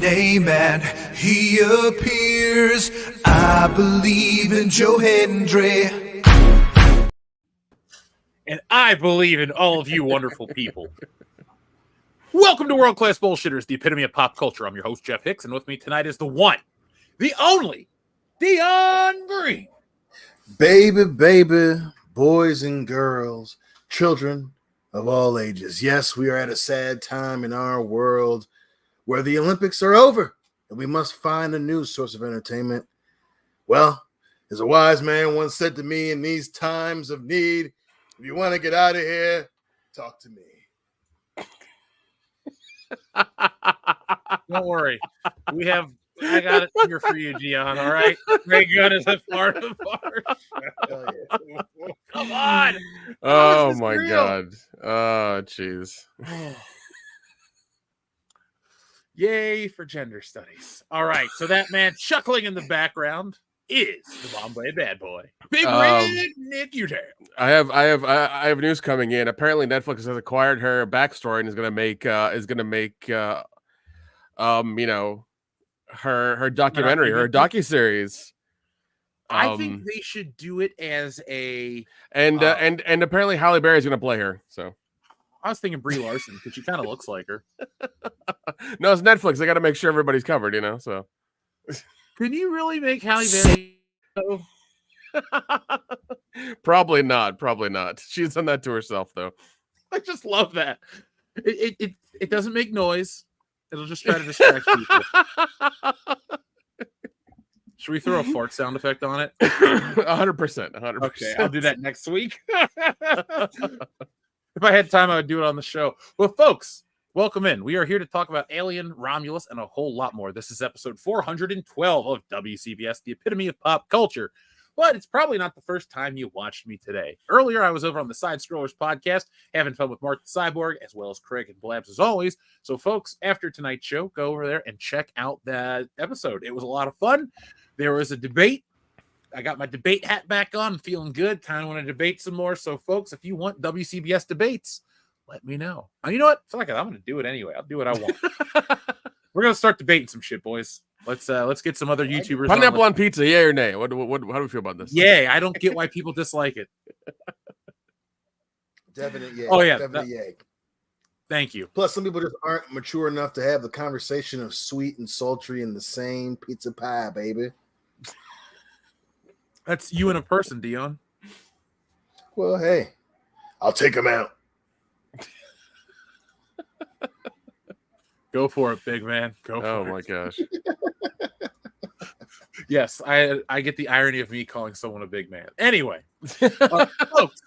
name and he appears. I believe in Joe Hendry. And I believe in all of you wonderful people. Welcome to World Class Bullshitters, the epitome of pop culture. I'm your host, Jeff Hicks, and with me tonight is the one, the only, Dion Green. Baby, baby, boys and girls, children of all ages. Yes, we are at a sad time in our world where the Olympics are over and we must find a new source of entertainment. Well, as a wise man once said to me, in these times of need, if you want to get out of here, talk to me. Don't worry. I got it here for you, Dion, all right? Ray Gunn is a part of our show. Yeah. Come on. Oh, my God. Oh, jeez. Yay for gender studies. All right, so that man chuckling in the background is the Bombay bad boy. Big Red Nick Utown. I have news coming in. Apparently Netflix has acquired her backstory and is gonna make her documentary, her docuseries. I think they should do it as a and apparently Halle Berry is gonna play her. So I was thinking Brie Larson because she kind of looks like her. No, it's Netflix. They got to make sure everybody's covered, you know. So can you really make Halle Berry? Probably not. She's done that to herself, though. I just love that. It doesn't make noise. It'll just try to distract people. Should we throw a fart sound effect on it? 100%. Okay, I'll do that next week. If I had time, I would do it on the show. Well, folks, welcome in. We are here to talk about Alien Romulus and a whole lot more. This is episode 412 of WCBS, the epitome of pop culture. But it's probably not the first time you watched me today. Earlier, I was over on the Side Scrollers podcast, having fun with Mark the Cyborg, as well as Craig and Blabs, as always. So, folks, after tonight's show, go over there and check out that episode. It was a lot of fun. There was a debate. I got my debate hat back on. I'm feeling good. Kind of want to debate some more. So, folks, if you want WCBS debates, let me know. You know what? Fuck it. I'm going to do it anyway. I'll do what I want. We're going to start debating some shit, boys. Let's get some other YouTubers. Pineapple on pizza, yay or nay? How do we feel about this? Yay. I don't get why people dislike it. Definite yay. Oh, yeah. Definite yay. Thank you. Plus, some people just aren't mature enough to have the conversation of sweet and sultry in the same pizza pie, baby. That's you in a person, Dion. Well, hey, I'll take him out. Go for it, big man. Go for it. Oh, my gosh. Yes, I get the irony of me calling someone a big man. Anyway, folks,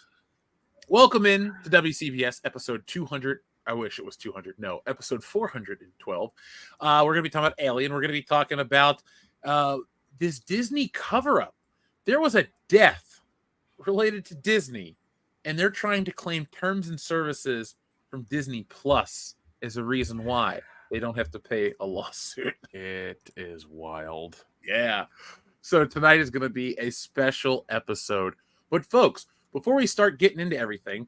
welcome in to WCBS episode 200. I wish it was 200. No, episode 412. We're going to be talking about Alien. We're going to be talking about this Disney cover-up. There was a death related to Disney, and they're trying to claim terms and services from Disney Plus as a reason why they don't have to pay a lawsuit. It is wild. Yeah. So tonight is going to be a special episode. But folks, before we start getting into everything,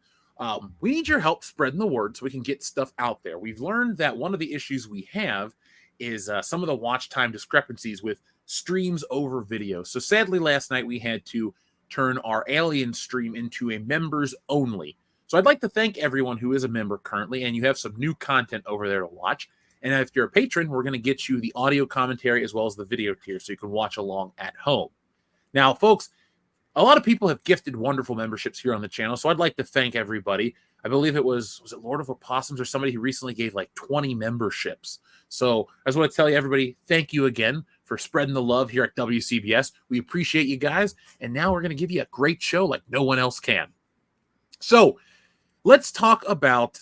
we need your help spreading the word so we can get stuff out there. We've learned that one of the issues we have is some of the watch time discrepancies with streams over video. So sadly, last night we had to turn our Alien stream into a members only. So I'd like to thank everyone who is a member currently, and you have some new content over there to watch. And if you're a patron, we're going to get you the audio commentary as well as the video tier so you can watch along at home. Now, folks, a lot of people have gifted wonderful memberships here on the channel, so I'd like to thank everybody. I believe it was it Lord of Opossums or somebody who recently gave like 20 memberships. So I just want to tell you, everybody, thank you again for spreading the love here at WCBS. We appreciate you guys, and now we're going to give you a great show like no one else can. So let's talk about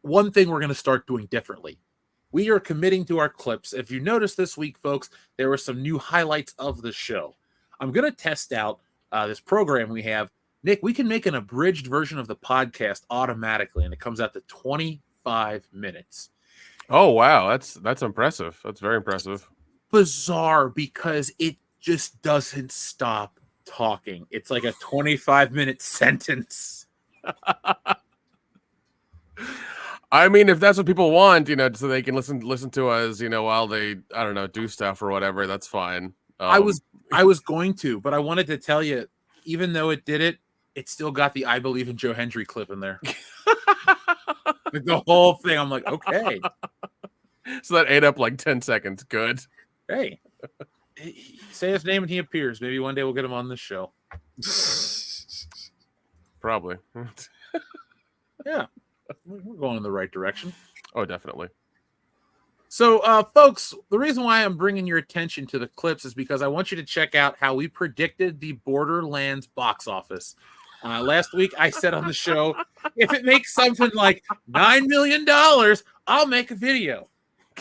one thing we're going to start doing differently. We are committing to our clips. If you noticed this week, folks, there were some new highlights of the show. I'm going to test out this program we have. Nick, we can make an abridged version of the podcast automatically, and it comes out to 25 minutes. Oh, wow. That's impressive. That's very impressive. Bizarre because it just doesn't stop talking. It's like a 25-minute sentence. I mean, if that's what people want, so they can listen to us, while they, I don't know, do stuff or whatever, that's fine. I was going to, but I wanted to tell you, even though it did it, it still got the "I Believe in Joe Hendry" clip in there. Like the whole thing. I'm like, okay. So that ate up like 10 seconds. Good. Hey, say his name and he appears. Maybe one day we'll get him on this show. Probably. Yeah, we're going in the right direction. Oh, definitely. So, folks, the reason why I'm bringing your attention to the clips is because I want you to check out how we predicted the Borderlands box office. Last week, I said on the show, if it makes something like $9 million, I'll make a video.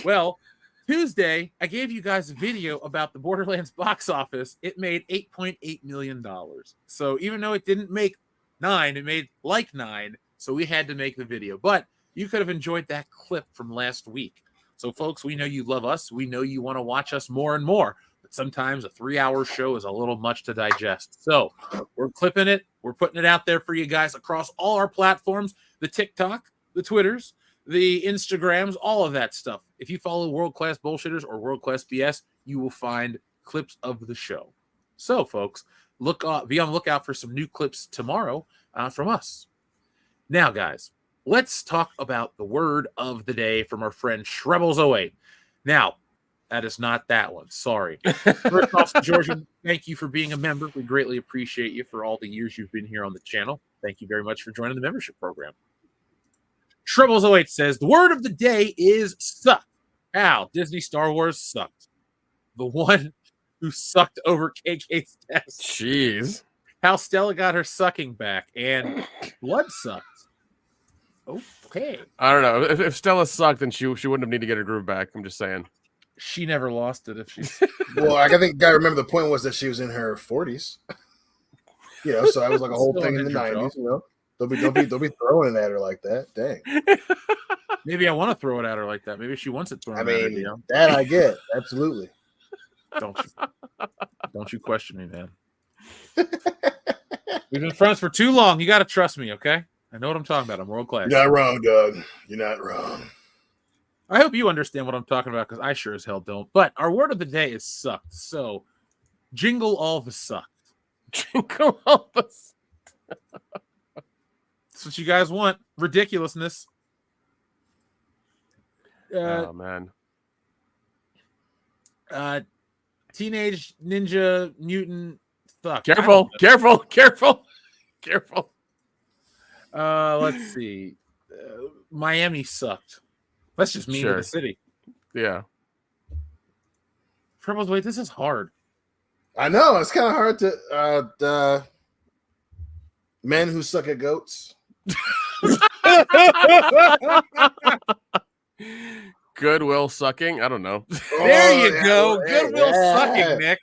Well, Tuesday, I gave you guys a video about the Borderlands box office. It made $8.8 million. So even though it didn't make 9, it made like 9. So we had to make the video. But you could have enjoyed that clip from last week. So, folks, we know you love us. We know you want to watch us more and more. But sometimes a 3-hour show is a little much to digest. So we're clipping it. We're putting it out there for you guys across all our platforms, the TikTok, the Twitters, the Instagrams, all of that stuff. If you follow World Class Bullshitters or World Class BS, you will find clips of the show. So, folks, be on the lookout for some new clips tomorrow from us. Now, guys, let's talk about the word of the day from our friend Shrebbles08. Now, that is not that one. Sorry. First off, Georgian, thank you for being a member. We greatly appreciate you for all the years you've been here on the channel. Thank you very much for joining the membership program. Shrebbles08 says, the word of the day is suck. How Disney Star Wars sucked. The one who sucked over KK's test. Jeez. How Stella got her sucking back. And blood sucked. Okay. I don't know. If Stella sucked, then she wouldn't have needed to get her groove back. I'm just saying. She never lost it if she's... Well, I think you gotta remember the point was that she was in her 40s. So that was like a whole thing in the 90s, Don't be throwing it at her like that. Dang. Maybe I want to throw it at her like that. Maybe she wants it thrown at her. That I get. Absolutely. Don't you question me, man. We've been friends for too long. You got to trust me, okay? I know what I'm talking about. I'm world class. You're not wrong, Doug. You're not wrong. I hope you understand what I'm talking about because I sure as hell don't. But our word of the day is sucked. So, jingle all the sucked. Jingle all the sucked. That's what you guys want. Ridiculousness. Oh, man. Teenage Ninja Mutant Suck. Careful. Let's see. Miami sucked. Let's just mean to the city. Yeah. Wait, this is hard. I know. It's kind of hard to... men who suck at goats. Goodwill sucking. I don't know. There you go. Goodwill sucking, Nick.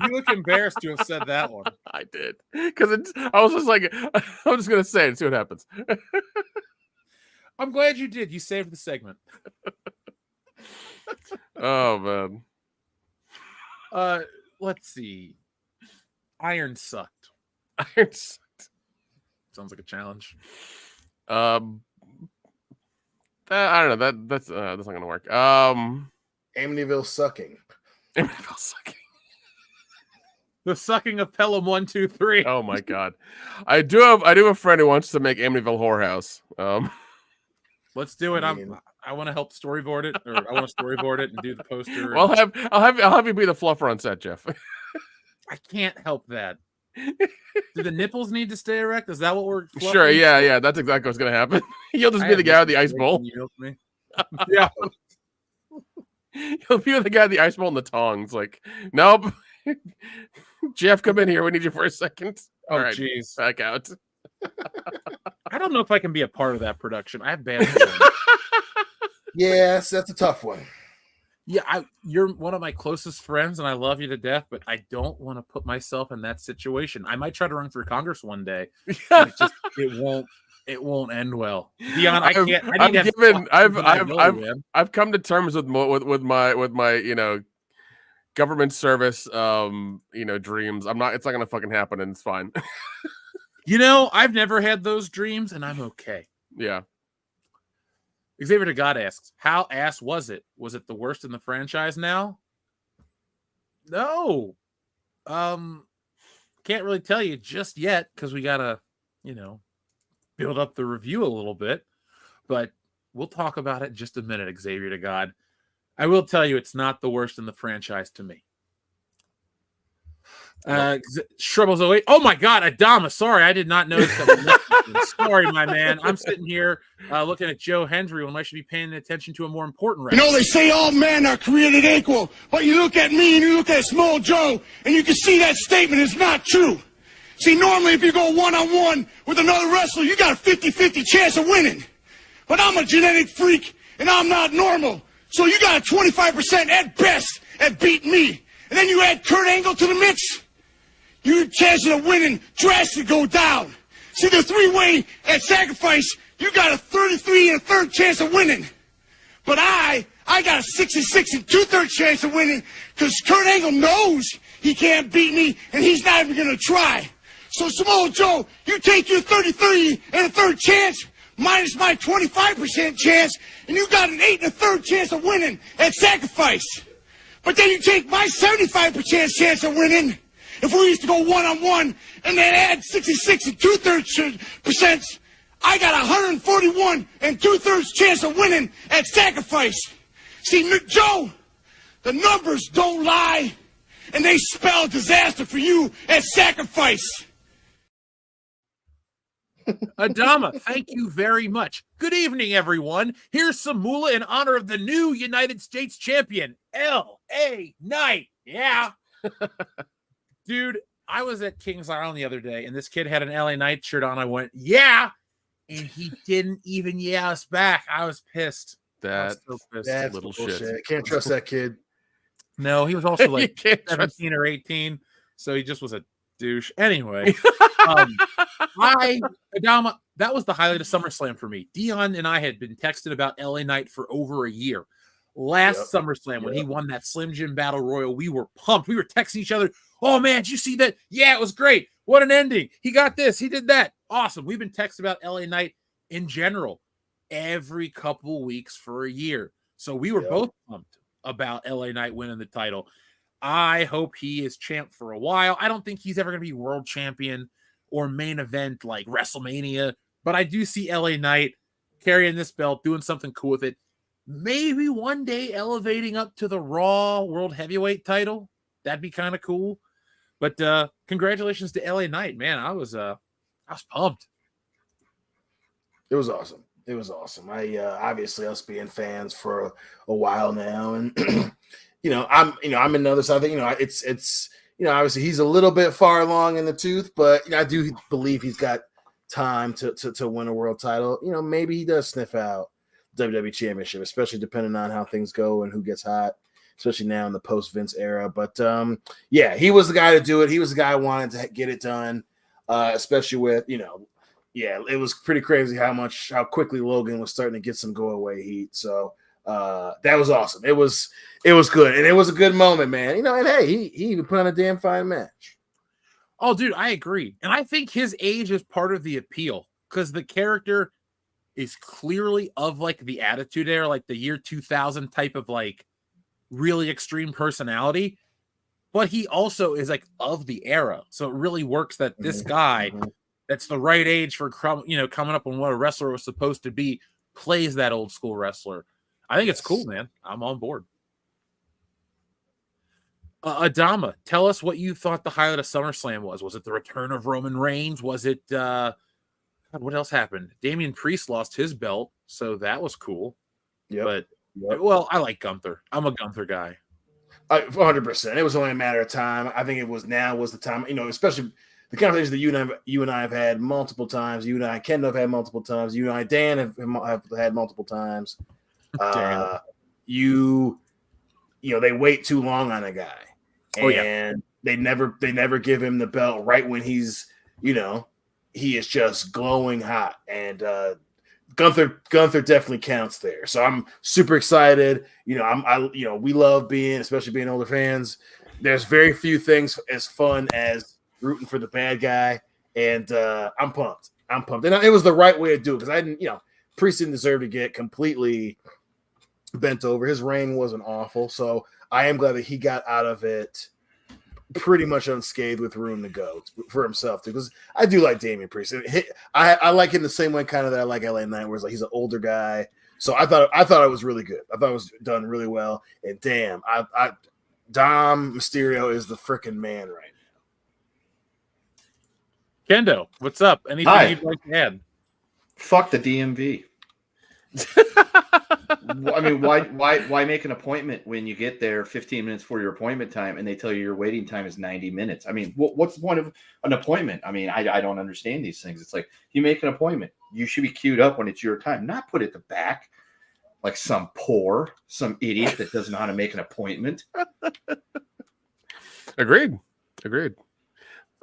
You look embarrassed to have said that one. I did. Because I was just like, I'm just going to say it and see what happens. I'm glad you did. You saved the segment. Oh, man. Let's see. Iron sucked. Iron sucked. Sounds like a challenge. I don't know. That's not going to work. Amityville sucking. Amityville sucking. The sucking of Pelham 1, 2, 3. Oh my god. I do have a friend who wants to make Amityville Whorehouse. Let's do it. I want to help storyboard it, or I want to storyboard it and do the poster. Well, I'll have you be the fluffer on set, Jeff. I can't help that. Do the nipples need to stay erect? Is that what we're fluffing? Sure, yeah. That's exactly what's gonna happen. You'll just be the guy with the ice bowl. Yeah. You'll be the guy with the ice bowl and the tongs. Like, nope. Jeff, come in here. We need you for a second. All right, jeez. Back out. I don't know if I can be a part of that production. I have bad feelings. Yes, that's a tough one. Yeah, you're one of my closest friends, and I love you to death, but I don't want to put myself in that situation. I might try to run for Congress one day. It won't end well. Dion, I can't. I've come to terms with my government service dreams. It's not gonna fucking happen, and it's fine. I've never had those dreams, and I'm okay. Yeah. Xavier to God asks, how ass was it? Was it the worst in the franchise now? No. Can't really tell you just yet because we gotta, build up the review a little bit. But we'll talk about it in just a minute, Xavier to God. I will tell you it's not the worst in the franchise to me. Shrubbles 08. Oh my God, Adama. Sorry, I did not notice that. Sorry, my man. I'm sitting here looking at Joe Hendry when I should be paying attention to a more important wrestler. You know, they say all men are created equal, but you look at me and you look at Small Joe, and you can see that statement is not true. See, normally if you go one-on-one with another wrestler, you got a 50-50 chance of winning. But I'm a genetic freak, and I'm not normal. So you got a 25% at best at beating me. And then you add Kurt Angle to the mix, your chances of winning drastically go down. See, the three-way at Sacrifice, you got a 33 1/3 chance of winning. But I got a 66 2/3 chance of winning because Kurt Angle knows he can't beat me, and he's not even going to try. So, Samoa Joe, you take your 33 1/3 chance minus my 25% chance, and you got an 8 1/3 chance of winning at Sacrifice. But then you take my 75% chance of winning, if we used to go one-on-one, and then add 66 2/3%, I got 141 2/3 chance of winning at Sacrifice. See, Joe, the numbers don't lie, and they spell disaster for you at Sacrifice. Adama, thank you very much. Good evening, everyone. Here's some moolah in honor of the new United States champion, L.A. Knight. Yeah. Dude, I was at Kings Island the other day, and this kid had an L.A. Knight shirt on. I went, yeah, and he didn't even yeah us back. I was pissed. That's little shit. Can't trust that kid. No, he was also like 17 or 18, so he just was a douche. Anyway, Adama, that was the highlight of SummerSlam for me. Dion and I had been texting about LA Knight for over a year. Last SummerSlam, when he won that Slim Jim Battle Royal, we were pumped. We were texting each other, oh man, did you see that? Yeah, it was great. What an ending. He got this, he did that. Awesome. We've been texting about LA Knight in general every couple weeks for a year. So we were both pumped about LA Knight winning the title. I hope he is champ for a while. I don't think he's ever going to be world champion or main event like WrestleMania, but I do see LA Knight carrying this belt, doing something cool with it. Maybe one day elevating up to the Raw World Heavyweight title. That'd be kind of cool. But congratulations to LA Knight, man. I was pumped. It was awesome. It was awesome. I obviously us being fans for a while now, and I'm in the other side. It's obviously he's a little bit far along in the tooth, but I do believe he's got time to win a world title. Maybe he does sniff out WWE Championship, especially depending on how things go and who gets hot, especially now in the post Vince era. But he was the guy to do it. He was the guy who wanted to get it done, especially with it was pretty crazy how quickly Logan was starting to get some go away heat. So that was awesome. It was good, and it was a good moment, man. And hey, he even put on a damn fine match. Oh, dude, I agree, and I think his age is part of the appeal because the character is clearly of like the Attitude Era, like the year 2000 type of like really extreme personality, but he also is like of the era, so it really works that this guy that's the right age for coming up on what a wrestler was supposed to be plays that old school wrestler. I think it's cool, man. I'm on board. Adama, tell us what you thought the highlight of SummerSlam was. Was it the return of Roman Reigns? Was it what else happened? Damian Priest lost his belt, so that was cool. Yeah, but well, I like Gunther. I'm a Gunther guy. 100%. It was only a matter of time. I think it was the time. Especially the conversation that you and I have had multiple times. You and I, Ken, have had multiple times. You and I, Dan, have had multiple times. They wait too long on a guy, and they never give him the belt right when he's he is just glowing hot, and Gunther definitely counts there. So I'm super excited. We love especially being older fans. There's very few things as fun as rooting for the bad guy, and I'm pumped. And it was the right way to do it because I didn't, Priest didn't deserve to get completely bent over. His reign wasn't awful, so I am glad that he got out of it pretty much unscathed with room to go for himself too. Because I do like Damian Priest. I like him the same way kind of that I like LA Knight, where it's like he's an older guy. So I thought it was really good. I thought it was done really well. And damn, Dom Mysterio is the freaking man right now. Kendo, what's up? Anything you'd like to add? Fuck the DMV. I mean, why make an appointment when you get there 15 minutes for your appointment time and they tell you your waiting time is 90 minutes? I mean, what's the point of an appointment? I mean, I don't understand these things. It's like you make an appointment. You should be queued up when it's your time, not put at the back like some idiot that doesn't know how to make an appointment. Agreed.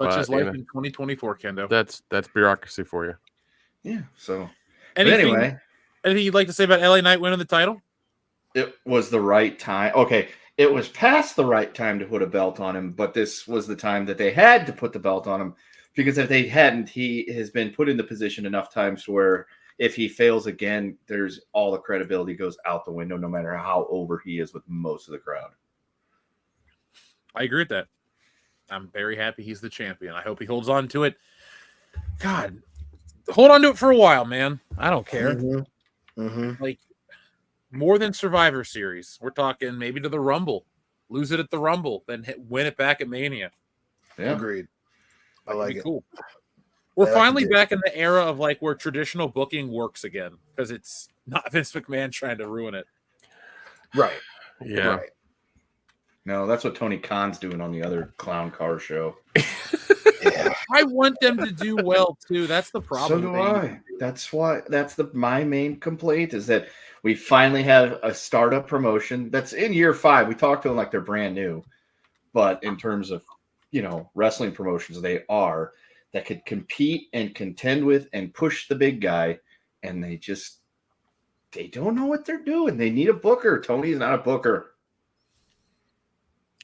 Such is life in 2024, Kendo. That's bureaucracy for you. Yeah. So anything you'd like to say about LA Knight winning the title? It was the right time. Okay, it was past the right time to put a belt on him, but this was the time that they had to put the belt on him, because if they hadn't, he has been put in the position enough times where if he fails again, there's all the credibility goes out the window, no matter how over he is with most of the crowd. I agree with that. I'm very happy he's the champion. I hope he holds on to it. God, hold on to it for a while, man. I don't care. Like, more than Survivor Series. We're talking maybe to the Rumble. Lose it at the Rumble, then win it back at Mania. Yeah. Agreed. I like it. Cool. We're finally back in the era of like where traditional booking works again, because it's not Vince McMahon trying to ruin it. Right. Yeah. Right. No, that's what Tony Khan's doing on the other clown car show. Yeah. I want them to do well too. That's the problem. So do I. That's my main complaint is that we finally have a startup promotion that's in year 5. We talk to them like they're brand new, but in terms of, wrestling promotions, they are that could compete and contend with and push the big guy, and they don't know what they're doing. They need a booker. Tony's not a booker.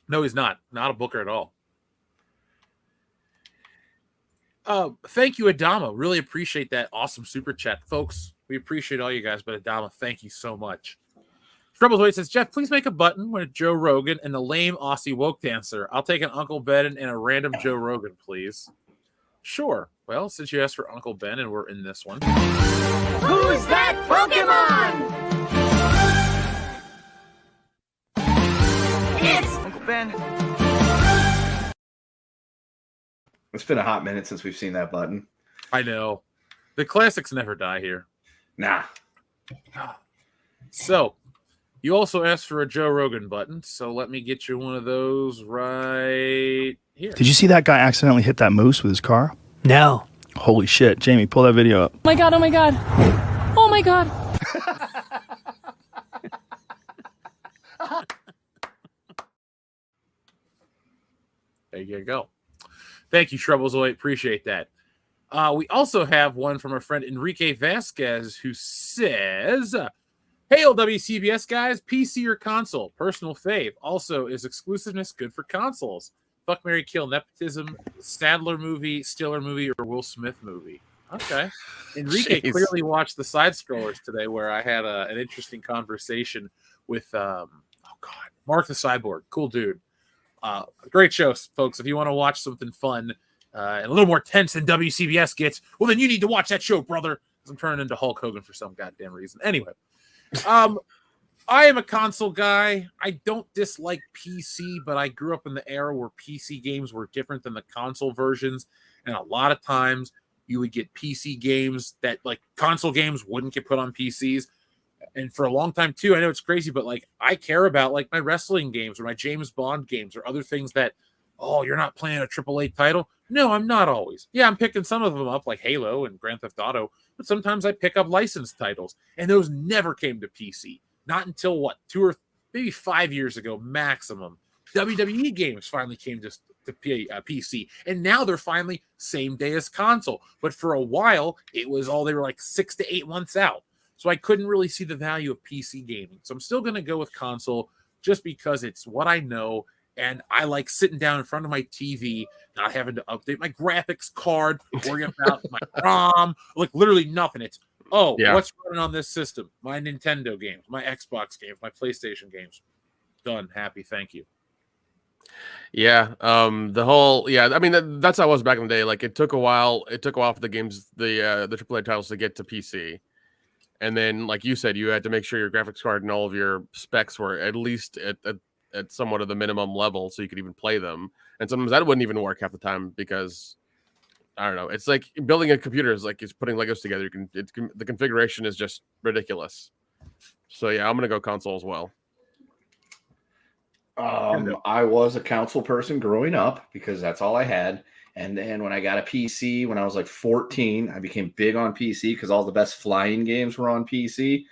No, he's not. Not a booker at all. Thank you, Adama. Really appreciate that awesome super chat, folks. We appreciate all you guys, but Adama, thank you so much. Troublesway says, Jeff, please make a button with Joe Rogan and the lame Aussie woke dancer. I'll take an Uncle Ben and a random Joe Rogan, please. Sure. Well, since you asked for Uncle Ben and we're in this one. Who's that Pokemon? It's Uncle Ben. It's been a hot minute since we've seen that button. I know. The classics never die here. Nah. So, you also asked for a Joe Rogan button, so let me get you one of those right here. Did you see that guy accidentally hit that moose with his car? No. Holy shit. Jamie, pull that video up. Oh my god, oh my god. Oh my god. There you go. Thank you, Troubleswoy. Appreciate that. We also have one from our friend Enrique Vasquez who says, hey, WCBS guys, PC or console? Personal fave. Also, is exclusiveness good for consoles? Fuck, marry, kill, nepotism, Sadler movie, Stiller movie, or Will Smith movie? Okay. Enrique clearly watched the side scrollers today, where I had an interesting conversation with, Mark the Cyborg. Cool dude. Great show, folks. If you want to watch something fun and a little more tense than WCBS gets, well, then you need to watch that show, brother. I'm turning into Hulk Hogan for some goddamn reason. Anyway, I am a console guy. I don't dislike PC, but I grew up in the era where PC games were different than the console versions. And a lot of times you would get PC games that like console games wouldn't get put on PCs. And for a long time too, I know it's crazy, but like I care about like my wrestling games or my James Bond games or other things that, oh, you're not playing a AAA title. No, I'm not always. Yeah, I'm picking some of them up like Halo and Grand Theft Auto, but sometimes I pick up licensed titles, and those never came to PC. Not until 2 or maybe 5 years ago maximum. WWE games finally came to PC, and now they're finally same day as console. But for a while, it was they were like 6 to 8 months out. So I couldn't really see the value of PC gaming. So I'm still going to go with console just because it's what I know. And I like sitting down in front of my TV, not having to update my graphics card, worrying about my ROM, like literally nothing. It's Oh, Yeah. what's running on this system? My Nintendo games, my Xbox games, my PlayStation games. Done. Happy. Thank you. Yeah. The whole I mean that's how it was back in the day. Like it took a while. It took a while for the games, the AAA titles to get to PC. And then, like you said, you had to make sure your graphics card and all of your specs were at least at somewhat of the minimum level so you could even play them. And sometimes that wouldn't even work half the time because I don't know. It's like building a computer is like it's putting Legos together. The configuration is just ridiculous. So yeah, I'm gonna go console as well. I was a console person growing up because that's all I had. And then when I got a PC when I was like 14, I became big on PC because all the best flying games were on PC.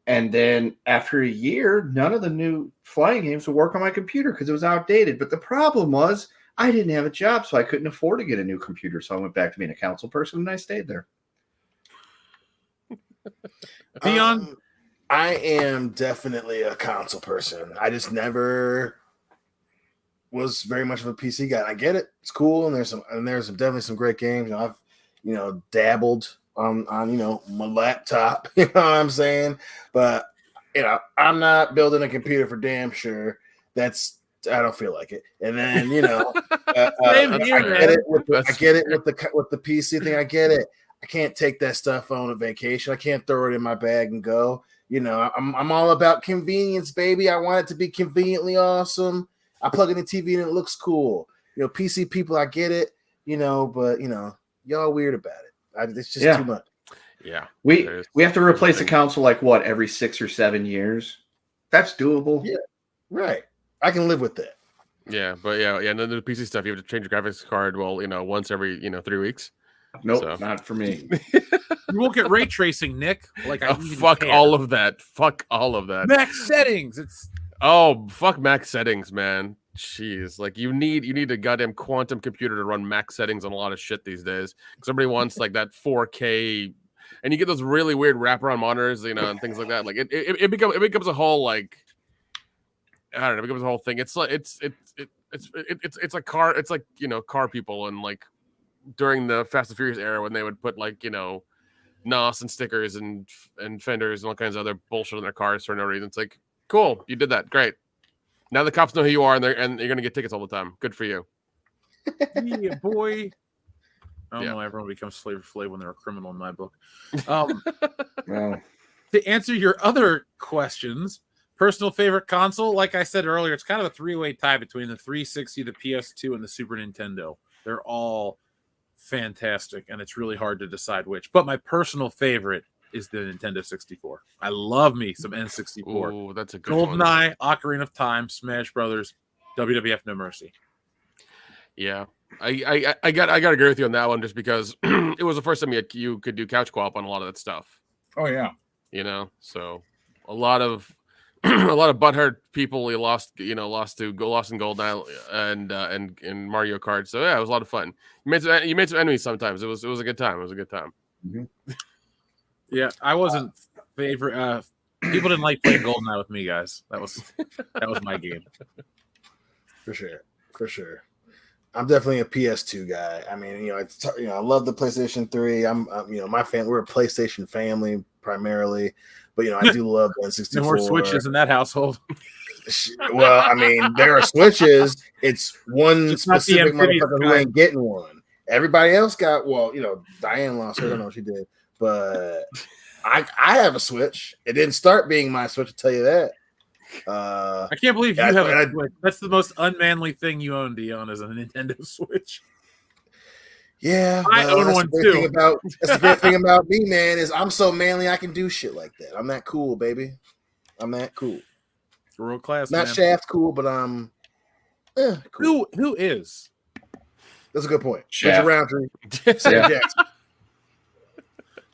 And then after a year, none of the new flying games would work on my computer because it was outdated. But the problem was I didn't have a job, so I couldn't afford to get a new computer. So I went back to being a console person and I stayed there. Dion? I am definitely a console person. I just never was very much of a PC guy. I get it; it's cool, and there's definitely some great games. I've dabbled on my laptop. You know what I'm saying? But I'm not building a computer for damn sure. I don't feel like it. And then Same here, I get it with the PC thing. I get it. I can't take that stuff on a vacation. I can't throw it in my bag and go. I'm all about convenience, baby. I want it to be conveniently awesome. I plug in the TV and it looks cool. PC people, I get it. But y'all weird about it. It's just too much. Yeah, we have to replace a console like what every 6 or 7 years. That's doable. Yeah, right. I can live with that. Yeah, but and then the PC stuff, you have to change your graphics card. Well, once every 3 weeks. Nope, not for me. You won't get ray tracing, Nick. Fuck all of that. Fuck all of that. Max settings. Fuck max settings, man. Jeez, like you need a goddamn quantum computer to run max settings on a lot of shit these days. Because everybody wants like that 4K, and you get those really weird wraparound monitors, and things like that. Like it becomes a whole like I don't know. It becomes a whole thing. It's like it's a car. It's like car people and like during the Fast and Furious era when they would put like NOS and stickers and fenders and all kinds of other bullshit on their cars for no reason. It's like, cool, you did that, great. Now the cops know who you are and you're gonna get tickets all the time. Good for you. Yeah, boy. I don't know. Everyone becomes slave when they're a criminal in my book. To answer your other questions, personal favorite console, like I said earlier, it's kind of a three-way tie between the 360, the PS2, and the Super Nintendo. They're all fantastic, and it's really hard to decide which. But my personal favorite is the Nintendo 64. I love me some N64. Oh, that's a good one. GoldenEye, Ocarina of Time, Smash Brothers, WWF No Mercy. Yeah, I got to agree with you on that one, just because it was the first time you could do couch co-op on a lot of that stuff. Oh yeah, so a lot of butthurt people lost in GoldenEye and Mario Kart. So yeah, it was a lot of fun. You made some enemies sometimes. It was a good time. It was a good time. Mm-hmm. Yeah, I wasn't favorite. People didn't like playing GoldenEye with me, guys. That was my game. For sure. I'm definitely a PS2 guy. I mean, I love the PlayStation 3. I'm my family. We're a PlayStation family primarily, but I do love the N64. No more Switches in that household. Well, I mean, there are Switches. It's one just specific motherfucker who ain't getting one. Everybody else got. Well, Diane lost. I don't know what she did, but I have a Switch. It didn't start being my Switch. I'll tell you that. I can't believe you have a Switch. That's the most unmanly thing you own, Dion, is a Nintendo Switch. Yeah, I own one too. That's the great thing about me, man, is I'm so manly I can do shit like that. I'm that cool, baby. I'm that cool. World class. Not man. Shaft cool, but I'm cool. Who is? That's a good point. Shaft. Richard Roundtree. Sam Jackson.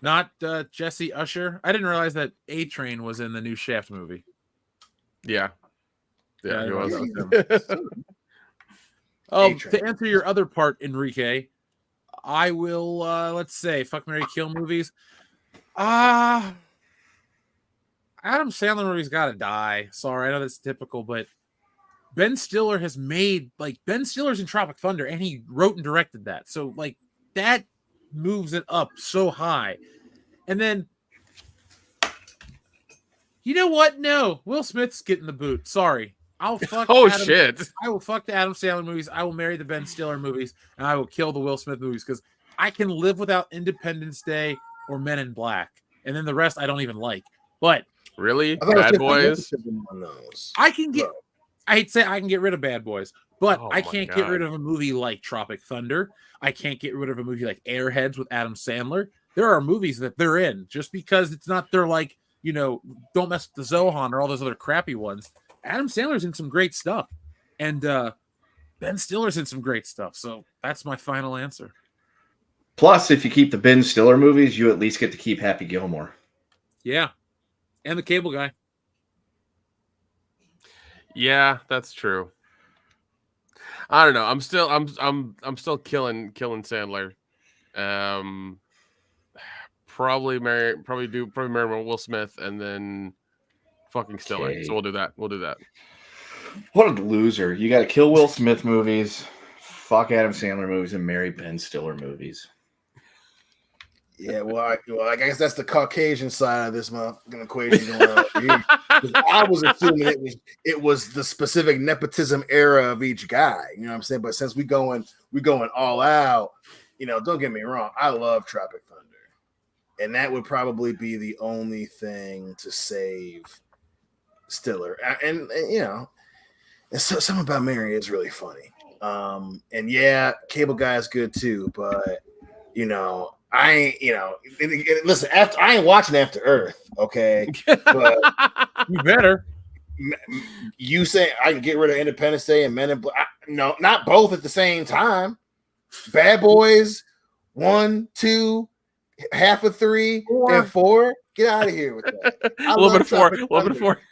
Not Jesse Usher. I didn't realize that A-Train was in the new Shaft movie. Yeah, he was. To answer your other part, Enrique, I will let's say fuck, marry, kill movies. Adam Sandler movie's gotta die. Sorry, I know that's typical, but Ben Stiller has made Ben Stiller's in Tropic Thunder, and he wrote and directed that. So that moves it up so high. And then, you know what? No, Will Smith's getting the boot. Sorry. I'll fuck Shit. I will fuck the Adam Sandler movies. I will marry the Ben Stiller movies, and I will kill the Will Smith movies because I can live without Independence Day or Men in Black, and then the rest I don't even like. But Really, I thought it was Bad just Boys. on those. I can get. Bro. I hate to say I can get rid of Bad Boys, but Oh I my can't get rid God. of a movie like Tropic Thunder. I can't get rid of a movie like Airheads with Adam Sandler. There are movies that they're in just because it's not their like, you know, Don't Mess with the Zohan or all those other crappy ones. Adam Sandler's in some great stuff, and Ben Stiller's in some great stuff. So that's my final answer. Plus, if you keep the Ben Stiller movies, you at least get to keep Happy Gilmore. Yeah, and the Cable Guy. Yeah, that's true. I don't know. I'm still killing Sandler. Probably marry Will Smith and then fucking Stiller. Okay. So we'll do that. What a loser. You got to kill Will Smith movies, fuck Adam Sandler movies, and marry Ben Stiller movies. Yeah, well, I guess that's the Caucasian side of this motherfucking equation going on over here. 'Cause I was assuming it was the specific nepotism era of each guy. You know what I'm saying? But since we going all out, you know, don't get me wrong, I love Tropic Thunder, and that would probably be the only thing to save Stiller. And you know, and so something about Mary is really funny. And yeah, Cable Guy is good too, but you know. I ain't, you know, listen, I ain't watching After Earth, okay? But You better. You say I can get rid of Independence Day and Men in Black. No, not both at the same time. Bad Boys, 1, 2, half of 3, and 4. Get out of here with that. A little bit of 4.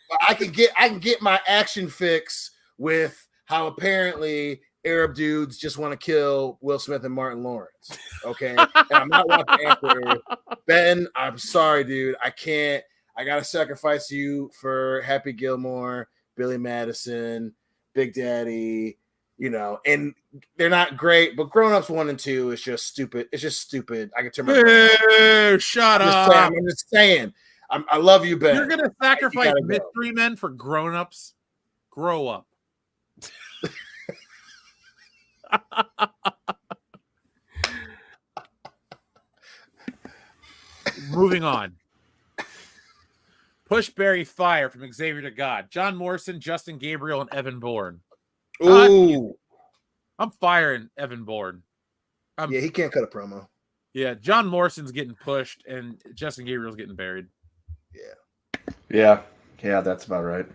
But I can get my action fix with how apparently Arab dudes just want to kill Will Smith and Martin Lawrence. Okay. And I'm not watching After Earth. Ben, I'm sorry, dude. I can't. I got to sacrifice you for Happy Gilmore, Billy Madison, Big Daddy, you know, and they're not great, but Grown Ups 1 and 2 is just stupid. It's just stupid. I can turn my shut I'm up. I'm just saying. I love you, Ben. You're going to sacrifice go. Mystery Men for Grown Ups? Grow up. Moving on. Pushberry Fire from Xavier to God. John Morrison, Justin Gabriel, and Evan Bourne. Ooh. I'm firing Evan Bourne. Yeah, he can't cut a promo. Yeah, John Morrison's getting pushed, and Justin Gabriel's getting buried. Yeah, that's about right.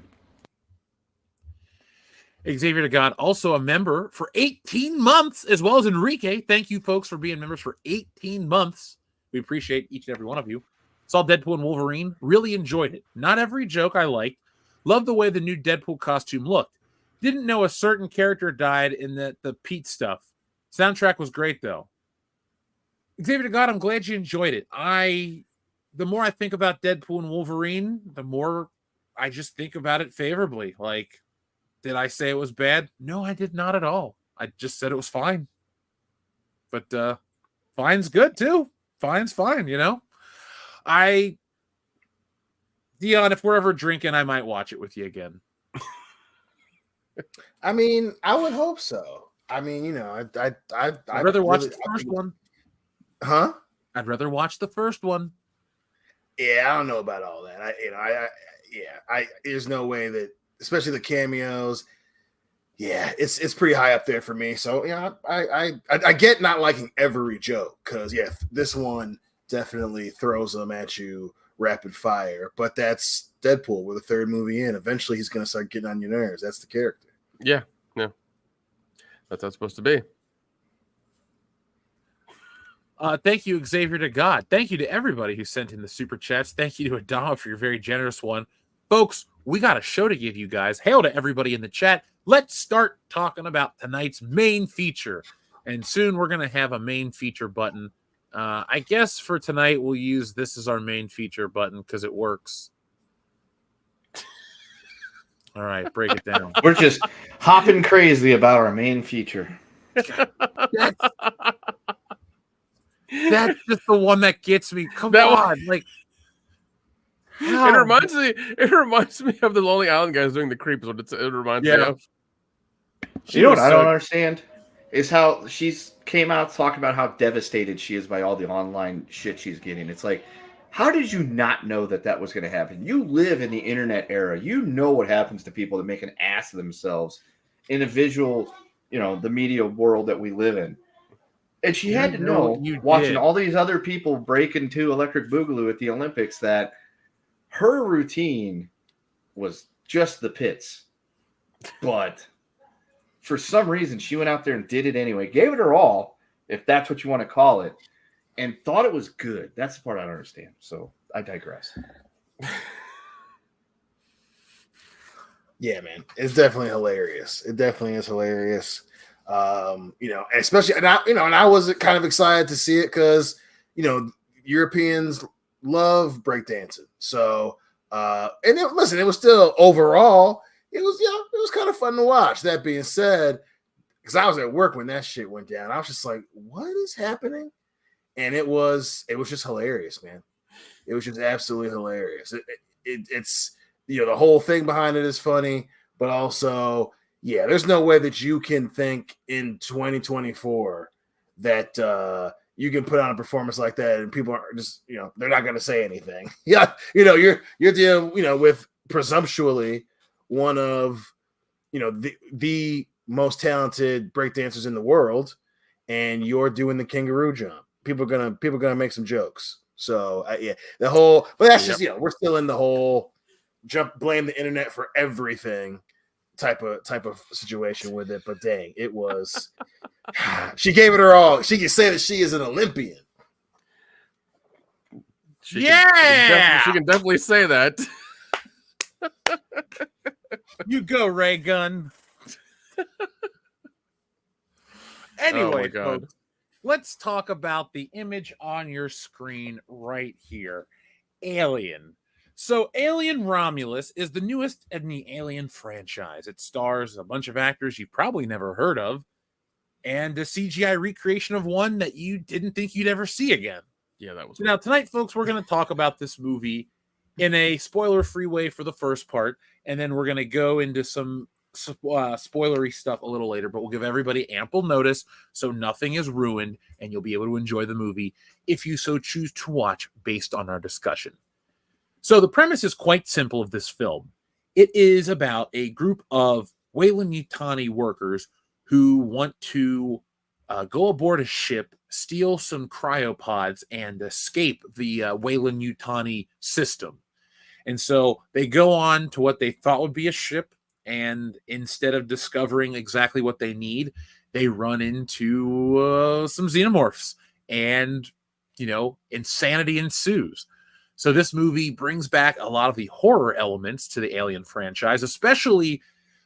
Xavier to God, also a member for 18 months, as well as Enrique. Thank you, folks, for being members for 18 months. We appreciate each and every one of you. Saw Deadpool and Wolverine. Really enjoyed it. Not every joke I liked. Loved the way the new Deadpool costume looked. Didn't know a certain character died in the Pete stuff. Soundtrack was great, though. Xavier to God, I'm glad you enjoyed it. The more I think about Deadpool and Wolverine, the more I just think about it favorably. Like, did I say it was bad? No, I did not at all. I just said it was fine. But fine's good too. Fine's fine, you know. Dion, if we're ever drinking, I might watch it with you again. I mean, I would hope so. I mean, you know, I'd rather watch the first one. Huh? I'd rather watch the first one. Yeah, I don't know about all that. There's no way that, especially the cameos. Yeah, it's pretty high up there for me. So yeah, I get not liking every joke because this one definitely throws them at you rapid fire. But that's Deadpool. We're the third movie in. Eventually, he's going to start getting on your nerves. That's the character. Yeah. That's how it's supposed to be. Thank you, Xavier to God. Thank you to everybody who sent in the super chats. Thank you to Adama for your very generous one. Folks, we got a show to give you guys. Hail to everybody in the chat. Let's start talking about tonight's main feature. And soon we're going to have a main feature button. I guess for tonight we'll use this as our main feature button because it works. All right, break it down. We're just hopping crazy about our main feature. That's just the one that gets me. Come That one- on, like It reminds me of the Lonely Island guys doing the creeps. What it reminds me of. You know what I don't understand is how she's came out talking about how devastated she is by all the online shit she's getting. It's like, how did you not know that was going to happen? You live in the internet era. You know what happens to people that make an ass of themselves in a visual, the media world that we live in. And she had to know, watching all these other people break into Electric Boogaloo at the Olympics, that her routine was just the pits. But for some reason, she went out there and did it anyway. Gave it her all, if that's what you want to call it, and thought it was good. That's the part I don't understand. So I digress. Yeah, man, it's definitely hilarious. It definitely is hilarious. Especially, and I was kind of excited to see it because Europeans love breakdancing. So, it was still overall, it was kind of fun to watch. That being said, because I was at work when that shit went down, I was just like, what is happening? And it was just hilarious, man. It was just absolutely hilarious. It's the whole thing behind it is funny, but also, yeah, there's no way that you can think in 2024 that you can put on a performance like that and people are just, they're not going to say anything. Yeah, you're dealing, with presumptually one of, the most talented breakdancers in the world, and you're doing the kangaroo jump. People are gonna make some jokes. So but that's just we're still in the whole blame the internet for everything type of situation with it. But dang, it was. She gave it her all. She can say that she is an Olympian. She can definitely say that. You go, Ray Gun. Anyway, folks, let's talk about the image on your screen right here. Alien. So Alien Romulus is the newest in the Alien franchise. It stars a bunch of actors you've probably never heard of, and a CGI recreation of one that you didn't think you'd ever see again. Yeah, that was. So now tonight, folks, we're going to talk about this movie in a spoiler-free way for the first part, and then we're going to go into some spoilery stuff a little later, but we'll give everybody ample notice so nothing is ruined, and you'll be able to enjoy the movie if you so choose to watch based on our discussion. So the premise is quite simple of this film. It is about a group of Weyland-Yutani workers who want to go aboard a ship, steal some cryopods, and escape the Weyland-Yutani system. And so they go on to what they thought would be a ship, and instead of discovering exactly what they need, they run into some xenomorphs, and, insanity ensues. So this movie brings back a lot of the horror elements to the Alien franchise, especially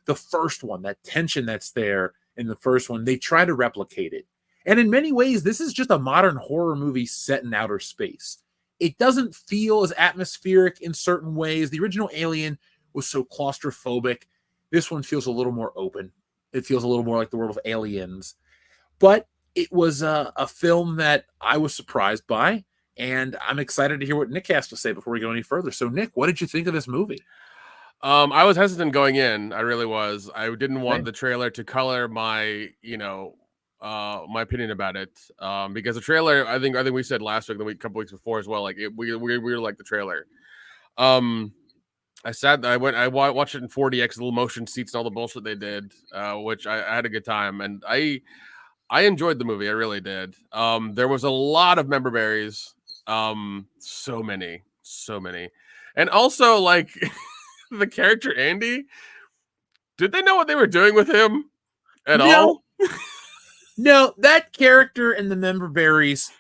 the first one, that tension that's there in the first one. They try to replicate it. And in many ways, this is just a modern horror movie set in outer space. It doesn't feel as atmospheric in certain ways. The original Alien was so claustrophobic. This one feels a little more open. It feels a little more like the world of Aliens. But it was a film that I was surprised by, and I'm excited to hear what Nick has to say before we go any further. So, Nick, what did you think of this movie? I was hesitant going in. I really was. I didn't want the trailer to color my, my opinion about it. Because the trailer, I think we said last week, a couple weeks before as well. Like we really liked the trailer. I watched it in 4DX, little motion seats and all the bullshit they did, which I had a good time, and I enjoyed the movie. I really did. There was a lot of member berries, so many, and also like the character Andy. Did they know what they were doing with him at all? No, that character and the member berries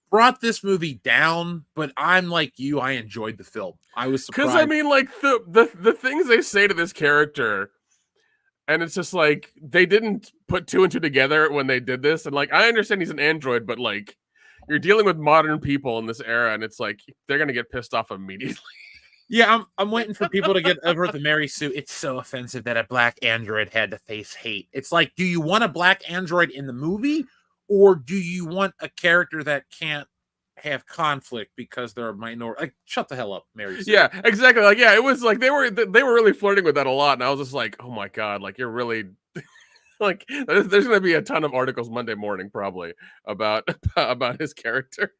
brought this movie down, but I'm like you, I enjoyed the film. I was surprised. Because I mean, like the things they say to this character, and it's just like they didn't put two and two together when they did this. And like I understand he's an android, but like you're dealing with modern people in this era, and it's like they're gonna get pissed off immediately. Yeah, I'm waiting for people to get over the Mary Sue. It's so offensive that a black android had to face hate. It's like, do you want a black android in the movie, or do you want a character that can't have conflict because they're a minority? Like, shut the hell up, Mary Sue. Yeah, exactly. Like, yeah, it was like they were really flirting with that a lot, and I was just like, oh my god, like you're really like there's gonna be a ton of articles Monday morning probably about about his character.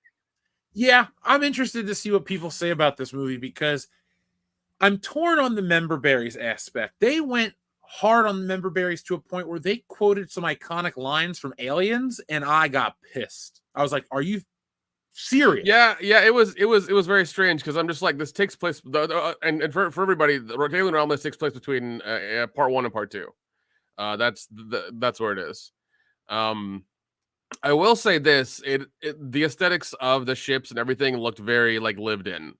Yeah, I'm interested to see what people say about this movie because I'm torn on the member berries aspect. They went hard on the member berries to a point where they quoted some iconic lines from Aliens, and I got pissed. I was like, "Are you serious?" Yeah, it was very strange because I'm just like, this takes place, and for everybody, the Alien Romulus takes place between part 1 and part 2. That's where it is. I will say this: the aesthetics of the ships and everything looked very like lived in.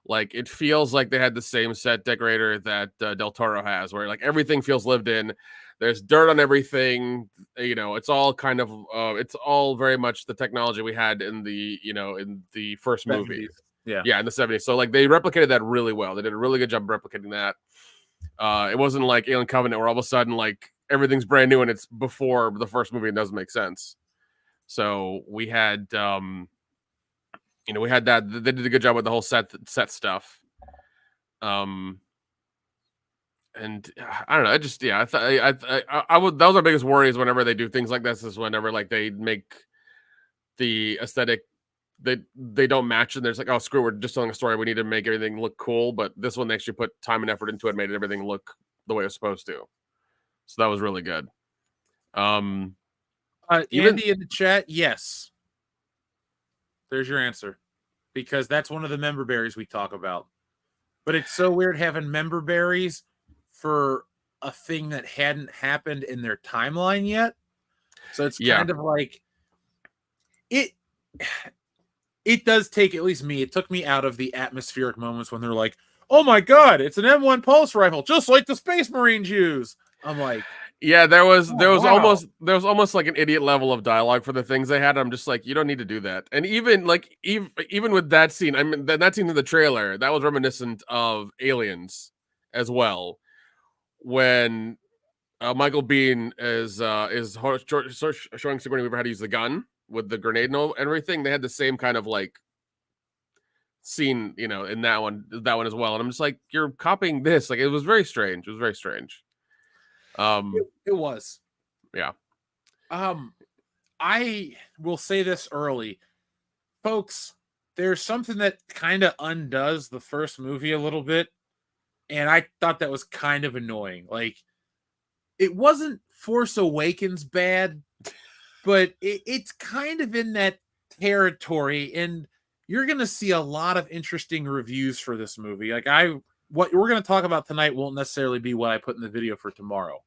Like it feels like they had the same set decorator that Del Toro has, where like everything feels lived in. There's dirt on everything. You know, it's all kind of it's all very much the technology we had in the in the first movie. 70s. Yeah, in the 70s. So like they replicated that really well. They did a really good job replicating that. It wasn't like Alien Covenant where all of a sudden like everything's brand new and it's before the first movie and doesn't make sense. So we had we had that. They did a good job with the whole set stuff. And I don't know. I just I would. That was our biggest worry is whenever they do things like this is whenever like they make the aesthetic they don't match and there's like, oh screw, we're just telling a story. We need to make everything look cool. But this one they actually put time and effort into it, made everything look the way it's supposed to. So that was really good. Andy in the chat, yes. There's your answer. Because that's one of the member berries we talk about. But it's so weird having member berries for a thing that hadn't happened in their timeline yet. So it's kind of like it does take, at least me, it took me out of the atmospheric moments when they're like, oh my god, it's an M1 pulse rifle, just like the Space Marines use. I'm like, yeah, there was almost like an idiot level of dialogue for the things they had. I'm just like, you don't need to do that. And even with that scene, I mean that scene in the trailer, that was reminiscent of Aliens as well. When Michael Biehn is showing Sigourney Weaver how to use the gun with the grenade and everything, they had the same kind of like scene, in that one as well. And I'm just like, you're copying this. Like, it was very strange. It was very strange. It was. Yeah. I will say this early. Folks, there's something that kind of undoes the first movie a little bit. And I thought that was kind of annoying. Like, it wasn't Force Awakens bad, but it's kind of in that territory. And you're going to see a lot of interesting reviews for this movie. Like, what we're going to talk about tonight won't necessarily be what I put in the video for tomorrow.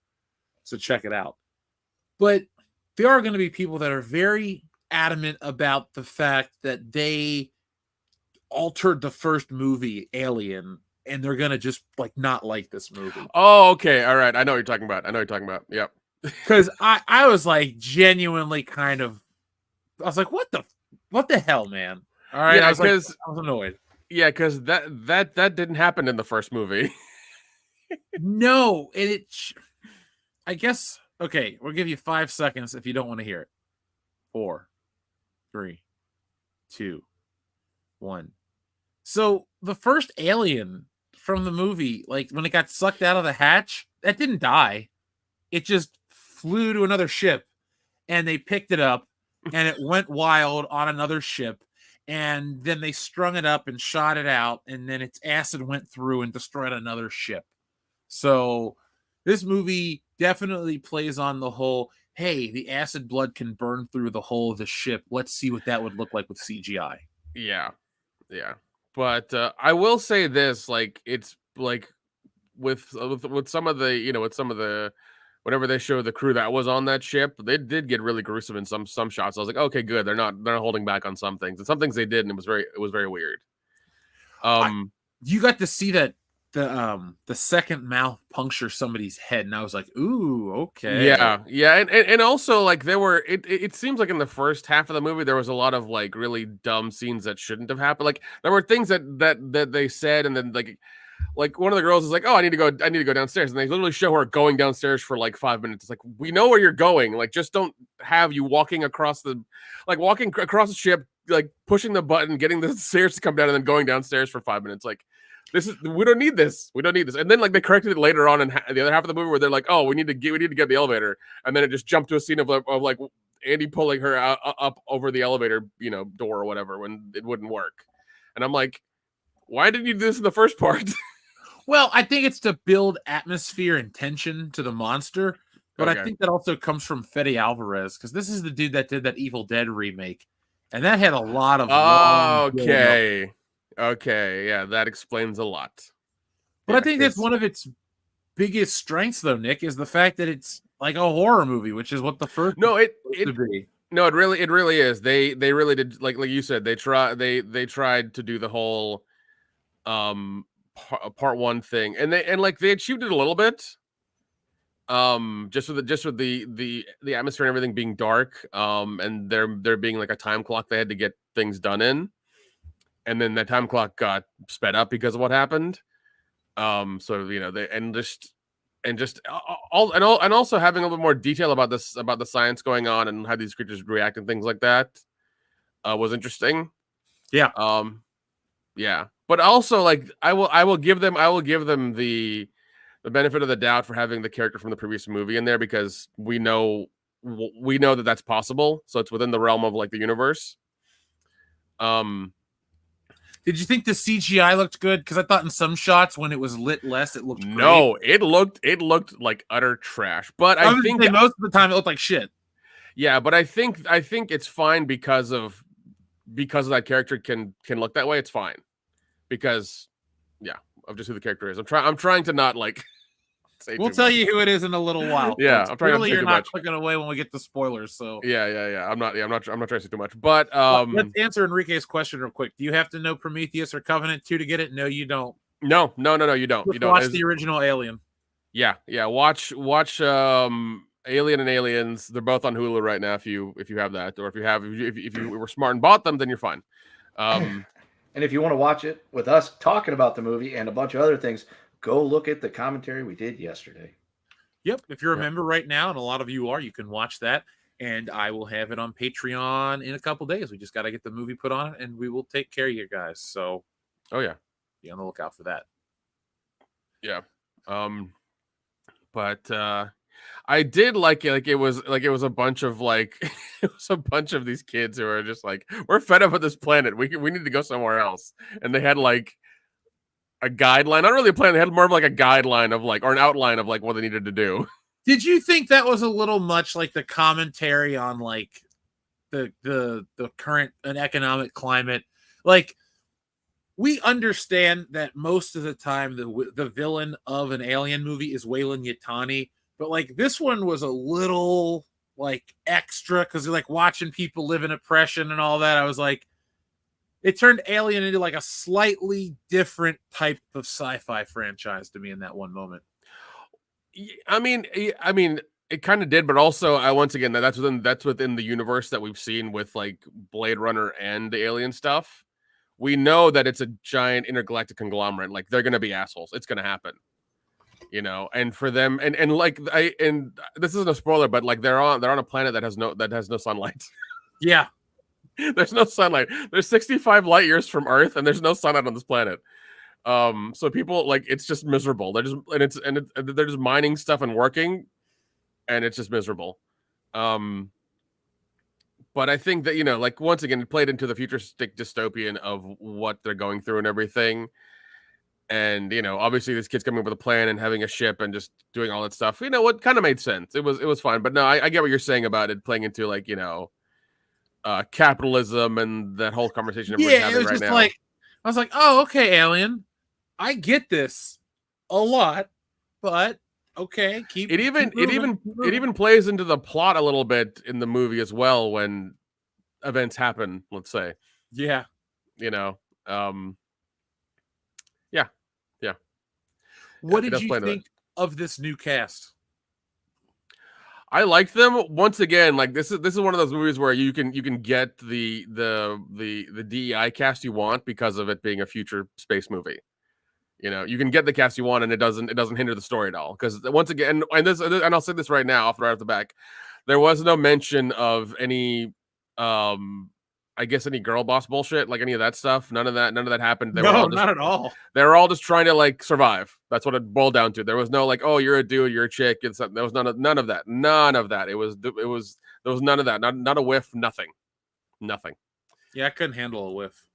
So check it out. But there are going to be people that are very adamant about the fact that they altered the first movie, Alien, and they're going to just like not like this movie. Oh, okay. All right. I know what you're talking about. Yep. Because I was like genuinely I was like, what the hell, man? All right. Yeah, I was annoyed. Yeah, because that didn't happen in the first movie. No, and I guess, okay, we'll give you 5 seconds if you don't want to hear it. 4, 3, 2, 1. So the first alien from the movie, like when it got sucked out of the hatch, that didn't die. It just flew to another ship and they picked it up and it went wild on another ship. And then they strung it up and shot it out. And then its acid went through and destroyed another ship. So this movie definitely plays on the whole, hey, the acid blood can burn through the hull of the ship. Let's see what that would look like with CGI. Yeah. But I will say this, like, it's like with some of the whenever they show the crew that was on that ship, they did get really gruesome in some shots. I was like, okay, good. They're not holding back on some things. And some things they did, and it was very weird. You got to see that the second mouth puncture somebody's head, and I was like, ooh, okay. Yeah. And also like it seems like in the first half of the movie there was a lot of like really dumb scenes that shouldn't have happened. Like there were things that they said, and then like like one of the girls is like, "Oh, I need to go downstairs," and they literally show her going downstairs for like 5 minutes. It's like, we know where you're going. Like, just don't have you walking across the ship, like pushing the button, getting the stairs to come down, and then going downstairs for 5 minutes. Like, we don't need this. We don't need this. And then like they corrected it later on in the other half of the movie where they're like, "Oh, we need to get the elevator," and then it just jumped to a scene of like Andy pulling her up over the elevator, door or whatever, when it wouldn't work. And I'm like, why didn't you do this in the first part? Well, I think it's to build atmosphere and tension to the monster, but Okay. I think that also comes from Fede Alvarez, because this is the dude that did that Evil Dead remake, and that had a lot of long build-up. Okay, yeah, that explains a lot. But Yeah, I think that's one of its biggest strengths, though, Nick, is the fact that it's like a horror movie, which is what the first it to be. No, it really is. They really did, like you said, they tried to do the whole part one thing, and they achieved it a little bit. Just with the atmosphere and everything being dark, and there being like a time clock they had to get things done in, and then that time clock got sped up because of what happened. So they and also having a little bit more detail about the science going on and how these creatures react and things like that was interesting. Yeah. Yeah. But also, like, I will give them the benefit of the doubt for having the character from the previous movie in there, because we know that that's possible, so it's within the realm of like the universe. Did you think the CGI looked good? Because I thought in some shots when it was lit less, it looked no, great. it looked like utter trash. But I I think most of the time it looked like shit. Yeah, but I think it's fine because of that character can look that way. It's fine because of just who the character is. I'm trying to not like say. We'll tell you who it is in a little while. Yeah, I'm trying really, not to say you're too not much. clicking away when we get the spoilers. So yeah. I'm not trying to say too much. But let's answer Enrique's question real quick. Do you have to know Prometheus or Covenant 2 to get it? No, you don't. No, you don't. Just watch the original Alien. Yeah. Watch Alien and Aliens. They're both on Hulu right now. If you have that, or if you were smart and bought them, then you're fine. And if you want to watch it with us talking about the movie and a bunch of other things, go look at the commentary we did yesterday. Yep. If you're a member right now, and a lot of you are, you can watch that. And I will have it on Patreon in a couple days. We just got to get the movie put on it, and we will take care of you guys. So, be on the lookout for that. Yeah. But I did like it. It was a bunch of these kids who are just like, we're fed up with this planet. We need to go somewhere else. And they had like a guideline, not really a plan. They had more of like a guideline of like, or an outline of like what they needed to do. Did you think that was a little much like the commentary on like the current economic climate? Like, we understand that most of the time the villain of an Alien movie is Weyland-Yutani, but like this one was a little like extra because you're like watching people live in oppression and all that. I was like, it turned Alien into like a slightly different type of sci-fi franchise to me in that one moment. I mean, it kind of did, but also, once again, that's within the universe that we've seen with like Blade Runner and the Alien stuff. We know that it's a giant intergalactic conglomerate. Like, they're gonna be assholes. It's gonna happen, And for them, and this isn't a spoiler, but like they're on a planet that has no sunlight. Yeah, there's no sunlight. There's 65 light years from Earth, and there's no sunlight on this planet. So people, like, it's just miserable. They're just mining stuff and working, and it's just miserable. But I think that, like, once again, it played into the futuristic dystopian of what they're going through and everything. And, obviously this kid's coming up with a plan and having a ship and just doing all that stuff. What kind of made sense. It was fine. But no, I get what you're saying about it playing into like, capitalism and that whole conversation everybody's having right now. Like, I was like, oh, okay, Alien. I get this a lot, but okay, it even plays into the plot a little bit in the movie as well when events happen, let's say. Yeah. Yeah. What did you think of this new cast? I like them. Once again, like this is one of those movies where you can get the DEI cast you want because of it being a future space movie. You know, you can get the cast you want, and it doesn't hinder the story at all. Because once again, and I'll say this right now, right off the back, there was no mention of any, I guess any girl boss bullshit, like any of that stuff. None of that happened. They were all just, not at all. they were all just trying to like survive. That's what it boiled down to. There was no like, oh, you're a dude, you're a chick. It's there was none of that. None of that. It was there was none of that. Not a whiff. Nothing. Yeah, I couldn't handle a whiff.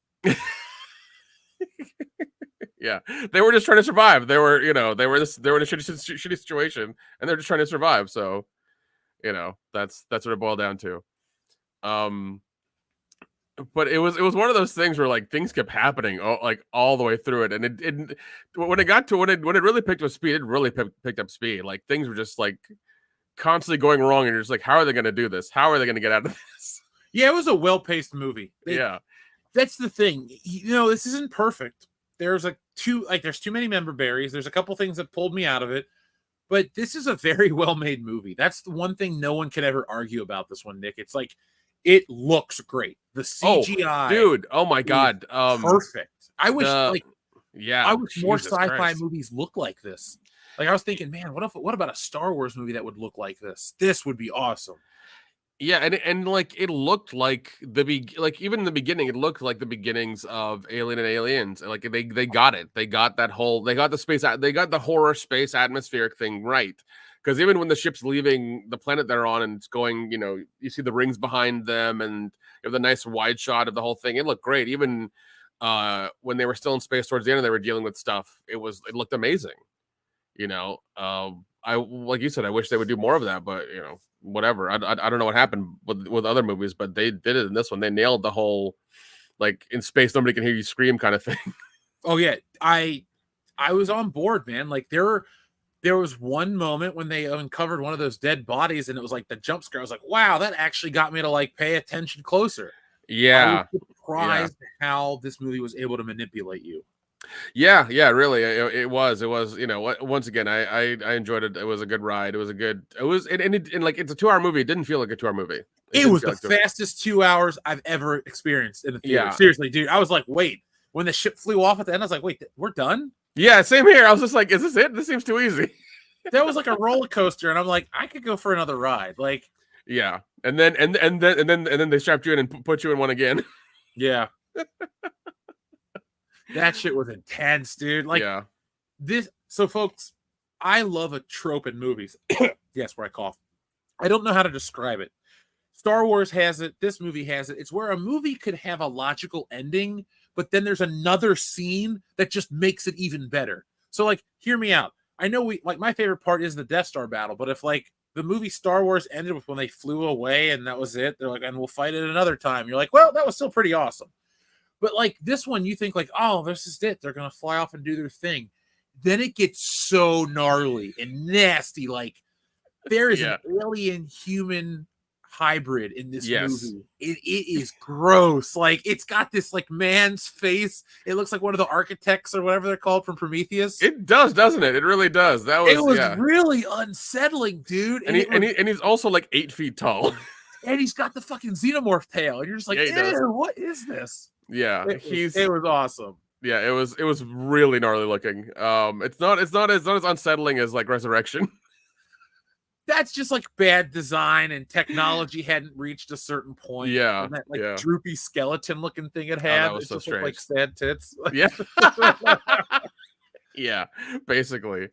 Yeah, they were just trying to survive. They were in a shitty situation, and they're just trying to survive. So, that's what it boiled down to. But it was one of those things where like things kept happening all the way through it, and it when it really picked up speed, it really picked up speed. Like things were just like constantly going wrong, and you're just like, how are they going to do this? How are they going to get out of this? Yeah, it was a well-paced movie. Yeah, that's the thing. This isn't perfect. There's too many member berries. There's a couple things that pulled me out of it, but this is a very well-made movie. That's the one thing no one can ever argue about this one, Nick. It's like it looks great. The CGI, dude. Oh my god, perfect. I wish I wish more Jesus sci-fi Christ. movies look like this. Like I was thinking, man, what about a Star Wars movie that would look like this? This would be awesome. Yeah, and like it looked like even in the beginning, it looked like the beginnings of Alien and Aliens. Like they got it. They got the horror space atmospheric thing right. Because even when the ship's leaving the planet they're on and it's going, you see the rings behind them and you have the nice wide shot of the whole thing. It looked great. Even when they were still in space towards the end and they were dealing with stuff, it looked amazing. I like you said, I wish they would do more of that, but whatever. I don't know what happened with other movies, but they did it in this one. They nailed the whole like in space nobody can hear you scream kind of thing. Oh yeah, I was on board, man. Like there was one moment when they uncovered one of those dead bodies, and it was like the jump scare. I was like, wow, that actually got me to like pay attention closer. Yeah, I was surprised how this movie was able to manipulate you. Yeah, really. It was. Once again, I enjoyed it. It was a good ride. And like it's a 2-hour movie. It didn't feel like a 2-hour movie. It was the fastest 2 hours I've ever experienced in the theater. Yeah. Seriously, dude. I was like, wait, when the ship flew off at the end, I was like, wait, we're done? Yeah, same here. I was just like, is this it? This seems too easy. That was like a roller coaster, and I'm like, I could go for another ride. Like, yeah. And then they strapped you in and put you in one again. Yeah. That shit was intense, dude. Like this. So, folks, I love a trope in movies. Yes, where I cough. I don't know how to describe it. Star Wars has it. This movie has it. It's where a movie could have a logical ending, but then there's another scene that just makes it even better. So, like, hear me out. I know my favorite part is the Death Star battle, but if like the movie Star Wars ended with when they flew away and that was it, they're like, and we'll fight it another time. You're like, well, that was still pretty awesome. But like this one, you think like, oh, this is it. They're going to fly off and do their thing. Then it gets so gnarly and nasty. Like there is an alien human hybrid in this movie. It is gross. Like it's got this like man's face. It looks like one of the architects or whatever they're called from Prometheus. It does, doesn't it? It really does. It was really unsettling, dude. And he's also like 8 feet tall. And he's got the fucking xenomorph tail. And you're just like, ew, what is this? Yeah, it was awesome. Yeah, it was really gnarly looking. It's not as unsettling as like Resurrection. That's just like bad design and technology hadn't reached a certain point. Yeah, and that droopy skeleton looking thing it had. That was so strange. Like sad tits. Yeah, yeah, basically.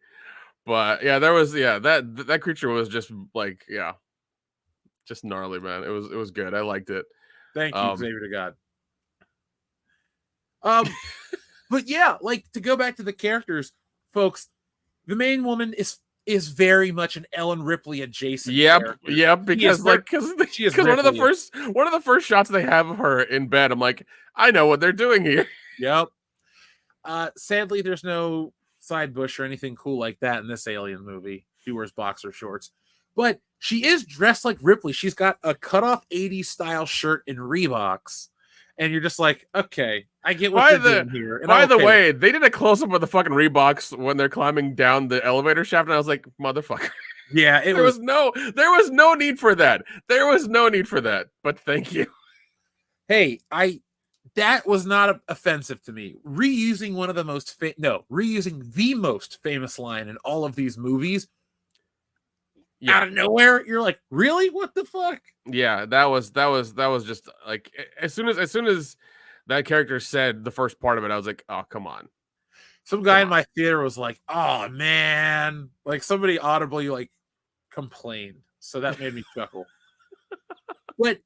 But yeah, there was that creature was just like just gnarly, man. It was good. I liked it. Thank you, Xavier to God. But yeah, like to go back to the characters, folks, the main woman is very much an Ellen Ripley adjacent. Yep, because one of the first shots they have of her in bed, I'm like, I know what they're doing here. Yep. Sadly, there's no side bush or anything cool like that in this Alien movie. She wears boxer shorts, but she is dressed like Ripley. She's got a cut-off 80s style shirt and Reeboks. And you're just like, okay, I get what they're doing here. And by the way, they did a close-up of the fucking Reeboks when they're climbing down the elevator shaft, and I was like, motherfucker. Yeah, there was no need for that. There was no need for that, but thank you. Hey, that was not offensive to me. Reusing one of the reusing the most famous line in all of these movies out of nowhere. You're like, really? What the fuck? Yeah, that was just like as soon as that character said the first part of it, I was like, oh, come on. Some guy in my theater was like, oh man, like somebody audibly like complained. So that made me chuckle. But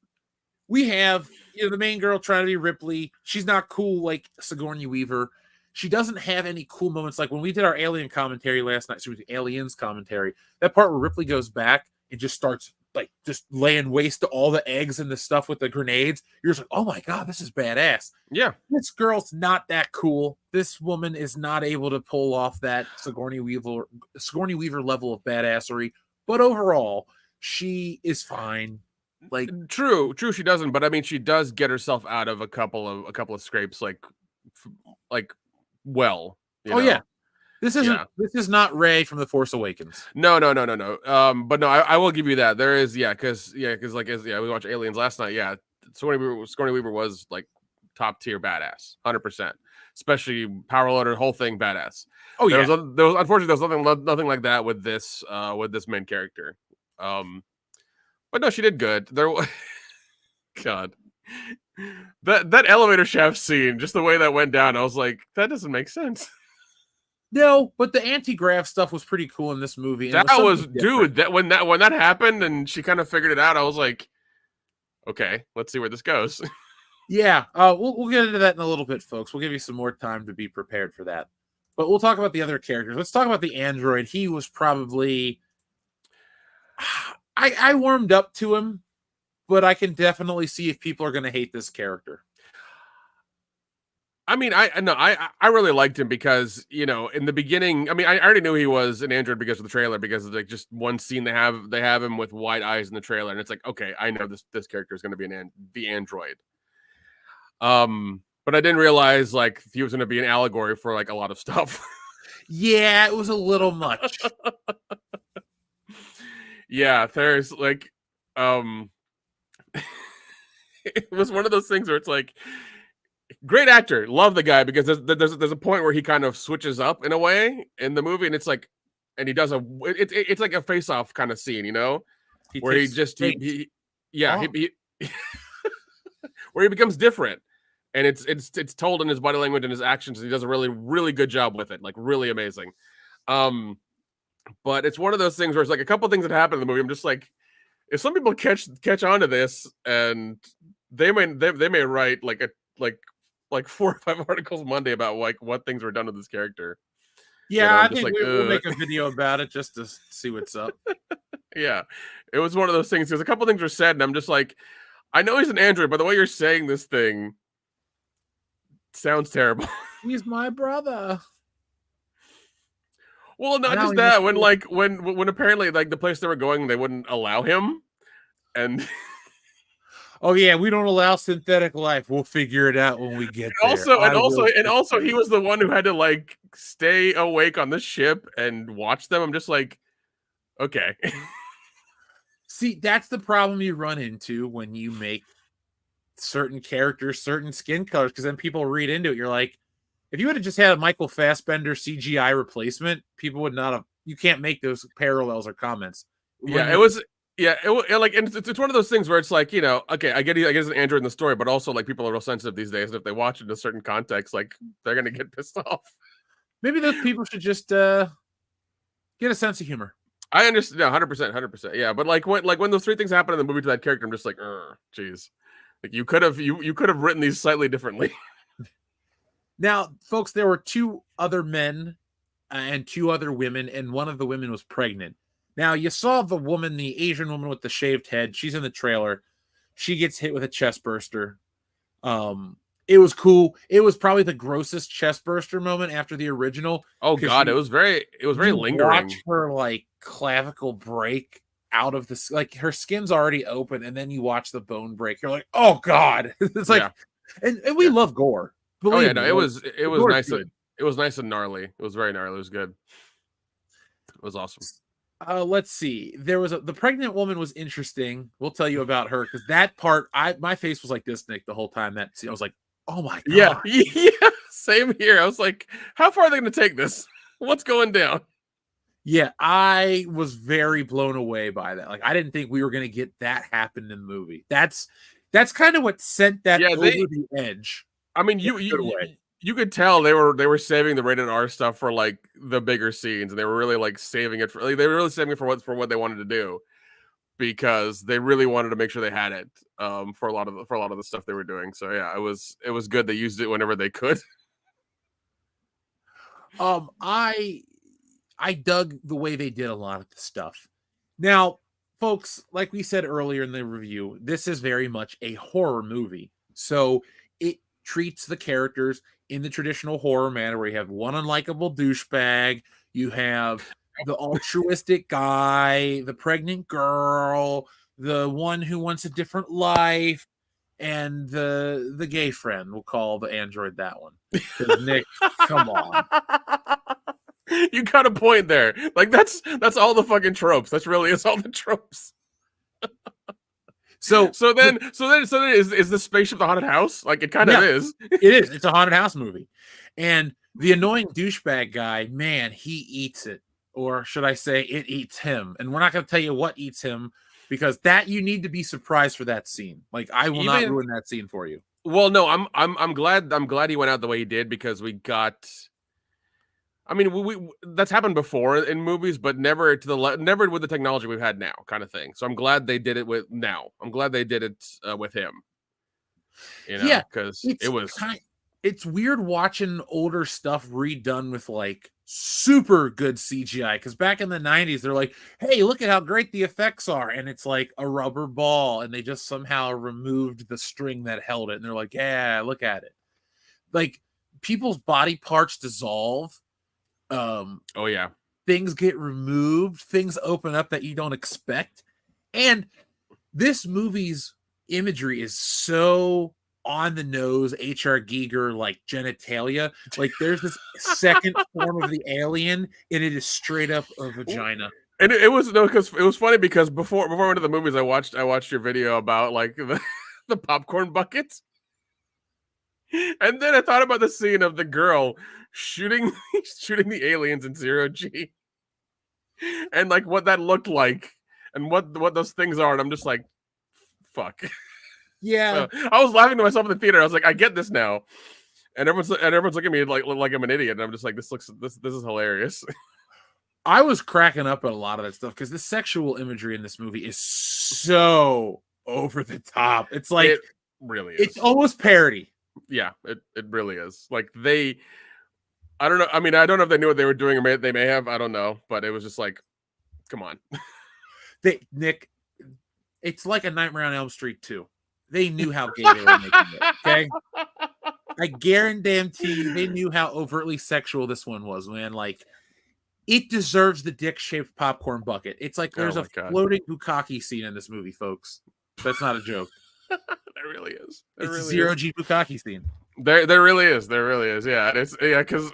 we have, the main girl trying to be Ripley. She's not cool like Sigourney Weaver. She doesn't have any cool moments. Like when we did our Alien commentary last night, Aliens commentary, that part where Ripley goes back and just starts like just laying waste to all the eggs and the stuff with the grenades. You're just like, oh my God, this is badass. Yeah. This girl's not that cool. This woman is not able to pull off that Sigourney Weaver level of badassery. But overall, she is fine. Like true, she doesn't, but I mean, she does get herself out of a couple of scrapes, like well. Yeah, this is not Rey from The Force Awakens. No. But no, I will give you that. There is, because we watched Aliens last night. Yeah, Sigourney Weaver was like top tier badass, 100%. Especially power loader, whole thing badass. Oh yeah, there was unfortunately there was nothing like that with this main character. But no, she did good. There was God. That elevator shaft scene, just the way that went down, I was like, that doesn't make sense. No, but the anti-grav stuff was pretty cool in this movie. That was dude, when that happened and she kind of figured it out, I was like, okay, let's see where this goes. Yeah, we'll get into that in a little bit, folks. We'll give you some more time to be prepared for that. But we'll talk about the other characters. Let's talk about the android. He was probably I warmed up to him, but I can definitely see if people are going to hate this character. I mean, I really liked him because, in the beginning, I mean, I already knew he was an android because of the trailer, because of like just one scene they have him with wide eyes in the trailer, and it's like, okay, I know this character is going to be the android. But I didn't realize like he was going to be an allegory for like a lot of stuff. Yeah, it was a little much. Yeah, there's like, it was one of those things where it's like, great actor, love the guy, because there's a point where he kind of switches up in a way in the movie, and it's like, and he does it's like a face-off kind of scene, where he where he becomes different, and it's told in his body language and his actions, and he does a really, really good job with it, like really amazing. But it's one of those things where it's like a couple things that happen in the movie, I'm just like, if some people catch on to this, and they may write like 4 or 5 articles Monday about like what things were done with this character. Yeah, I think like, we'll make a video about it just to see what's up. Yeah, it was one of those things because a couple things were said, and I'm just like, I know he's an android, but the way you're saying this thing sounds terrible. He's my brother. Well, not just that. When apparently like the place they were going, they wouldn't allow him, and oh yeah, we don't allow synthetic life. We'll figure it out when we get there. Also, he was the one who had to like stay awake on the ship and watch them. I'm just like, okay. See, that's the problem you run into when you make certain characters, certain skin colors, because then people read into it. You're like, if you would have just had a Michael Fassbender CGI replacement, people would not have. You can't make those parallels or comments. Yeah, it was. Yeah, it's one of those things where it's like, okay, I get it's an android in the story, but also like people are real sensitive these days, and if they watch it in a certain context, like they're gonna get pissed off. Maybe those people should just get a sense of humor. I understand, 100%. Yeah, but like when those 3 things happen in the movie to that character, I'm just like, geez, like you could have written these slightly differently. Now, folks, there were 2 other men and 2 other women, and one of the women was pregnant. Now, you saw the woman, the Asian woman with the shaved head. She's in the trailer. She gets hit with a chest burster. It was cool. It was probably the grossest chest burster moment after the original. Oh God, it was very lingering. Watch her like clavicle break out of this, like her skin's already open, and then you watch the bone break. You're like, oh God. It's like, and we love gore. Believe me, it was nice. It was nice and gnarly. It was very gnarly. It was good. It was awesome. Let's see. There was the pregnant woman was interesting. We'll tell you about her because that part, my face was like this, Nick, the whole time. I was like, Oh my Yeah, god. yeah, same here. I was like, how far are they going to take this? What's going down? Yeah, I was very blown away by that. Like, I didn't think we were going to get that happen in the movie. That's kind of what sent that Yeah, over the edge. I mean, In a good way. you could tell they were saving the rated R stuff for like the bigger scenes, and they were really like saving it for like, they were really saving it for what they wanted to do, because they really wanted to make sure they had it for a lot of the stuff they were doing. So yeah, it was good. They used it whenever they could. I dug the way they did a lot of the stuff. Now, folks, like we said earlier in the review, this is very much a horror movie. So it treats the characters in the traditional horror manner, where you have one unlikable douchebag, you have the altruistic guy, the pregnant girl, the one who wants a different life, and the gay friend. We'll call the android that one. Because Nick, come on. You got a point there. Like that's all the fucking tropes. That's really is all the tropes. So then is the spaceship the haunted house? Like it kind of is. It is. It's a haunted house movie. And the annoying douchebag guy, man, he eats it. Or should I say it eats him. And we're not going to tell you what eats him, because that you need to be surprised for that scene. Like I will not ruin that scene for you. Well, no, I'm glad he went out the way he did, because we got, I mean, we that's happened before in movies, but never never with the technology we've had now, kind of thing. So I'm glad they did it with now. I'm glad they did it with him. You know, because it's weird watching older stuff redone with like super good CGI. Because back in the 90s, they're like, "Hey, look at how great the effects are," and it's like a rubber ball, and they just somehow removed the string that held it, and they're like, "Yeah, look at it." Like people's body parts dissolve. Oh yeah, things get removed, things open up that you don't expect, and this movie's imagery is so on the nose, H.R. Giger like genitalia. Like there's this second form of the alien, and it is straight up a vagina. And it was because it was funny, because before I went to the movies, I watched your video about like the popcorn buckets. And then I thought about the scene of the girl shooting the aliens in 0G, and like what that looked like, and what those things are, and I'm just like, fuck. Yeah, so I was laughing to myself in the theater. I was like, I get this now, and everyone's looking at me like I'm an idiot, and I'm just like, this is hilarious. I was cracking up at a lot of that stuff, because the sexual imagery in this movie is so over the top. It's like it really is. It's almost parody. Yeah, it really is. Like I don't know. I mean, I don't know if they knew what they were doing, or they may have. I don't know, but it was just like, come on. Nick, it's like a Nightmare on Elm Street 2. They knew how gay they were making it. Okay, I guarantee you, they knew how overtly sexual this one was, man. Like, it deserves the dick-shaped popcorn bucket. It's like there's a floating bukkake scene in this movie, folks. That's not a joke. There really is. It's a 0G bukkake scene. There really is. There really is. Yeah, because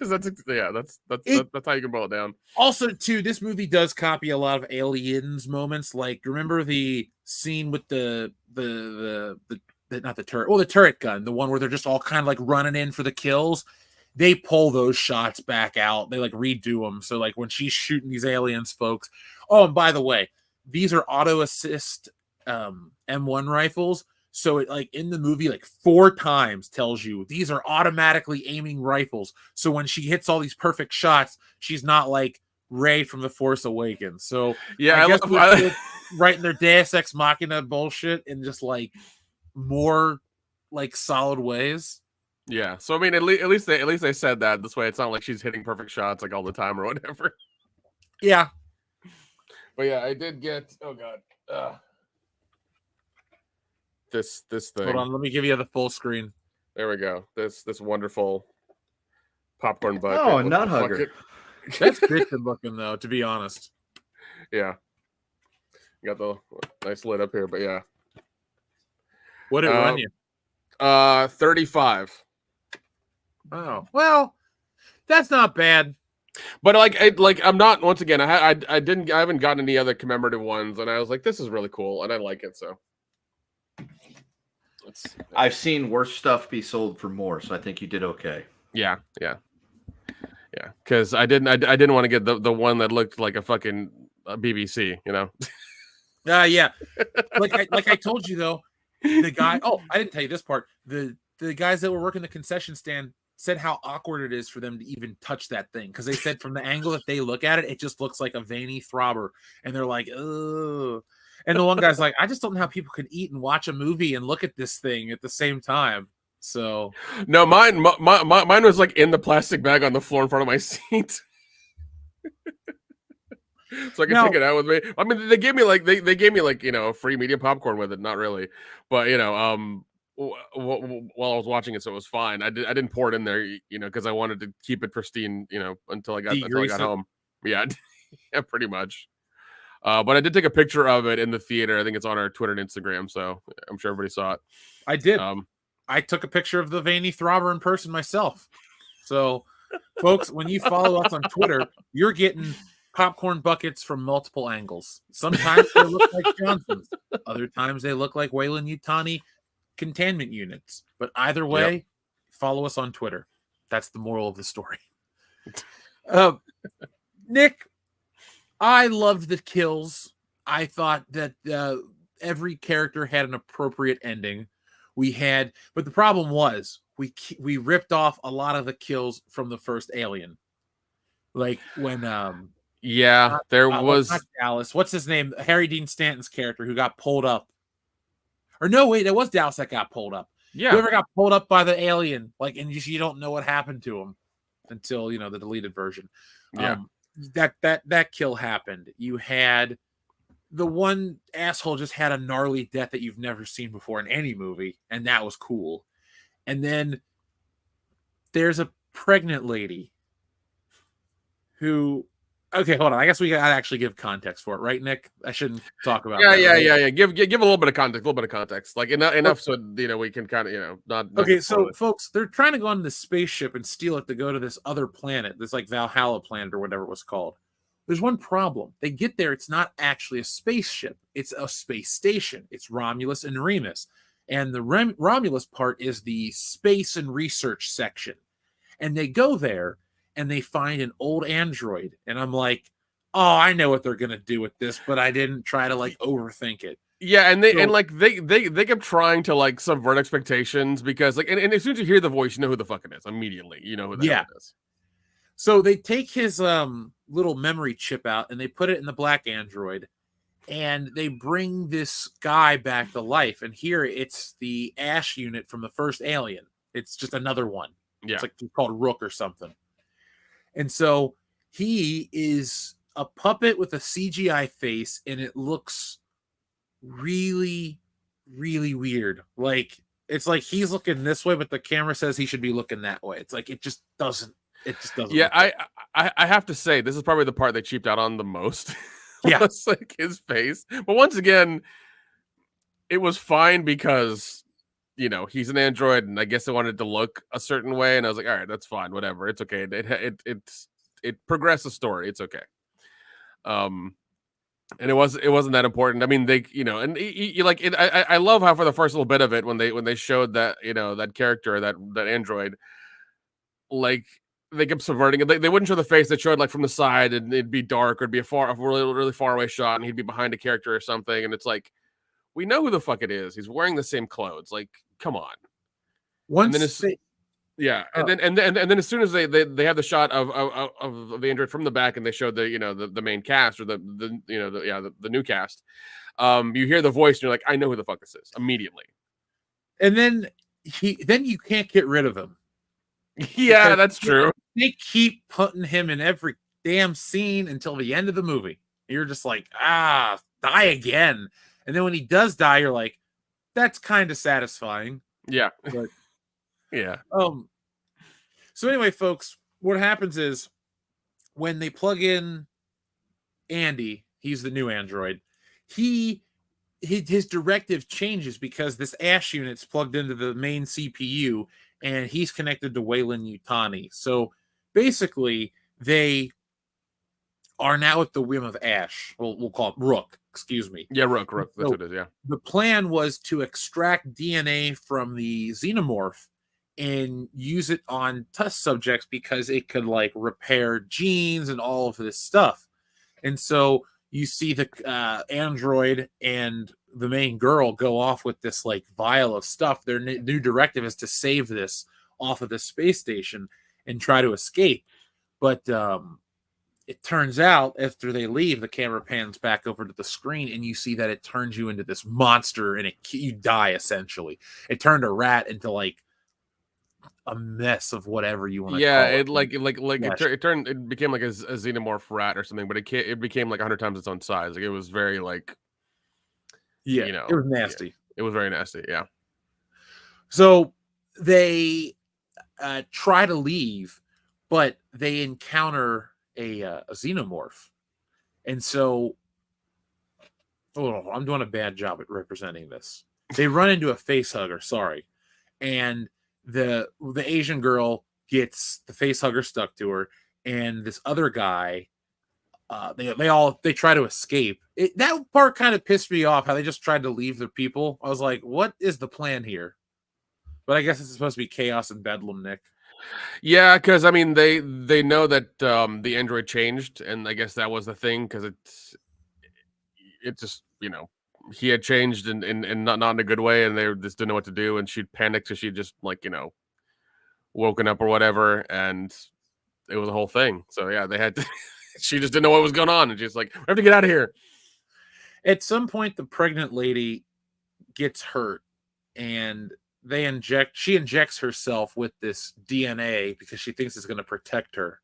that's how you can boil it down. Also, too, this movie does copy a lot of Aliens moments. Like, remember the scene with the not the turret, the turret gun, the one where they're just all kind of like running in for the kills. They pull those shots back out. They like redo them. So like when she's shooting these aliens, folks. Oh, and by the way, these are auto assist M1 rifles. So it like in the movie, like 4 times tells you these are automatically aiming rifles. So when she hits all these perfect shots, she's not like Rey from The Force Awakens. So yeah, I guess we're writing their Deus Ex Machina bullshit in just like more like solid ways. Yeah. So I mean, at least they said that this way. It's not like she's hitting perfect shots like all the time or whatever. Yeah. But yeah, I did get. Oh god. This thing. Hold on, let me give you the full screen. There we go. This wonderful popcorn bucket. Oh, nut hugger. That's Christian looking though, to be honest. Yeah. Got the nice lid up here, but yeah. What did it run you? 35. Oh, well, that's not bad. But I'm not, once again, I haven't gotten any other commemorative ones, and I was like, this is really cool, and I like it, so. I've seen worse stuff be sold for more, so I think you did okay. Yeah. Because I didn't want to get the one that looked like a fucking BBC, you know. Yeah. Like I told you though, the guy. Oh, I didn't tell you this part. The guys that were working the concession stand said how awkward it is for them to even touch that thing, because they said from the angle that they look at it, it just looks like a veiny throbber, and they're like, ugh. And the one guy's like, I just don't know how people can eat and watch a movie and look at this thing at the same time. So no, mine was like in the plastic bag on the floor in front of my seat. So I can take it out with me. I mean, they gave me like you know, free medium popcorn with it. Not really, but you know, while I was watching it, so it was fine. I didn't pour it in there, you know, because I wanted to keep it pristine, you know, until I got home. Yeah, yeah, pretty much. But I did take a picture of it in the theater. I think it's on our Twitter and Instagram, so I'm sure everybody saw it. I did. I took a picture of the veiny throbber in person myself. So, folks, when you follow us on Twitter, you're getting popcorn buckets from multiple angles. Sometimes they look like Johnson's. Other times they look like Weyland-Yutani containment units. But either way, follow us on Twitter. That's the moral of the story. Nick, I loved the kills. I thought that every character had an appropriate ending. But the problem was we ripped off a lot of the kills from the first Alien. Like when there was not Dallas. What's his name? Harry Dean Stanton's character who got pulled up. Or no, wait, it was Dallas that got pulled up. Yeah. Whoever got pulled up by the alien, like, and you don't know what happened to him until, you know, the deleted version. Yeah. That kill happened. You had the one asshole just had a gnarly death that you've never seen before in any movie, and that was cool. And then there's a pregnant lady who, okay, hold on. I guess we gotta actually give context for it, right, Nick? I shouldn't talk about that. Yeah. Give a little bit of context, like enough so you know we can kind of, you know, not okay. So, folks, they're trying to go on this spaceship and steal it to go to this other planet, this like Valhalla planet or whatever it was called. There's one problem. They get there, it's not actually a spaceship. It's a space station. It's Romulus and Remus. And the Romulus part is the space and research section. And they go there and they find an old android. And I'm like, oh, I know what they're going to do with this, but I didn't try to like overthink it. Yeah, and they kept trying to like subvert expectations because like and as soon as you hear the voice, you know who the fuck it is immediately. You know who the hell it is. So they take his little memory chip out and they put it in the black android, and they bring this guy back to life. And here it's the Ash unit from the first Alien. It's just another one. Yeah. It's like called Rook or something. And so he is a puppet with a CGI face, and it looks really, really weird. Like, it's like he's looking this way, but the camera says he should be looking that way. It's like it just doesn't. Yeah, I have to say this is probably the part they cheaped out on the most. Yeah, it's like his face. But once again, it was fine because you know he's an android, and I guess they wanted to look a certain way, and I was like, all right, that's fine, whatever, it's okay. It progressed the story. It's okay. And it wasn't that important. I mean, they, you know, and you like it. I love how for the first little bit of it when they showed that, you know, that character, that android, like they kept subverting it. They wouldn't show the face. They showed like from the side, and it'd be dark, or it'd be a really far away shot, and he'd be behind a character or something. And it's like, we know who the fuck it is. He's wearing the same clothes. Like, come on. And then as soon as they have the shot of the android from the back, and they showed the, you know, the main cast, or the new cast, you hear the voice, and you're like, I know who the fuck this is immediately. And then you can't get rid of him. Yeah, that's true. They keep putting him in every damn scene until the end of the movie. You're just like, die again. And then when he does die, you're like, that's kind of satisfying. Yeah. But, yeah. So anyway, folks, what happens is when they plug in Andy, he's the new android. His directive changes because this Ash unit's plugged into the main CPU, and he's connected to Weyland-Yutani. So basically, they are now at the whim of Ash. We'll call it Rook. excuse me. Yeah, Rook. That's So what it is. Yeah. the plan was to extract DNA from the xenomorph and use it on test subjects because it could like repair genes and all of this stuff. And so you see the android and the main girl go off with this like vial of stuff. Their new directive is to save this off of the space station and try to escape. But it turns out after they leave, the camera pans back over to the screen and you see that it turns you into this monster and you die essentially. It turned a rat into like a mess of whatever you want to Yeah, call it. it became like a xenomorph rat or something, but it became like 100 times its own size. Like it was very like, Yeah, you know, it was nasty. Yeah, it was very nasty. Yeah. So they try to leave, but they encounter a xenomorph, and so I'm doing a bad job at representing this. They run into a face hugger, sorry, and the Asian girl gets the face hugger stuck to her, and this other guy, they try to escape. That part kind of pissed me off. How they just tried to leave their people. I was like, what is the plan here? But I guess it's supposed to be chaos and bedlam, Nick. Yeah, because I mean they know that the android changed, and I guess that was the thing because it just he had changed and not in a good way, and they just didn't know what to do, and she panicked, so she just like woken up or whatever, and it was a whole thing. So yeah, they had to. She just didn't know what was going on, and she's like, "We have to get out of here." At some point, the pregnant lady gets hurt, and she injects herself with this DNA because she thinks it's going to protect her.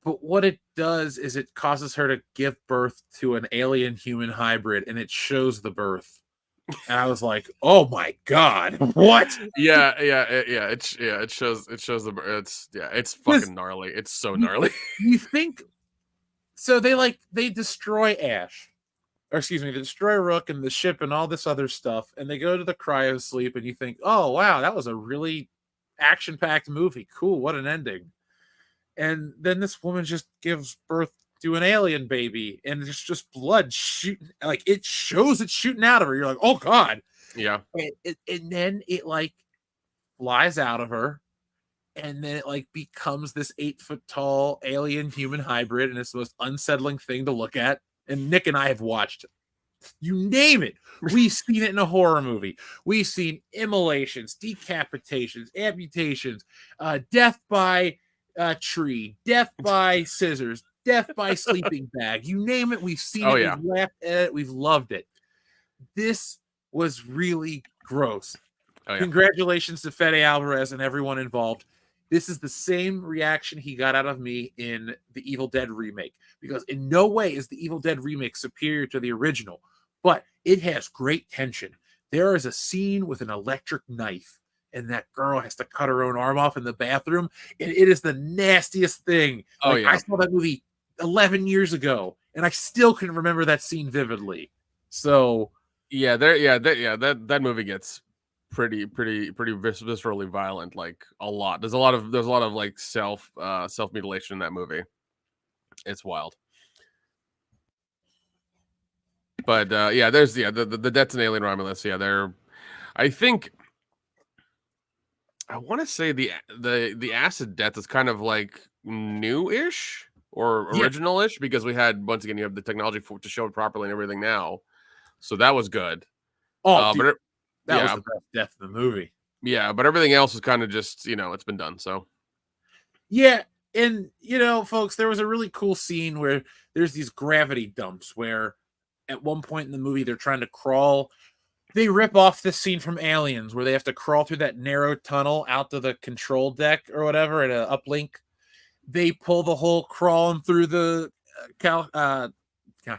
But what it does is it causes her to give birth to an alien human hybrid, and it shows the birth. And I was like, "Oh my god, what?" Yeah. It shows the it's fucking gnarly. It's so gnarly. You think so? They destroy Ash, or excuse me, they destroy Rook and the ship and all this other stuff, and they go to the cryo sleep, and you think, "Oh wow, that was a really action-packed movie. Cool, what an ending." And then this woman just gives birth to an alien baby, and it's just blood shooting, like it shows it shooting out of her. You're like, oh god. Yeah. And then it like flies out of her, and then it like becomes this 8-foot tall alien human hybrid, and it's the most unsettling thing to look at. And Nick and I have watched you name it. We've seen it in a horror movie. We've seen immolations, decapitations, amputations, death by tree, death by scissors, death by sleeping bag. You name it, we've seen it. Yeah. We've laughed at it. We've loved it. This was really gross. Oh, yeah. Congratulations to Fede Alvarez and everyone involved. This is the same reaction he got out of me in the Evil Dead remake, because in no way is the Evil Dead remake superior to the original, but it has great tension. There is a scene with an electric knife, and that girl has to cut her own arm off in the bathroom, and it is the nastiest thing. Oh, yeah. I saw that movie 11 years ago, and I still can remember that scene vividly. So that movie gets pretty viscerally violent, like a lot. There's a lot of like self mutilation in that movie. It's wild. But there's the deaths in Alien Romulus. Yeah, I want to say the acid death is kind of like new-ish or original-ish, because we had, once again, you have the technology to show it properly and everything now. So that was good. That was the best death of the movie. Yeah, but everything else is kind of just, it's been done. So yeah, and folks, there was a really cool scene where there's these gravity dumps where at one point in the movie they're trying to crawl. They rip off this scene from Aliens where they have to crawl through that narrow tunnel out to the control deck or whatever at an uplink. They pull the whole crawling through the not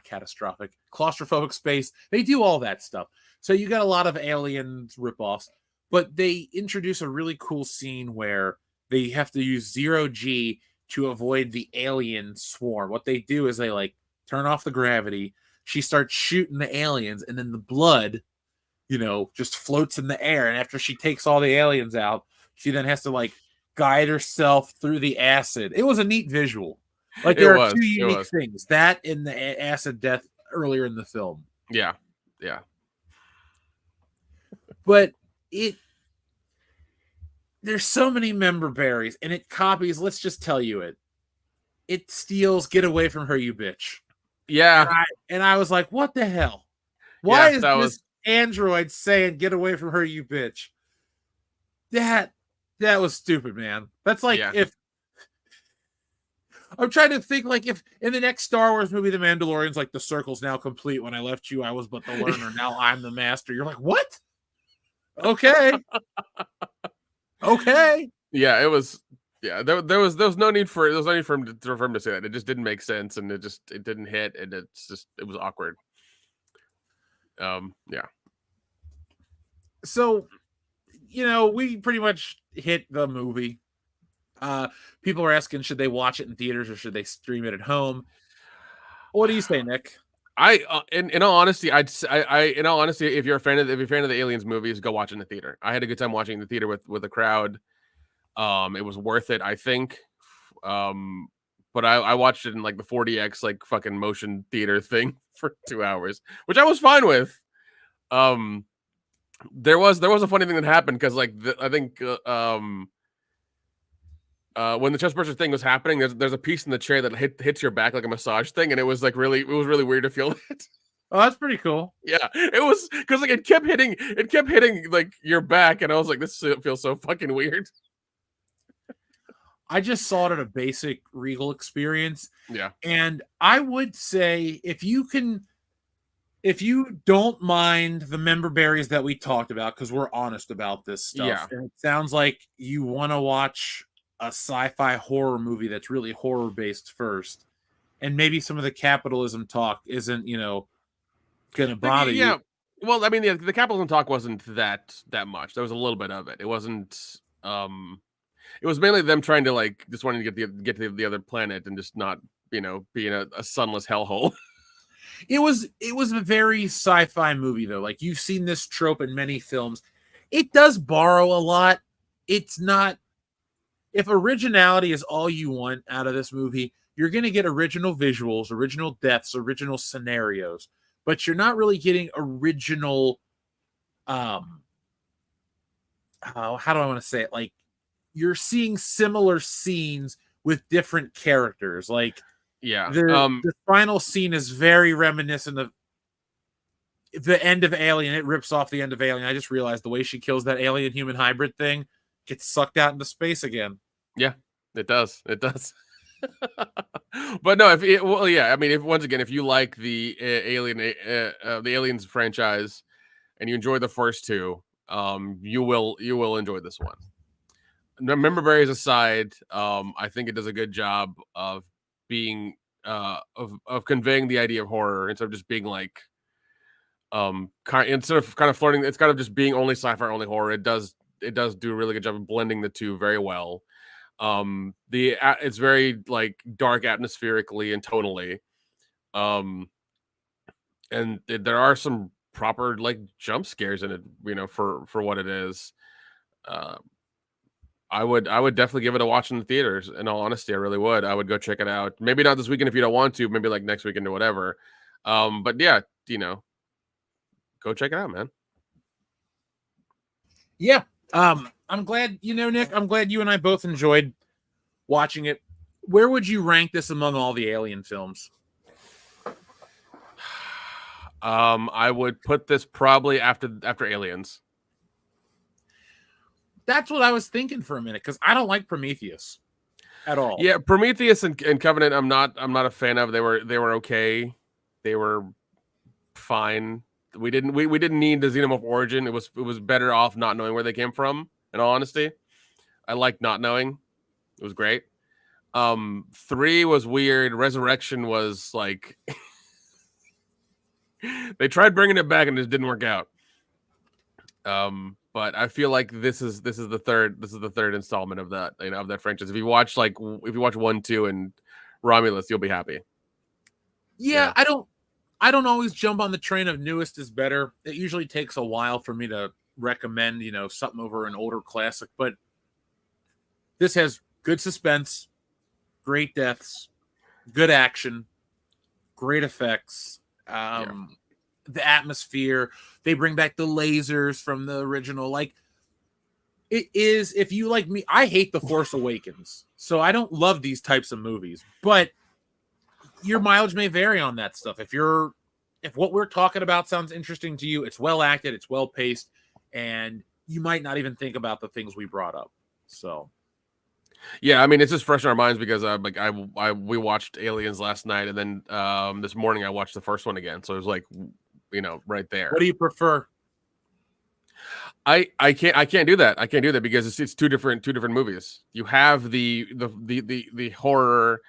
catastrophic, claustrophobic space. They do all that stuff. So you got a lot of Aliens ripoffs, but they introduce a really cool scene where they have to use 0G to avoid the alien swarm. What they do is they like turn off the gravity. She starts shooting the aliens, and then the blood, just floats in the air. And after she takes all the aliens out, she then has to like guide herself through the acid. It was a neat visual. Like there are two unique things: that and the acid death earlier in the film. Yeah. But there's so many member berries, and it copies. Let's just tell you it. It steals "Get Away from Her, You Bitch." Yeah. And I was like, what the hell? Why is that this android saying "Get away from her, you bitch"? That was stupid, man. That's like if I'm trying to think, like if in the next Star Wars movie, The Mandalorian's like, the circle's now complete. When I left you, I was but the learner. Now I'm the master. You're like, what? Okay. Okay. Yeah, it was. Yeah, there was no need for him to say that. It just didn't make sense, and it didn't hit, and it was awkward. Yeah. So, we pretty much hit the movie. People are asking, should they watch it in theaters or should they stream it at home? What do you say, Nick? In all honesty, in all honesty, if you're a fan of the Aliens movies, go watch it in the theater. I had a good time watching in the theater with a crowd. It was worth it, I think. But I watched it in like the 40x like fucking motion theater thing for 2 hours, which I was fine with. There was a funny thing that happened because like I think when the chest burster thing was happening, there's a piece in the chair that hits your back like a massage thing, and it was really weird to feel it. Oh, that's pretty cool. Yeah, it was because like it kept hitting like your back, and I was like, this feels so fucking weird. I just saw it at a basic Regal experience. Yeah. And I would say if you don't mind the member berries that we talked about, because we're honest about this stuff. Yeah. And it sounds like you want to watch a sci-fi horror movie that's really horror based first. And maybe some of the capitalism talk isn't, gonna bother you. Well, I mean, the capitalism talk wasn't that much. There was a little bit of it. It wasn't it was mainly them trying to like just wanting to get to the other planet and just not, being a sunless hellhole. It was a very sci-fi movie though. Like you've seen this trope in many films. It does borrow a lot. It's not, if originality is all you want out of this movie, you're going to get original visuals, original deaths, original scenarios, but you're not really getting original how do I want to say it? Like you're seeing similar scenes with different characters. Like the final scene is very reminiscent of the end of Alien. It rips off the end of Alien. I just realized the way she kills that alien human hybrid thing gets sucked out into space again. Yeah, it does. It does. But no, if you like the the Aliens franchise and you enjoy the first two, you will enjoy this one. Member berries aside, I think it does a good job of being of conveying the idea of horror instead of just being like instead of kind of flirting. It's kind of just being only sci-fi, only horror. It does do a really good job of blending the two very well. It's very like dark atmospherically and tonally, and there are some proper like jump scares in it, for what it is. I would definitely give it a watch in the theaters. In all honesty, I really would. I would go check it out. Maybe not this weekend if you don't want to. Maybe like next weekend or whatever. But yeah, go check it out, man. Yeah. I'm glad, Nick, I'm glad you and I both enjoyed watching it. Where would you rank this among all the Alien films? I would put this probably after Aliens. That's what I was thinking for a minute, because I don't like Prometheus at all. Yeah, Prometheus and Covenant, I'm not a fan of. They were okay. They were fine. We didn't need the Xenomorph origin. It was better off not knowing where they came from. In all honesty, I liked not knowing. It was great. 3 was weird. Resurrection was like they tried bringing it back and it just didn't work out. But I feel like this is the third installment of that, of that franchise. If you watch 1, 2, and Romulus, you'll be happy. Yeah. I don't always jump on the train of newest is better. It usually takes a while for me to recommend, something over an older classic, but this has good suspense, great deaths, good action, great effects. the atmosphere. They bring back the lasers from the original. Like, it is, if you like me, I hate The Force Awakens, so I don't love these types of movies, but your mileage may vary on that stuff. If what we're talking about sounds interesting to you, it's well acted, it's well paced, and you might not even think about the things we brought up. So yeah, I mean, it's just fresh in our minds because we watched Aliens last night, and then this morning I watched the first one again, so it was like, right there. What do you prefer? I can't do that. I can't do that because it's two different movies. You have the horror,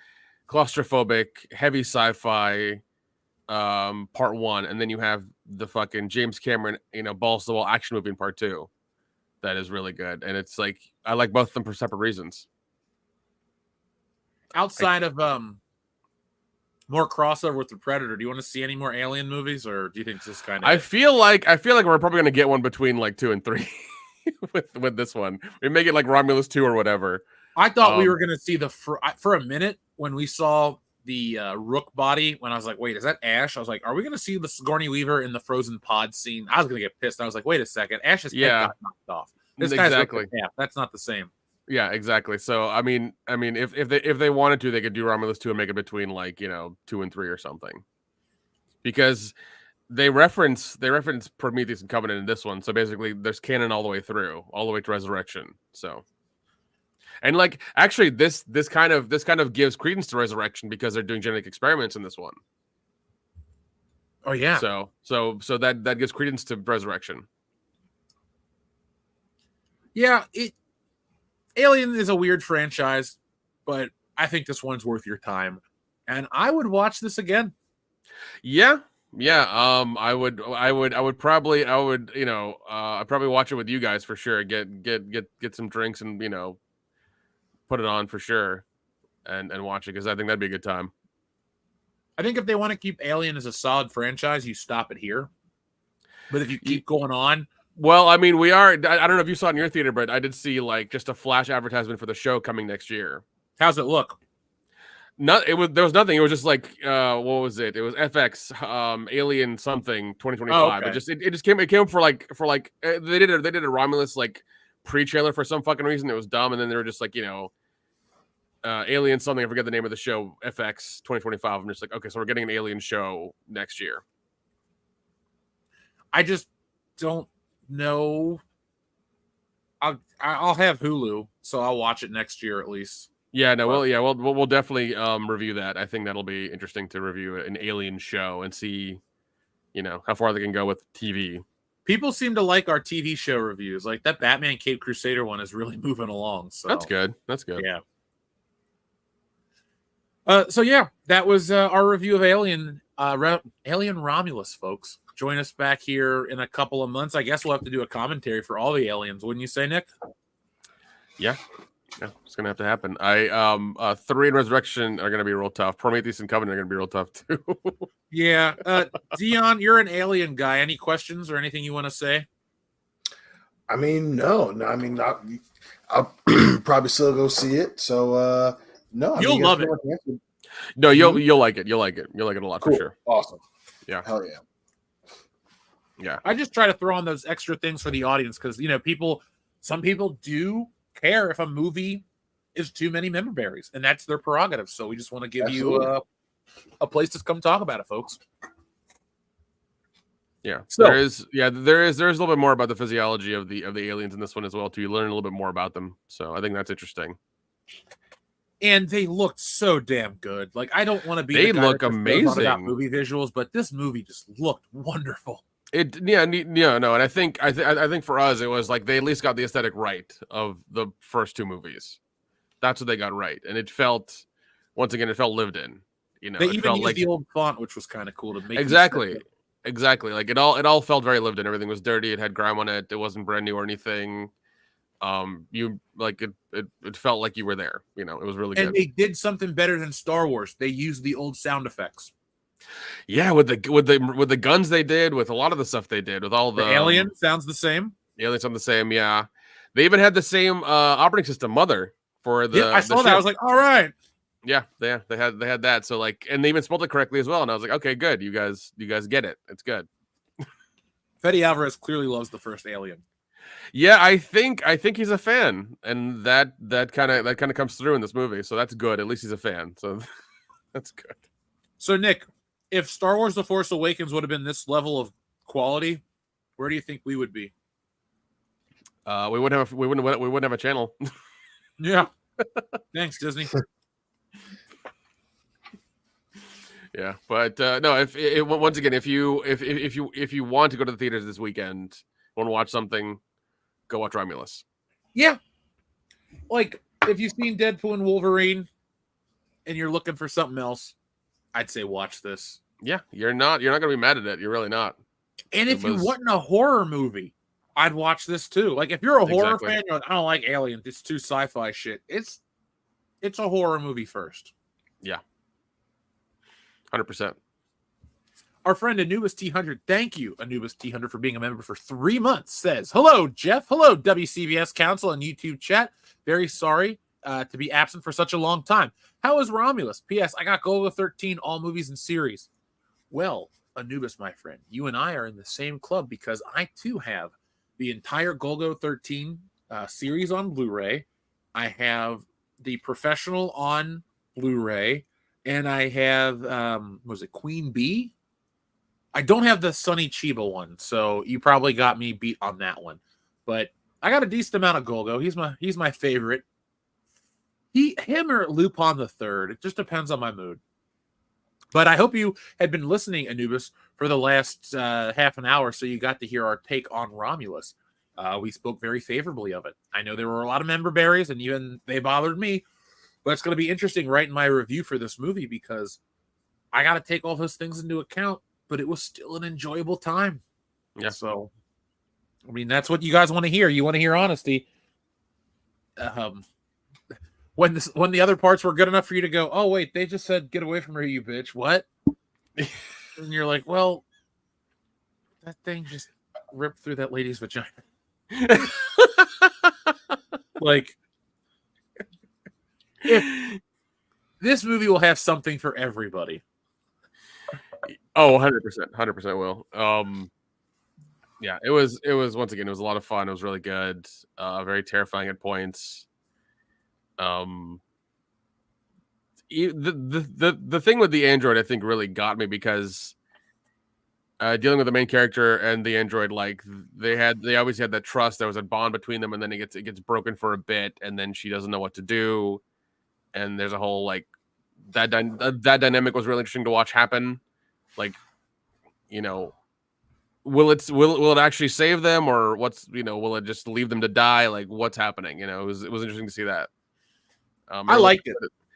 claustrophobic, heavy sci-fi part one, and then you have the fucking James Cameron, balls to the wall action movie in part two. That is really good. And it's like, I like both of them for separate reasons. Outside of more crossover with the Predator, do you want to see any more Alien movies, or do you think it's just kind of? I feel like we're probably going to get one between like 2 and 3 with this one. We make it like Romulus 2 or whatever. I thought we were going to see for a minute when we saw the Rook body. When I was like, "Wait, is that Ash?" I was like, "Are we going to see the Sigourney Weaver in the frozen pod scene?" I was going to get pissed. I was like, "Wait a second, Ash's head got knocked off. This guy's exactly. That's not the same." Yeah, exactly. So I mean, if they wanted to, they could do Romulus 2 and make it between like 2 and 3 or something, because they reference Prometheus and Covenant in this one. So basically, there's canon all the way through, all the way to Resurrection. So, and like actually, this kind of gives credence to Resurrection because they're doing genetic experiments in this one. Oh yeah. So that gives credence to Resurrection. Yeah, Alien is a weird franchise, but I think this one's worth your time, and I would watch this again. Yeah. I would probably I'd probably watch it with you guys for sure. Get some drinks and put it on for sure, and watch it because I think that'd be a good time. I think if they want to keep Alien as a solid franchise, you stop it here. But if you keep going on. Well, I mean, we are. I don't know if you saw it in your theater, but I did see like just a flash advertisement for the show coming next year. How's it look? There was nothing. It was just like what was it? It was FX Alien something 2025. Oh, okay. It just came for like they did a Romulus like pre-trailer for some fucking reason. It was dumb, and then they were just like Alien something. I forget the name of the show. FX 2025. I'm just like, okay, so we're getting an Alien show next year. I just don't know. I'll have Hulu, so I'll watch it next year at least. Yeah, no, we'll definitely review that. I think that'll be interesting to review an Alien show and see, how far they can go with TV. People seem to like our TV show reviews. Like that Batman Cape Crusader one is really moving along. So that's good. Yeah. So yeah, that was our review of Alien Romulus, folks. Join us back here in a couple of months. I guess we'll have to do a commentary for all the aliens, wouldn't you say, Nick? Yeah, it's gonna have to happen. 3 and Resurrection are gonna be real tough. Prometheus and Covenant are gonna be real tough too. Yeah, Dion, you're an Alien guy. Any questions or anything you want to say? I mean, no. I mean, I'll probably still go see it. So no, you'll love it. No, you'll like it. You'll like it a lot cool. For sure. Awesome. Yeah. Hell yeah. Yeah. I just try to throw on those extra things for the audience because some people do care if a movie is too many member berries, and that's their prerogative. So we just want to give you a place to come talk about it, folks. Yeah. So, there is a little bit more about the physiology of the aliens in this one as well too. You learn a little bit more about them. So I think that's interesting. And they looked so damn good. Like I don't want to be. They look amazing about movie visuals, but this movie just looked wonderful. And I think for us it was like they at least got the aesthetic right of the first 2 movies. That's what they got right, and it felt lived in. They even used the old font, whiwhich was kind of cool to make exactly. Like it all felt very lived in. Everything was dirty. It had grime on it. It wasn't brand new or anything. You like it felt like you were there. It was really good. And they did something better than Star Wars. They used the old sound effects. Yeah, with the guns they did, with a lot of the stuff they did, with all the Alien sounds the same. The Alien sound the same. Yeah, they even had the same operating system, Mother, for the. Yeah, I saw that. I was like, all right. Yeah, they had that. So like, and they even spelled it correctly as well. And I was like, okay, good. You guys get it. It's good. Fede Alvarez clearly loves the first Alien. Yeah, I think he's a fan, and that kind of comes through in this movie. So that's good. At least he's a fan. So that's good. So Nick, if Star Wars: The Force Awakens would have been this level of quality, where do you think we would be? We wouldn't have a channel. Yeah. Thanks, Disney. Yeah, but no. If once again, if you want to go to the theaters this weekend, want to watch something, go watch Romulus. Yeah. Like, if you've seen Deadpool and Wolverine and you're looking for something else, I'd say watch this. Yeah, you're not gonna be mad at it. You're really not. And if you want a horror movie, I'd watch this too. Like, if you're a horror fan, you're like, I don't like Alien. It's too sci-fi shit. It's a horror movie first. Yeah. 100%. Our friend Anubis T100, thank you, Anubis T100, for being a member for 3 months, says, hello, Jeff. Hello, WCBS Council and YouTube chat. Very sorry to be absent for such a long time. How is Romulus? P.S. I got Golgo 13, all movies and series. Well, Anubis, my friend, you and I are in the same club because I, too, have the entire Golgo 13 series on Blu-ray. I have the Professional on Blu-ray. And I have, was it Queen Bee? I don't have the Sonny Chiba one, so you probably got me beat on that one. But I got a decent amount of Golgo. He's my favorite. Him or Lupin the Third. It just depends on my mood. But I hope you had been listening, Anubis, for the last half an hour, so you got to hear our take on Romulus. We spoke very favorably of it. I know there were a lot of member berries, and even they bothered me. But it's going to be interesting writing my review for this movie because I got to take all those things into account, but it was still an enjoyable time. Yeah. So, I mean, that's what you guys want to hear. You want to hear honesty. When the other parts were good enough for you to go, oh, wait, they just said, get away from her, you bitch. What? And you're like, well, that thing just ripped through that lady's vagina. Like, this movie will have something for everybody. Oh, 100% will. Yeah, it was once again, it was a lot of fun. It was really good. Very terrifying at points. The thing with the android, I think, really got me because dealing with the main character and the android, like they always had that trust. There was a bond between them, and then it gets broken for a bit, and then she doesn't know what to do. And there's a whole like that dynamic was really interesting to watch happen. Like, you know, will it actually save them, or will it just leave them to die? Like, what's happening? You know, it was interesting to see that. I liked it.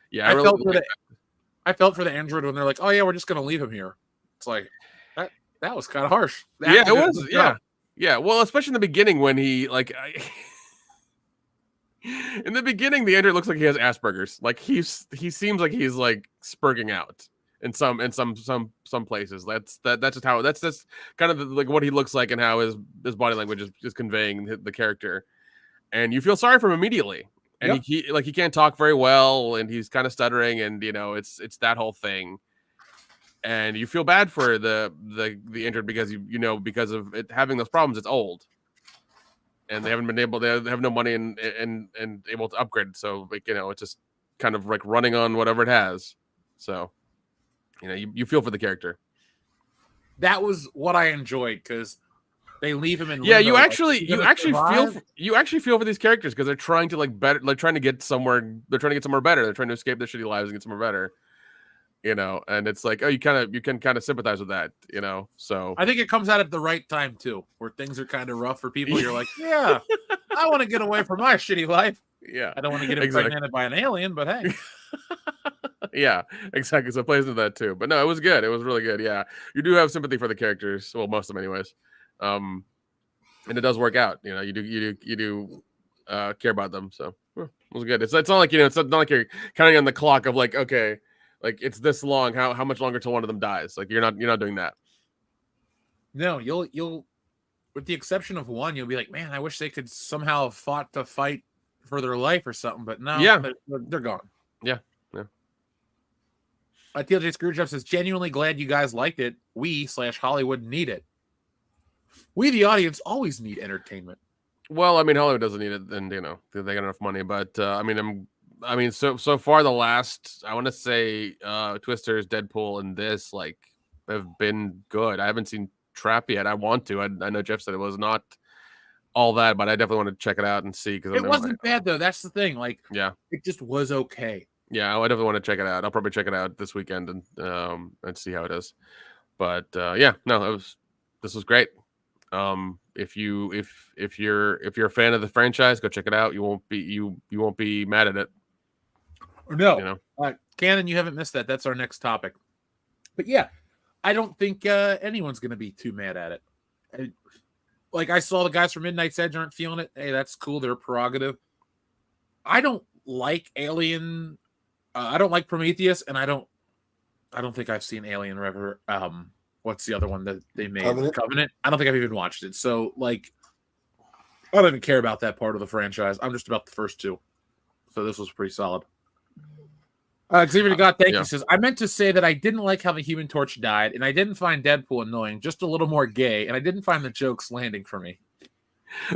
Yeah, I felt for the android when they're like, oh yeah, we're just gonna leave him here. It's like that was kind of harsh. Yeah, it was. Yeah. Well, especially in the beginning when he in the beginning, the android looks like he has Asperger's. Like he seems like he's like spurging out in some places. That's just kind of like what he looks like and how his body language is conveying the character, and you feel sorry for him immediately. And he can't talk very well, and he's kind of stuttering, and it's that whole thing. And you feel bad for the android because because of it having those problems, it's old. And they haven't been able. They have no money and able to upgrade it. So it's just kind of like running on whatever it has. So, you feel for the character. That was what I enjoyed because they leave him in. Yeah, limbo, you actually feel for these characters because they're trying to trying to get somewhere. They're trying to get somewhere better. They're trying to escape their shitty lives and get somewhere better. And it's like, oh, you can kind of sympathize with that, So I think it comes out at the right time too, where things are kind of rough for people. You're like, yeah, I want to get away from my shitty life. Yeah, I don't want to get impregnated by an alien, but hey, yeah, exactly. So it plays into that too. But no, it was good. It was really good. Yeah, you do have sympathy for the characters. Well, most of them, anyways. And it does work out. You do care about them. So it was good. It's not like it's not like you're counting on the clock of like, okay. Like it's this long. How much longer till one of them dies? Like you're not doing that. No, you'll with the exception of one, you'll be like, man, I wish they could somehow fight for their life or something. But no, yeah, they're gone. Yeah. TLJ Screwjob says, genuinely glad you guys liked it. We/Hollywood need it. We, the audience, always need entertainment. Well, I mean, Hollywood doesn't need it, and they got enough money. But so far the last, I want to say, Twisters, Deadpool, and this have been good. I haven't seen Trap yet. I want to. I know Jeff said it was not all that, but I definitely want to check it out and see because it wasn't bad though. That's the thing. It just was okay. Yeah, I definitely want to check it out. I'll probably check it out this weekend and see how it is. But this was great. If you're a fan of the franchise, go check it out. You won't be mad at it. No, Cannon, you haven't missed that. That's our next topic. But yeah, I don't think anyone's going to be too mad at it. I saw the guys from Midnight's Edge aren't feeling it. Hey, that's cool. Their prerogative. I don't like Alien. I don't like Prometheus, and I don't think I've seen Alien River. What's the other one that they made? Covenant. I don't think I've even watched it. So I don't even care about that part of the franchise. I'm just about the first two. So this was pretty solid. Xavier God, thank you, says, I meant to say that I didn't like how the Human Torch died, and I didn't find Deadpool annoying, just a little more gay, and I didn't find the jokes landing for me.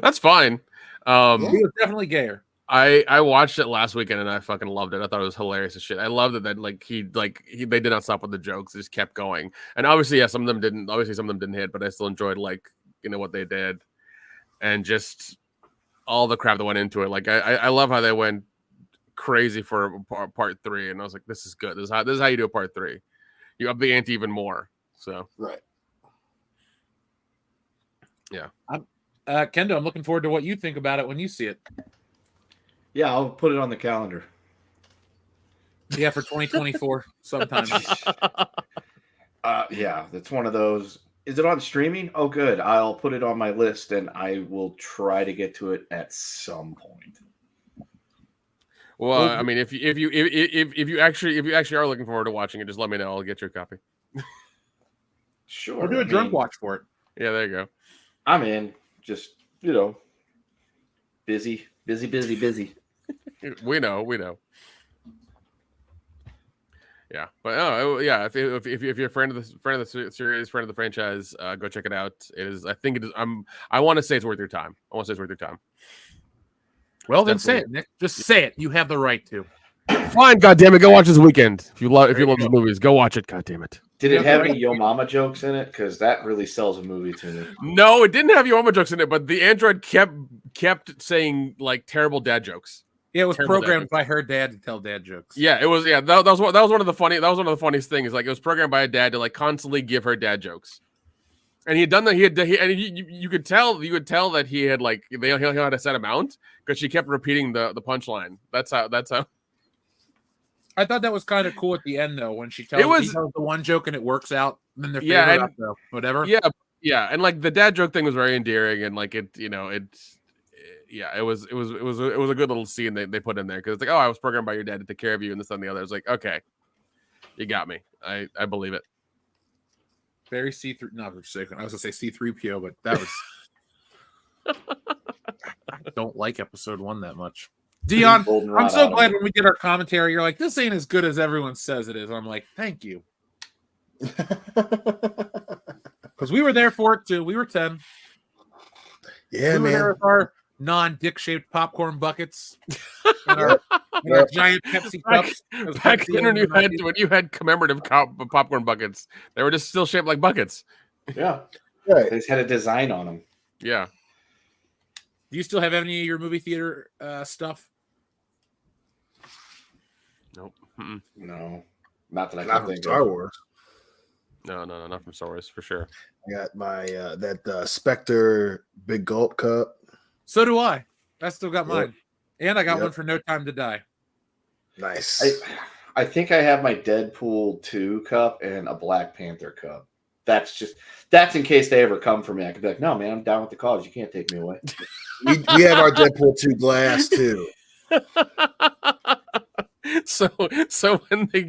That's fine. He was definitely gayer. I watched it last weekend and I fucking loved it. I thought it was hilarious as shit. I loved it that they did not stop with the jokes; they just kept going. And obviously, some of them didn't hit, but I still enjoyed what they did, and just all the crap that went into it. I love how they went crazy for part 3, and I was like, this is good. This is how you do a part 3. You up the ante even more. So right. Yeah. Kendo, I'm looking forward to what you think about it when you see it. Yeah, I'll put it on the calendar. Yeah, for 2024 sometime. Yeah, that's one of those. Is it on streaming? Oh, good. I'll put it on my list, and I will try to get to it at some point. Well, I mean, if you actually are looking forward to watching it, just let me know. I'll get you a copy. Sure. Or do a drunk watch for it. Yeah, there you go. I'm in. Just busy. We know. Yeah, but if you're a friend of the series, friend of the franchise, go check it out. It is. I think it is. I want to say it's worth your time. Well, then say it, Nick. Just say it. You have the right to. Fine, goddammit, go watch this weekend. If you love these movies, go watch it. Goddammit. Did it have any Yo Mama jokes in it? Because that really sells a movie to me. No, it didn't have Yo Mama jokes in it, but the android kept saying terrible dad jokes. Yeah, it was programmed by her dad to tell dad jokes. Yeah, it was. Yeah, that was one of the funniest things. It was programmed by a dad to constantly give her dad jokes. And he had done that. You could tell that he had he had a set amount because she kept repeating the punchline. That's how. I thought that was kind of cool at the end though when she tells the one joke and it works out. And then they're whatever. Yeah, and the dad joke thing was very endearing and it was a good little scene they put in there because it's I was programmed by your dad to take care of you and this and the other. It's okay, you got me. I believe it. Very C3. No, for a second. I was gonna say C3PO, but that was. I don't like episode 1 that much. Dion, I'm so glad when we get our commentary, you're like, this ain't as good as everyone says it is. I'm like, thank you. Because we were there for it too. We were 10. Yeah, we were there with our non-dick-shaped popcorn buckets and our giant Pepsi cups. Back then when you had commemorative popcorn buckets, they were just still shaped like buckets. Yeah. Right. They just had a design on them. Yeah. Do you still have any of your movie theater stuff? Nope. No. Not that I can think of. Star Wars. No, not from Star Wars for sure. I got my that Spectre Big Gulp cup. So do I. I still got mine. And I got one for No Time to Die. Nice. I think I have my Deadpool 2 cup and a Black Panther cup. That's in case they ever come for me. I could be like, no, man, I'm down with the cause. You can't take me away. we have our Deadpool 2 glass too. So when they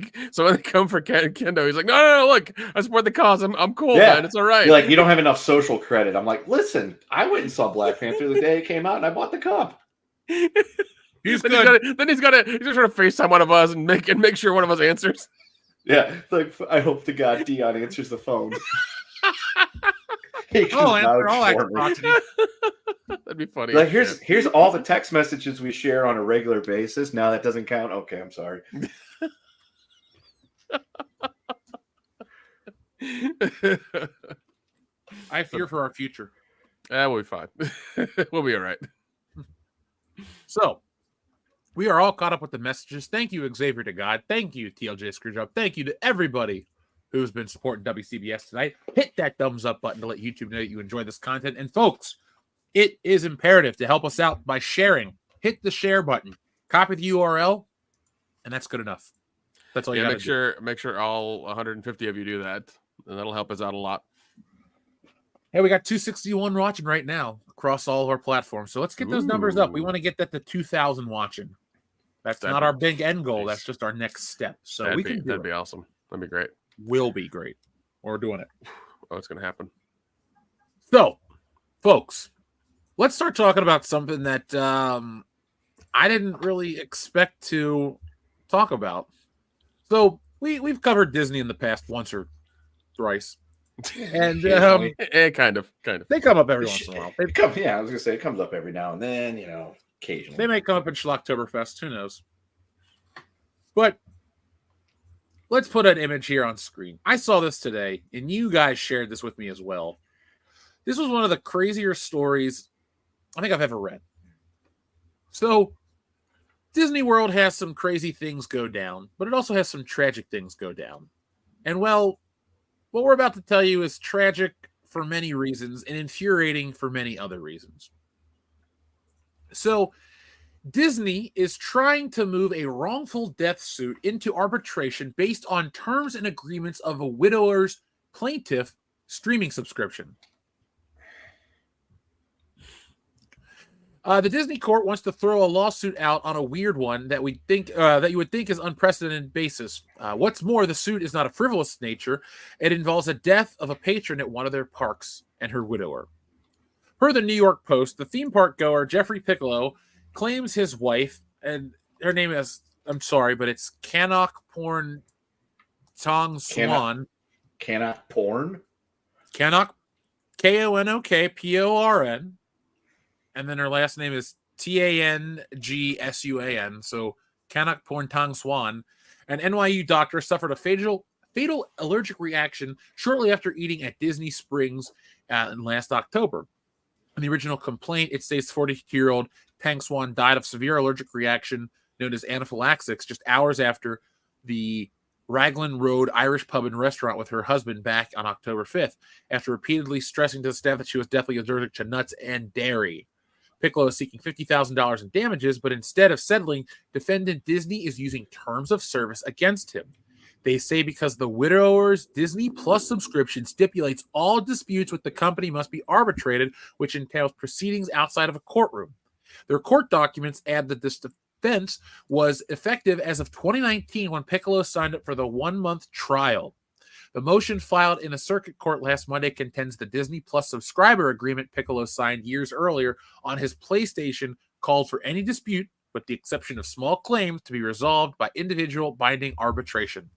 come for Kendo, he's like, no, look, I support the cause. I'm cool, man. It's all right. You're you don't have enough social credit. I'm like, listen, I went and saw Black Panther the day it came out, and I bought the cup. He's gonna try to FaceTime one of us and make sure one of us answers. Yeah, like I hope to God Dion answers the phone. He can Oh, answer vouch all for that me. progeny. That'd be funny. Like as here's all the text messages we share on a regular basis. Now that doesn't count. Okay, I'm sorry. shit. I fear for our future. We'll be fine. We'll be all right. So, we are all caught up with the messages. Thank you, Xavier to God. Thank you, TLJ Screwjob. Thank you to everybody who's been supporting WCBS tonight. Hit that thumbs up button to let YouTube know that you enjoy this content. And folks, it is imperative to help us out by sharing. Hit the share button, copy the URL, and that's good enough. That's all you got to do. Make sure all 150 of you do that, and that'll help us out a lot. Hey, we got 261 watching right now across all of our platforms. So let's get those numbers up. We want to get that to 2,000 watching. That's not our big end goal. That's just our next step. So that'd be awesome. That'd be great. Will be great. We're doing it. Oh, it's going to happen. So, folks, let's start talking about something that I didn't really expect to talk about. So, we've covered Disney in the past once or thrice. And kind of. They come up every once in a while. I was gonna say it comes up every now and then, occasionally. They may come up in Schlocktoberfest, who knows? But let's put an image here on screen. I saw this today, and you guys shared this with me as well. This was one of the crazier stories I think I've ever read. So, Disney World has some crazy things go down, but it also has some tragic things go down. And well, what we're about to tell you is tragic for many reasons and infuriating for many other reasons. So, Disney is trying to move a wrongful death suit into arbitration based on terms and agreements of a widower's plaintiff streaming subscription. The Disney court wants to throw a lawsuit out on a weird one that you would think is unprecedented basis. What's more, the suit is not a frivolous nature. It involves a death of a patron at one of their parks and her widower. Per the New York Post, the theme park goer Jeffrey Piccolo claims his wife, and her name is, I'm sorry, but it's Kanok Porn Tong Swan. Kanok Porn? Kanok, Konokporn. And then her last name is Tangsuan. So Kanok Porn Tong Swan. An NYU doctor suffered a fatal allergic reaction shortly after eating at Disney Springs in last October. In the original complaint, it states 42-year-old Tang Swan died of severe allergic reaction known as anaphylaxis just hours after the Raglan Road Irish pub and restaurant with her husband back on October 5th, after repeatedly stressing to the staff that she was deathly allergic to nuts and dairy. Piccolo is seeking $50,000 in damages, but instead of settling, defendant Disney is using terms of service against him. They say because the widower's Disney Plus subscription stipulates all disputes with the company must be arbitrated, which entails proceedings outside of a courtroom. Their court documents add that this defense was effective as of 2019 when Piccolo signed up for the 1-month trial. The motion filed in a circuit court last Monday contends the Disney Plus subscriber agreement Piccolo signed years earlier on his PlayStation called for any dispute, with the exception of small claims, to be resolved by individual binding arbitration.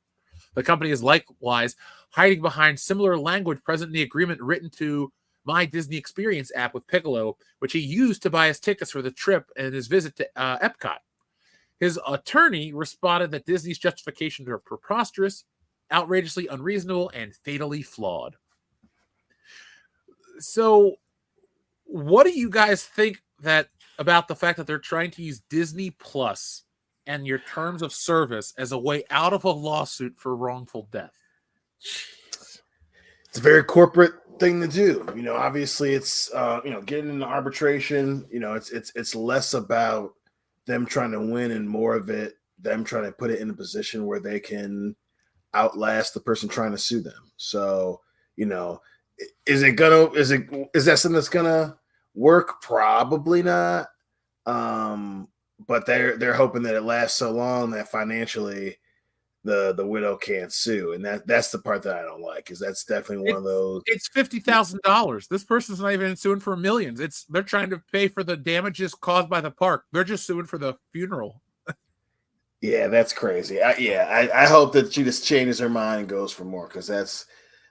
The company is likewise hiding behind similar language present in the agreement written to My Disney Experience app with Piccolo, which he used to buy his tickets for the trip and his visit to Epcot. His attorney responded that Disney's justifications are preposterous, outrageously unreasonable, and fatally flawed. So, what do you guys think about the fact that they're trying to use Disney Plus and your terms of service as a way out of a lawsuit for wrongful death? It's a very corporate thing to do. Obviously it's getting into arbitration, it's less about them trying to win and more of it them trying to put it in a position where they can outlast the person trying to sue them. So, is that something that's gonna work? Probably not. But they're hoping that it lasts so long that financially the widow can't sue. And that's the part that I don't like, is that's definitely one of those. It's $50,000. This person's not even suing for millions. They're trying to pay for the damages caused by the park. They're just suing for the funeral. Yeah, that's crazy. I hope that she just changes her mind and goes for more, because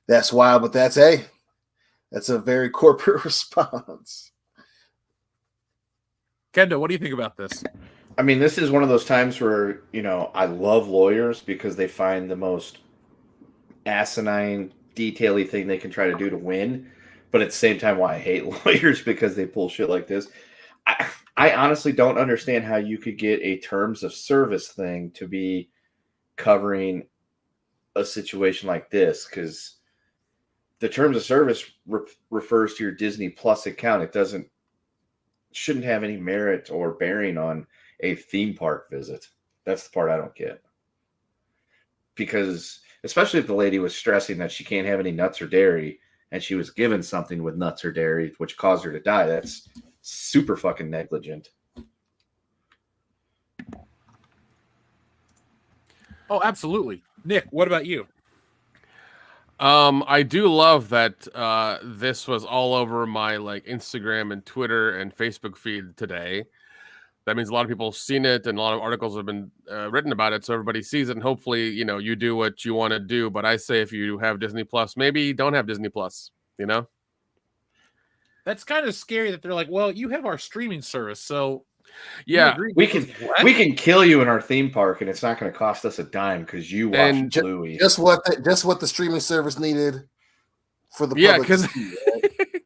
that's wild. But that's a very corporate response. Kendo, what do you think about this? I mean, this is one of those times where, I love lawyers because they find the most asinine, detaily thing they can try to do to win. But at the same time, why I hate lawyers, because they pull shit like this. I honestly don't understand how you could get a terms of service thing to be covering a situation like this, because the terms of service refers to your Disney Plus account. It shouldn't have any merit or bearing on a theme park visit. That's the part I don't get. Because especially if the lady was stressing that she can't have any nuts or dairy, and she was given something with nuts or dairy, which caused her to die, that's super fucking negligent. Oh, absolutely. Nick, what about you? I do love that this was all over my Instagram and Twitter and Facebook feed today. That means a lot of people have seen it, and a lot of articles have been written about it, so everybody sees it. And hopefully, you do what you want to do. But I say, if you have Disney Plus, maybe don't have Disney Plus. That's kind of scary that they're like, well, you have our streaming service, so yeah, we can kill you in our theme park, and it's not going to cost us a dime because you watch Bluey. Just what the streaming service needed for the public.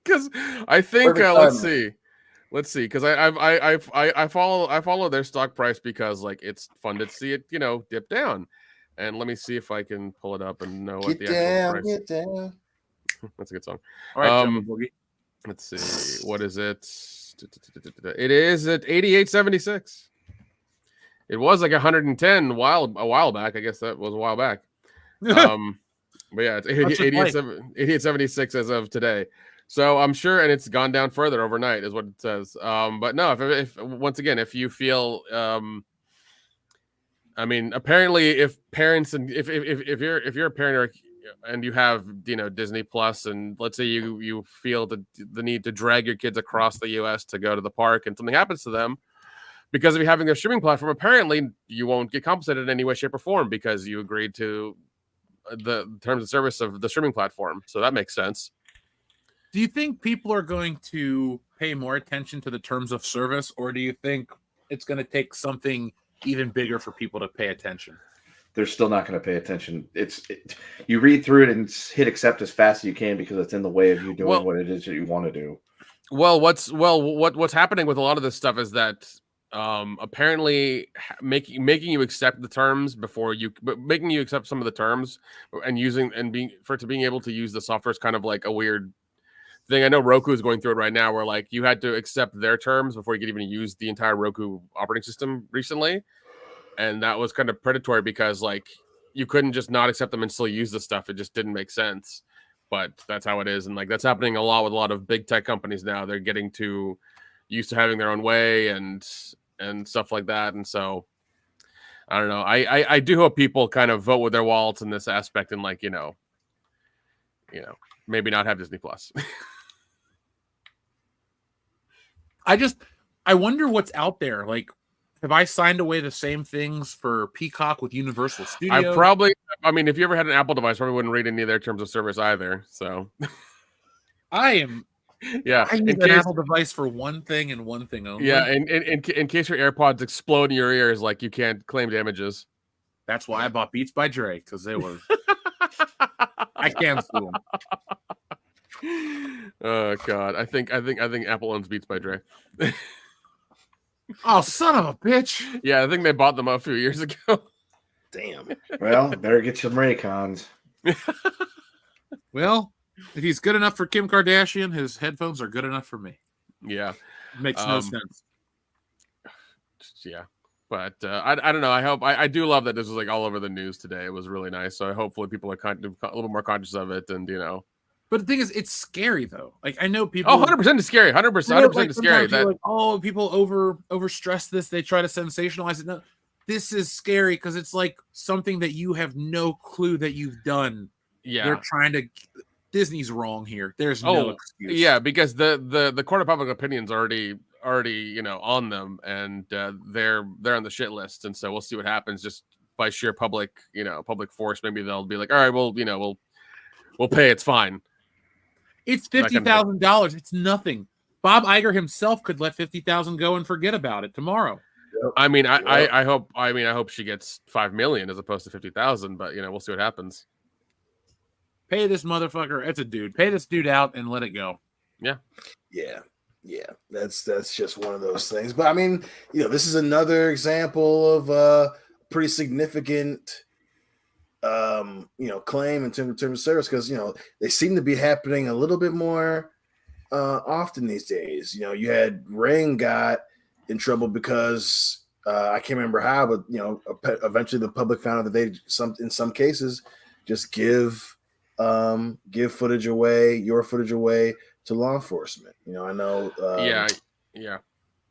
Because I think let's see, because I follow their stock price, because it's fun to see it dip down. And let me see if I can pull it up and know what the actual price. Get down. That's a good song. All right, Boogie. Let's see, what is it? It is at 88.76. It was like 110 a while back. I guess that was a while back. But yeah, it's 88.76 as of today. So I'm sure, and it's gone down further overnight, is what it says. But no, if once again, if you feel, I mean, apparently, if parents and if you're a parent and you have Disney Plus, and let's say you feel the need to drag your kids across the U.S. to go to the park, and something happens to them because of you having their streaming platform, apparently you won't get compensated in any way, shape, or form, because you agreed to the terms of service of the streaming platform. So that makes sense. Do you think people are going to pay more attention to the terms of service, or do you think it's going to take something even bigger for people to pay attention? They're still not going to pay attention. You read through it and hit accept as fast as you can, because it's in the way of you doing what it is that you want to do. Well, what's happening with a lot of this stuff is that apparently making you accept the terms making you accept some of the terms and being able to use the software is kind of like a weird thing. I know Roku is going through it right now, where you had to accept their terms before you could even use the entire Roku operating system recently. And that was kind of predatory, because you couldn't just not accept them and still use the stuff. It just didn't make sense. But that's how it is. And that's happening a lot with a lot of big tech companies now. They're getting too used to having their own way and stuff like that. And so I don't know. I do hope people kind of vote with their wallets in this aspect, and maybe not have Disney Plus. I wonder what's out there. Have I signed away the same things for Peacock with Universal Studios? I mean, if you ever had an Apple device, probably wouldn't read any of their terms of service either. So I need an Apple device for one thing and one thing only. Yeah, in case your AirPods explode in your ears, you can't claim damages. That's why I bought Beats by Dre, because they were. I can't sue them. Oh God, I think Apple owns Beats by Dre. Oh, son of a bitch! Yeah, I think they bought them a few years ago. Damn. Well, better get some Raycons. Well, if he's good enough for Kim Kardashian, his headphones are good enough for me. Yeah, it makes no sense. Yeah, but I don't know. I do love that this was all over the news today. It was really nice. So hopefully people are kind of a little more conscious of it, and But the thing is, it's scary though. I know people. Oh, 100% is scary. 100% is scary. That people over stress this. They try to sensationalize it. No, this is scary because it's something that you have no clue that you've done. Yeah, they're trying to. Disney's wrong here. There's no excuse. Yeah, because the court of public opinion is already already on them, and they're on the shit list, and so we'll see what happens. Just by sheer public force, maybe they'll be like, all right, well, we'll pay. It's fine. It's $50,000. It's nothing. Bob Iger himself could let $50,000 go and forget about it tomorrow. I mean, I hope she gets $5 million as opposed to 50,000, but we'll see what happens. Pay this motherfucker. It's a dude. Pay this dude out and let it go. Yeah. That's just one of those things. But I mean, this is another example of pretty significant claim in terms of service, because they seem to be happening a little bit more often these days. You had Ring got in trouble because I can't remember how, but eventually the public found out that they in some cases just give footage away, your footage away to law enforcement. I know.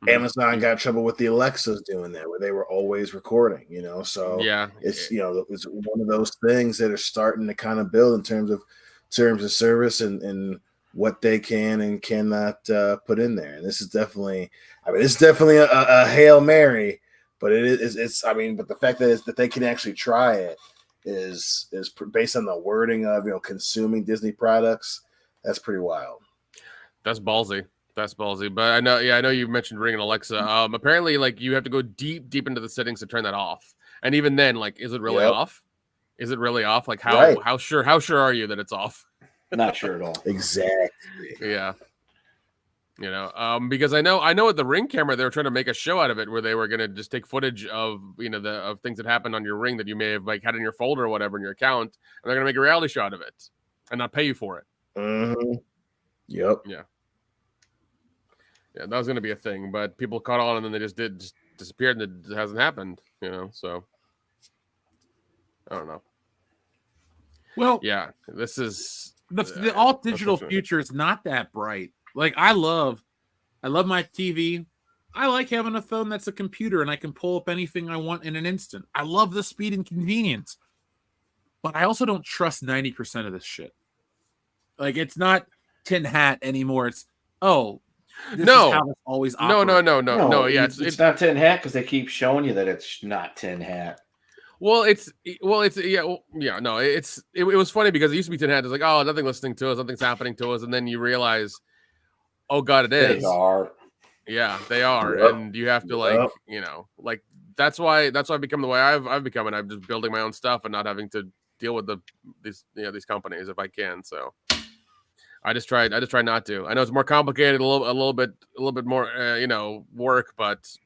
Amazon got in trouble with the Alexas doing that, where they were always recording. So it's it's one of those things that are starting to kind of build in terms of service and what they can and cannot put in there. And this is definitely, a Hail Mary, but but the fact that they can actually try it is based on the wording of consuming Disney products. That's pretty wild. That's ballsy. But I know you mentioned Ring and Alexa. Apparently, you have to go deep into the settings to turn that off. And even then, is it really off? Is it really off? How sure are you that it's off? Not sure at all. Exactly. Yeah. Because I know with the Ring camera, they were trying to make a show out of it where they were going to just take footage of, of things that happened on your Ring that you may have had in your folder or whatever in your account. And they're going to make a reality show out of it and not pay you for it. Mm-hmm. Yep. Yeah. Yeah, that was going to be a thing, but people caught on and then they just disappeared and it hasn't happened, so I don't know. Well, yeah, this is the all digital future is not that bright. I love my TV. I like having a phone that's a computer and I can pull up anything I want in an instant. I love the speed and convenience, but I also don't trust 90% of this shit. It's not tin hat anymore. It's this is how it's always operates. No. Yeah, it's not tin hat because they keep showing you that it's not tin hat. It was funny because it used to be tin hat. It's like, oh, nothing listening to us, nothing's happening to us, and then you realize, oh god, it is. They are. Yeah, they are, and you have to that's why I've become the way I've become, and I'm just building my own stuff and not having to deal with these companies if I can. So I just try not to. I know it's more complicated, a little bit more work, but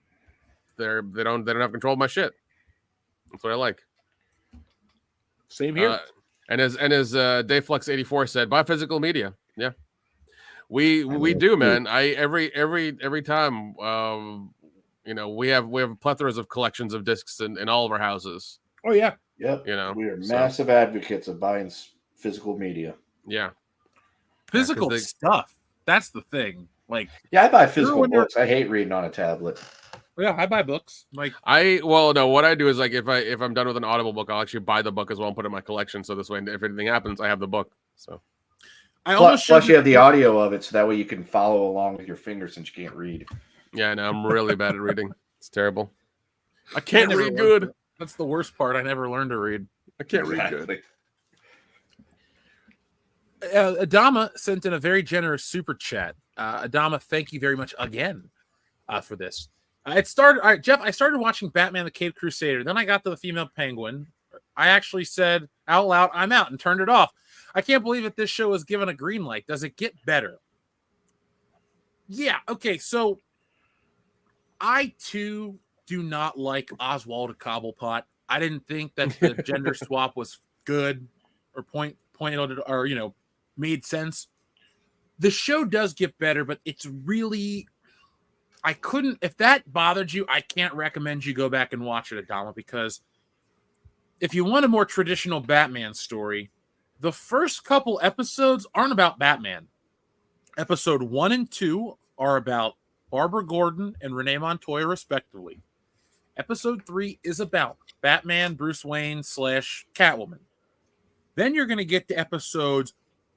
they don't have control of my shit. That's what I like. Same here. And as Dayflux84 said, buy physical media. Yeah, we do, man. Every time we have plethoras of collections of discs in all of our houses. Oh yeah. Yep. We are massive advocates of buying physical media. Yeah. Physical stuff. That's the thing. I buy physical books. I hate reading on a tablet. Yeah, I buy books. What I do is if I'm done with an Audible book, I'll actually buy the book as well and put it in my collection. So this way, if anything happens, I have the book. So plus you have the audio of it, so that way you can follow along with your fingers since you can't read. Yeah, I know. I'm really bad at reading. It's terrible. I can't read good. That's the worst part. I never learned to read. I can't read good. Adama sent in a very generous super chat. Adama, thank you very much again for this. It started. All right, Jeff. I started watching Batman: The Caped Crusader. Then I got to the female Penguin. I actually said out loud, "I'm out," and turned it off. I can't believe that this show was given a green light. Does it get better? Yeah. Okay. So I too do not like Oswald Cobblepot. I didn't think that the gender swap was good or pointed or made sense. The show does get better, but it's really. I couldn't, if that bothered you, I can't recommend you go back and watch it, Adama, because if you want a more traditional Batman story, the first couple episodes aren't about Batman. Episode 1 and 2 are about Barbara Gordon and Renee Montoya, respectively. Episode 3 is about Batman, Bruce Wayne / Catwoman. Then you're going to get to episodes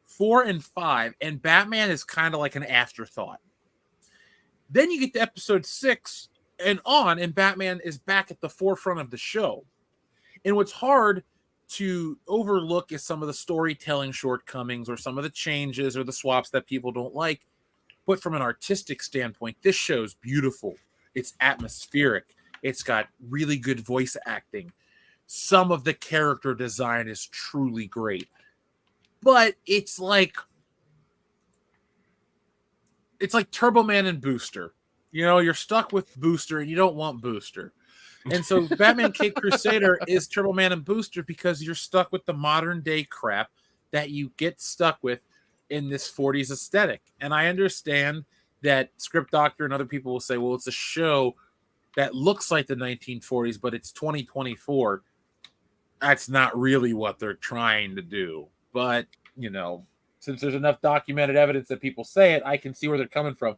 4 and 5, and Batman is kind of like an afterthought. Then you get to episode 6 and on, and Batman is back at the forefront of the show. And what's hard to overlook is some of the storytelling shortcomings or some of the changes or the swaps that people don't like. But from an artistic standpoint, this show's beautiful. It's atmospheric. It's got really good voice acting. Some of the character design is truly great. But it's like Turbo Man and Booster. You know, you're stuck with Booster and you don't want Booster. And so Batman Caped Crusader is Turbo Man and Booster because you're stuck with the modern day crap that you get stuck with in this 40s aesthetic. And I understand that Script Doctor and other people will say, well, it's a show that looks like the 1940s, but it's 2024. That's not really what they're trying to do. But, you know, since there's enough documented evidence that people say it, I can see where they're coming from.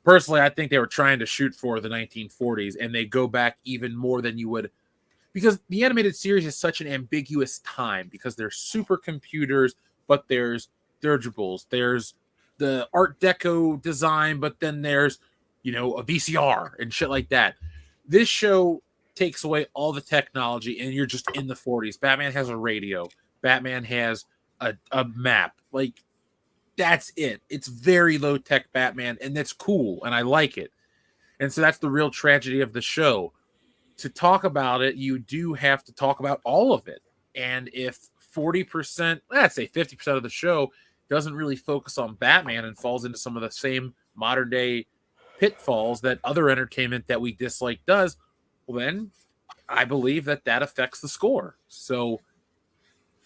Personally, I think they were trying to shoot for the 1940s, and they go back even more than you would, because the animated series is such an ambiguous time, because there's supercomputers, but there's dirigibles, there's the Art Deco design, but then there's, you know, a VCR and shit like that. This show takes away all the technology, and you're just in the 40s. Batman has a radio. Batman has a map. Like, that's it. It's very low tech Batman, and that's cool, and I like it. And so that's the real tragedy of the show. To talk about it, you do have to talk about all of it. And if 40%, let's say 50% of the show doesn't really focus on Batman and falls into some of the same modern day pitfalls that other entertainment that we dislike does, well, then I believe that affects the score. So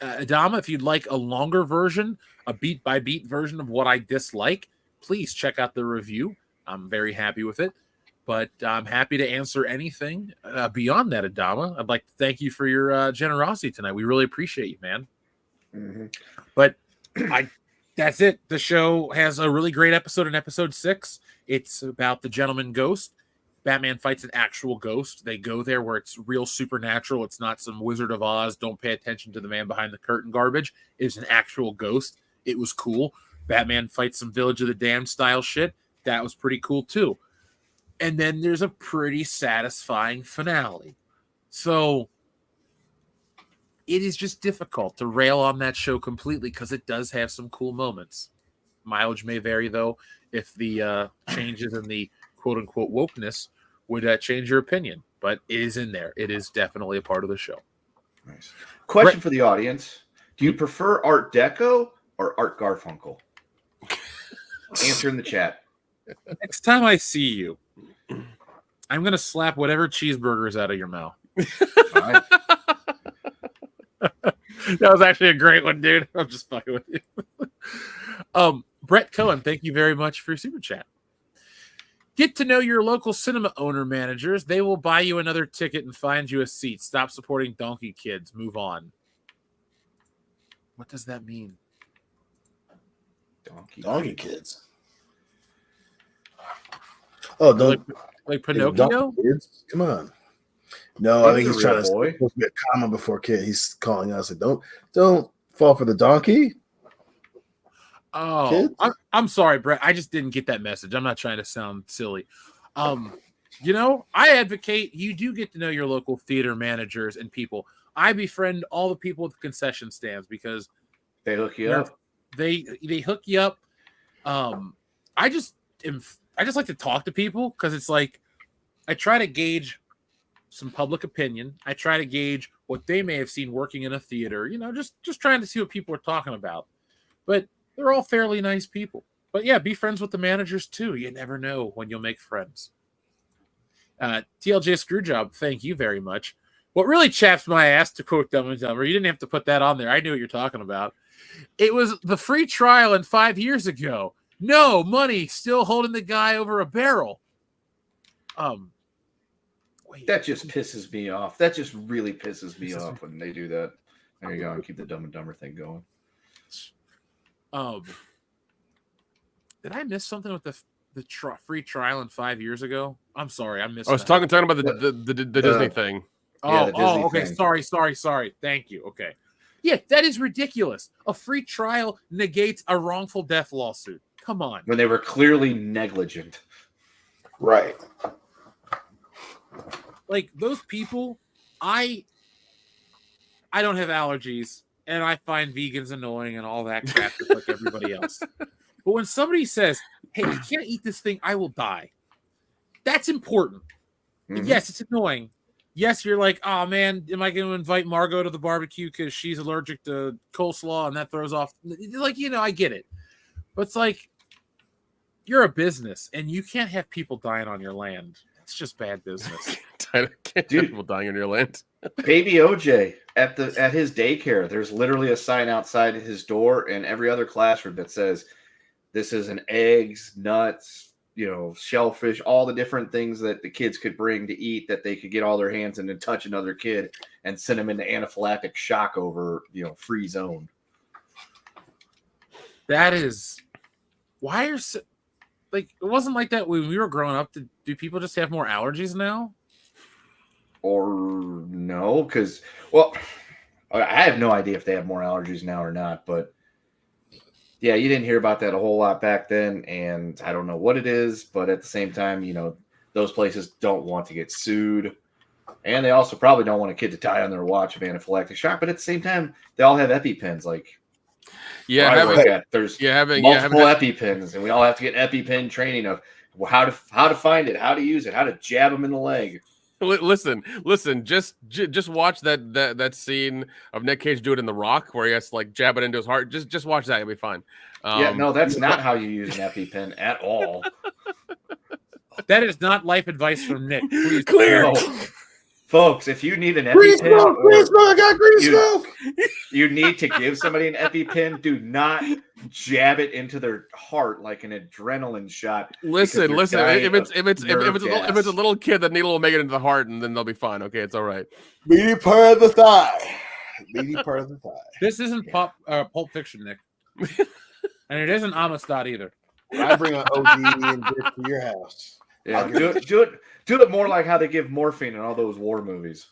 Adama, if you'd like a longer version, a beat by beat version of what I dislike, please check out the review. I'm very happy with it, but I'm happy to answer anything beyond that, Adama. I'd like to thank you for your generosity tonight. We really appreciate you, man. Mm-hmm. But that's it. The show has a really great episode in episode 6. It's about the Gentleman Ghost. Batman fights an actual ghost. They go there where it's real supernatural. It's not some Wizard of Oz, don't pay attention to the man behind the curtain garbage. It's an actual ghost. It was cool. Batman fights some Village of the Damned style shit. That was pretty cool too. And then there's a pretty satisfying finale. So it is just difficult to rail on that show completely because it does have some cool moments. Mileage may vary, though, if the changes in the quote-unquote wokeness would change your opinion. But it is in there. It is definitely a part of the show. Nice. Question for the audience. Do you prefer Art Deco or Art Garfunkel? Answer in the chat. Next time I see you, I'm going to slap whatever cheeseburger is out of your mouth. All right. That was actually a great one, dude. I'm just fucking with you. Brett Cohen, thank you very much for your super chat. Get to know your local cinema owner managers. They will buy you another ticket and find you a seat. Stop supporting donkey kids. Move on. What does that mean? Donkey kids. Oh, don't like Pinocchio? Kids? Come on. No, I think he's trying to boy. supposed to be a comma before kid. He's calling us like, don't fall for the donkey. Oh, I'm sorry, Brett. I just didn't get that message. I'm not trying to sound silly. You know, I advocate you do get to know your local theater managers and people. I befriend all the people with concession stands because they hook you up. They hook you up. I just like to talk to people because it's like I try to gauge some public opinion. I try to gauge what they may have seen working in a theater. You know, just trying to see what people are talking about. But they're all fairly nice people. But yeah, be friends with the managers too. You never know when you'll make friends. TLJ Screwjob, thank you very much. What really chaps my ass, to quote Dumb and Dumber, you didn't have to put that on there. I knew what you're talking about. It was the free trial in 5 years ago. No money, still holding the guy over a barrel. Wait. That just pisses me off. That just really pisses me off when they do that. There you go. I'll keep the Dumb and Dumber thing going. Did I miss something with the free trial in 5 years ago? I'm sorry, I missed. I was talking about the Disney thing. Oh, okay. Thing. Sorry. Thank you. Okay. Yeah, that is ridiculous. A free trial negates a wrongful death lawsuit. Come on. When they were clearly negligent. Right. Like those people, I don't have allergies, and I find vegans annoying and all that crap, just like everybody else. But when somebody says, "Hey, you can't eat this thing, I will die," that's important. Mhm. Yes, it's annoying. Yes, you're like, "Oh man, am I going to invite Margot to the barbecue because she's allergic to coleslaw and that throws off?" Like, I get it, but it's like you're a business and you can't have people dying on your land. It's just bad business. Can't have Dude. people dying on your land. Baby OJ at his daycare, there's literally a sign outside his door in every other classroom that says, "This is an eggs, nuts, shellfish, all the different things that the kids could bring to eat that they could get all their hands in and touch another kid and send them into anaphylactic shock over, free zone." That is why are like it wasn't like that when we were growing up. Do people just have more allergies now? Or no, because I have no idea if they have more allergies now or not, but yeah, you didn't hear about that a whole lot back then, and I don't know what it is, but at the same time, those places don't want to get sued, and they also probably don't want a kid to die on their watch of anaphylactic shock, but at the same time, they all have EpiPens, there's multiple EpiPens, and we all have to get EpiPen training of how to find it, how to use it, how to jab them in the leg. Listen. Just watch that scene of Nick Cage do it in The Rock, where he has to like jab it into his heart. Just watch that; you'll be fine. No, that's not how you use an EpiPen at all. That is not life advice from Nick. Please Clear, no. Folks. If you need an Green EpiPen, smoke, I got green smoke. You need to give somebody an EpiPen. Do not jab it into their heart like an adrenaline shot. Listen. If it's a little kid that needle will make it into the heart, and then they'll be fine. Okay, it's all right. Meaty part of the thigh. This isn't Pulp Fiction, Nick, and it isn't Amistad either. I bring an OG and bitch to your house. Yeah, do it more like how they give morphine in all those war movies.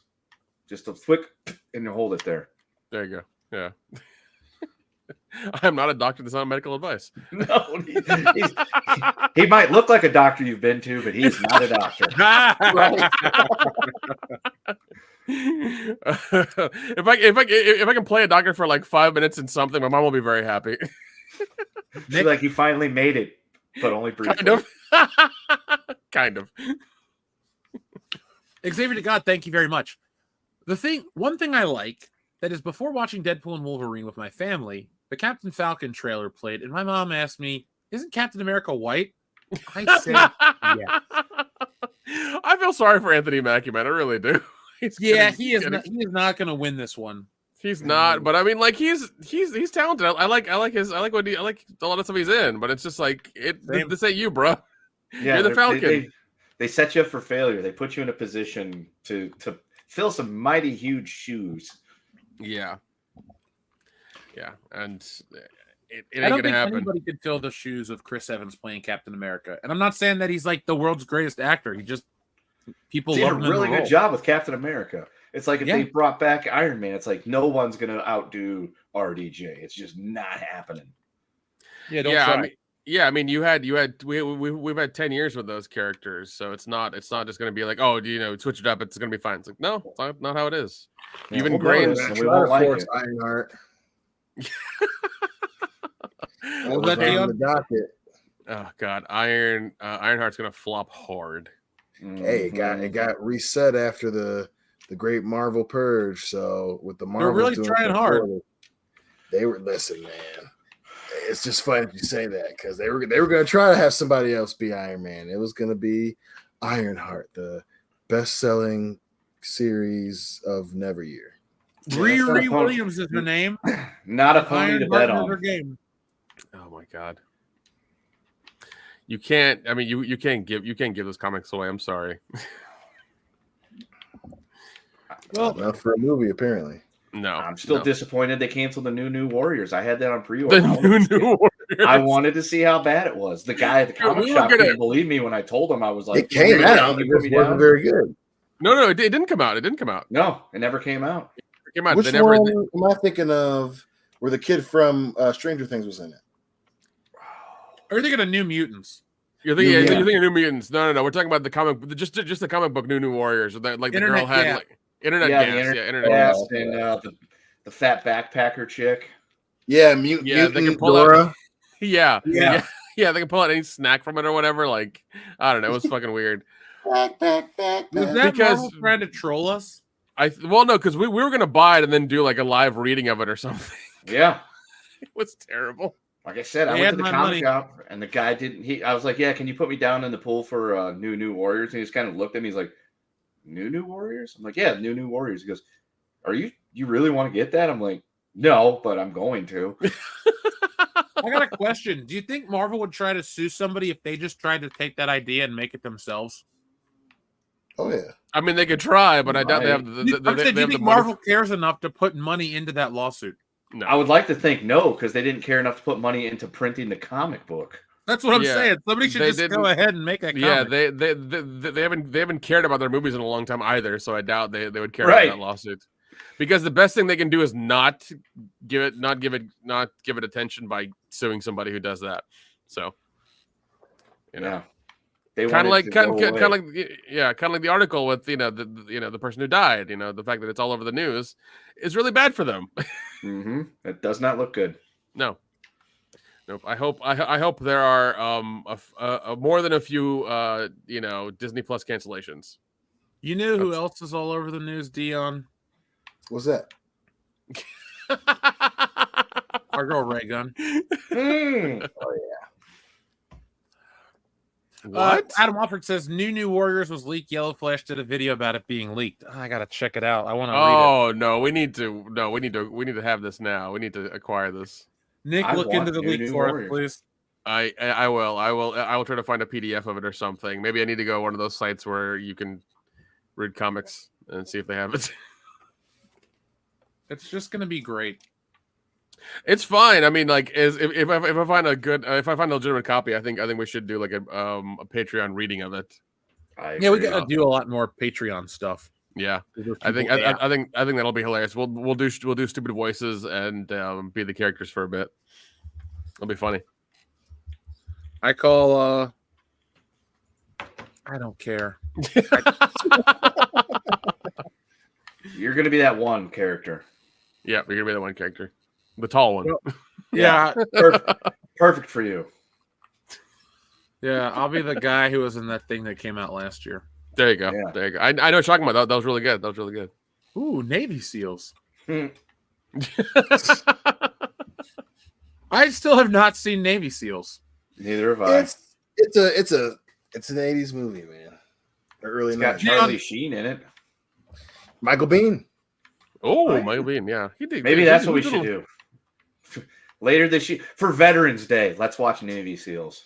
Just a quick, and you hold it there. There you go. Yeah. I'm not a doctor. That's not medical advice. No, he might look like a doctor you've been to, but he's not a doctor. If I can play a doctor for like 5 minutes in something, my mom will be very happy. She's like, you finally made it, but only briefly. Kind of. Kind of. Xavier to God, thank you very much. One thing I like that is before watching Deadpool and Wolverine with my family, the Captain Falcon trailer played, and my mom asked me, "Isn't Captain America white?" I said, "Yeah." I feel sorry for Anthony Mackie, man. I really do. He is not going to win this one. He's not, but I mean, like he's talented. I like a lot of stuff he's in, but it's just like this ain't you, bro. Yeah, you're the Falcon. They set you up for failure. They put you in a position to fill some mighty huge shoes. Yeah, and it I ain't don't gonna think happen. anybody could fill the shoes of Chris Evans playing Captain America. And I'm not saying that he's like the world's greatest actor. People He love did him a in really the good role. job with Captain America. It's like if they brought back Iron Man, it's like no one's gonna outdo RDJ. It's just not happening. Yeah, don't try. I mean, we've had 10 years with those characters, so it's not just going to be like, oh, switch it up, it's going to be fine. It's like, no, it's not how it is. Yeah, You've ingrained. we won't like it. Ironheart. Well, that's on the docket. Oh God, Ironheart's going to flop hard. Hey, it got reset after the great Marvel purge. So with the Marvel, really trying hard. They were listen, man. It's just funny you say that because they were going to try to have somebody else be Iron Man. It was going to be Ironheart, the best-selling series of Neveryear. Riri Williams is her name. Not a pony to bet on. Her game. Oh my God. You can't. I mean, you can't give those comics away. I'm sorry. Well, not for a movie, apparently. No, I'm still disappointed they canceled the New Warriors. I had that on pre-order. The New Warriors. I wanted to see how bad it was. The guy at the comic shop didn't believe me when I told him. I was like, it came out. It wasn't very good. No, it didn't come out. No, it never came out. Which one am I thinking of where the kid from Stranger Things was in it? Are you thinking of New Mutants? You're thinking New Mutants. No. We're talking about the comic, just the comic book New Warriors. That like the Internet girl had Gap. like internet Yeah, gas. the internet Internet gas gas. and the fat backpacker chick. Yeah, They can mutant pull Dora. out. Yeah. Yeah. They can pull out any snack from it or whatever. Like I don't know. It was fucking weird. Was that Because- Marvel trying to troll us? No, because we were gonna buy it and then do like a live reading of it or something. Yeah. It was terrible. Like I said, I They went had to the my comic money. shop and the guy didn't. I was like, "Yeah, can you put me down in the pool for New Warriors?" And he just kind of looked at me. He's like, "New Warriors?" I'm like, "Yeah, New Warriors." He goes, "Are you really want to get that?" I'm like, "No, but I'm going to." I got a question. Do you think Marvel would try to sue somebody if they just tried to take that idea and make it themselves? Oh yeah. I mean, they could try, but I doubt they have Do the. you They have think the Marvel money. cares enough to put money into that lawsuit? No. I would like to think no, because they didn't care enough to put money into printing the comic book. That's what I'm Yeah, saying. Somebody should they just go didn't- ahead and make that comic. Yeah, they haven't cared about their movies in a long time either, so I doubt they would care Right. about that lawsuit. Because the best thing they can do is not give it attention by suing somebody who does that. So, you know, Yeah. They kind of wanted like to go away. kind of like the article with the person who died. The fact that it's all over the news is really bad for them. It does not look good. No. Nope. I hope there are more than a few Disney Plus cancellations. You know who else is all over the news, Dion? What's that? Our girl Ray Gun. What? Adam Alford says New Warriors was leaked. Yellow Flash did a video about it being leaked. I gotta check it out. I want to read Oh no, we need to have this now. We need to acquire this. it. Nick, I look want into the New leak for us, Warriors. please. I will try to find a PDF of it or something. Maybe I need to go one of those sites where you can read comics and see if they have it. It's just gonna be great. It's fine. I mean, like, if I find a legitimate copy, I think we should do like a Patreon reading of it. Yeah, we gotta do a lot more Patreon stuff. Yeah, There's I think people- I think that'll be hilarious. We'll do stupid voices and be the characters for a bit. It'll be funny. I call. I don't care. You're going to be that one character. Yeah, you're gonna be the one character, the tall one. Yeah, Perfect for you. yeah. I'll be the guy who was in that thing that came out last year. There you go. Yeah. There you go. I know what you're talking about. That was really good. That was really good. Ooh, Navy SEALs. Hmm. I still have not seen Navy SEAls. Neither have I. It's an 80s movie, man. Or early It's got 90s. Charlie Sheen in it. Michael Biehn. Oh, Michael Biehn. Yeah, he did. Maybe he- that's he what we did should a- do. Later this year, for Veterans Day, let's watch Navy SEAls.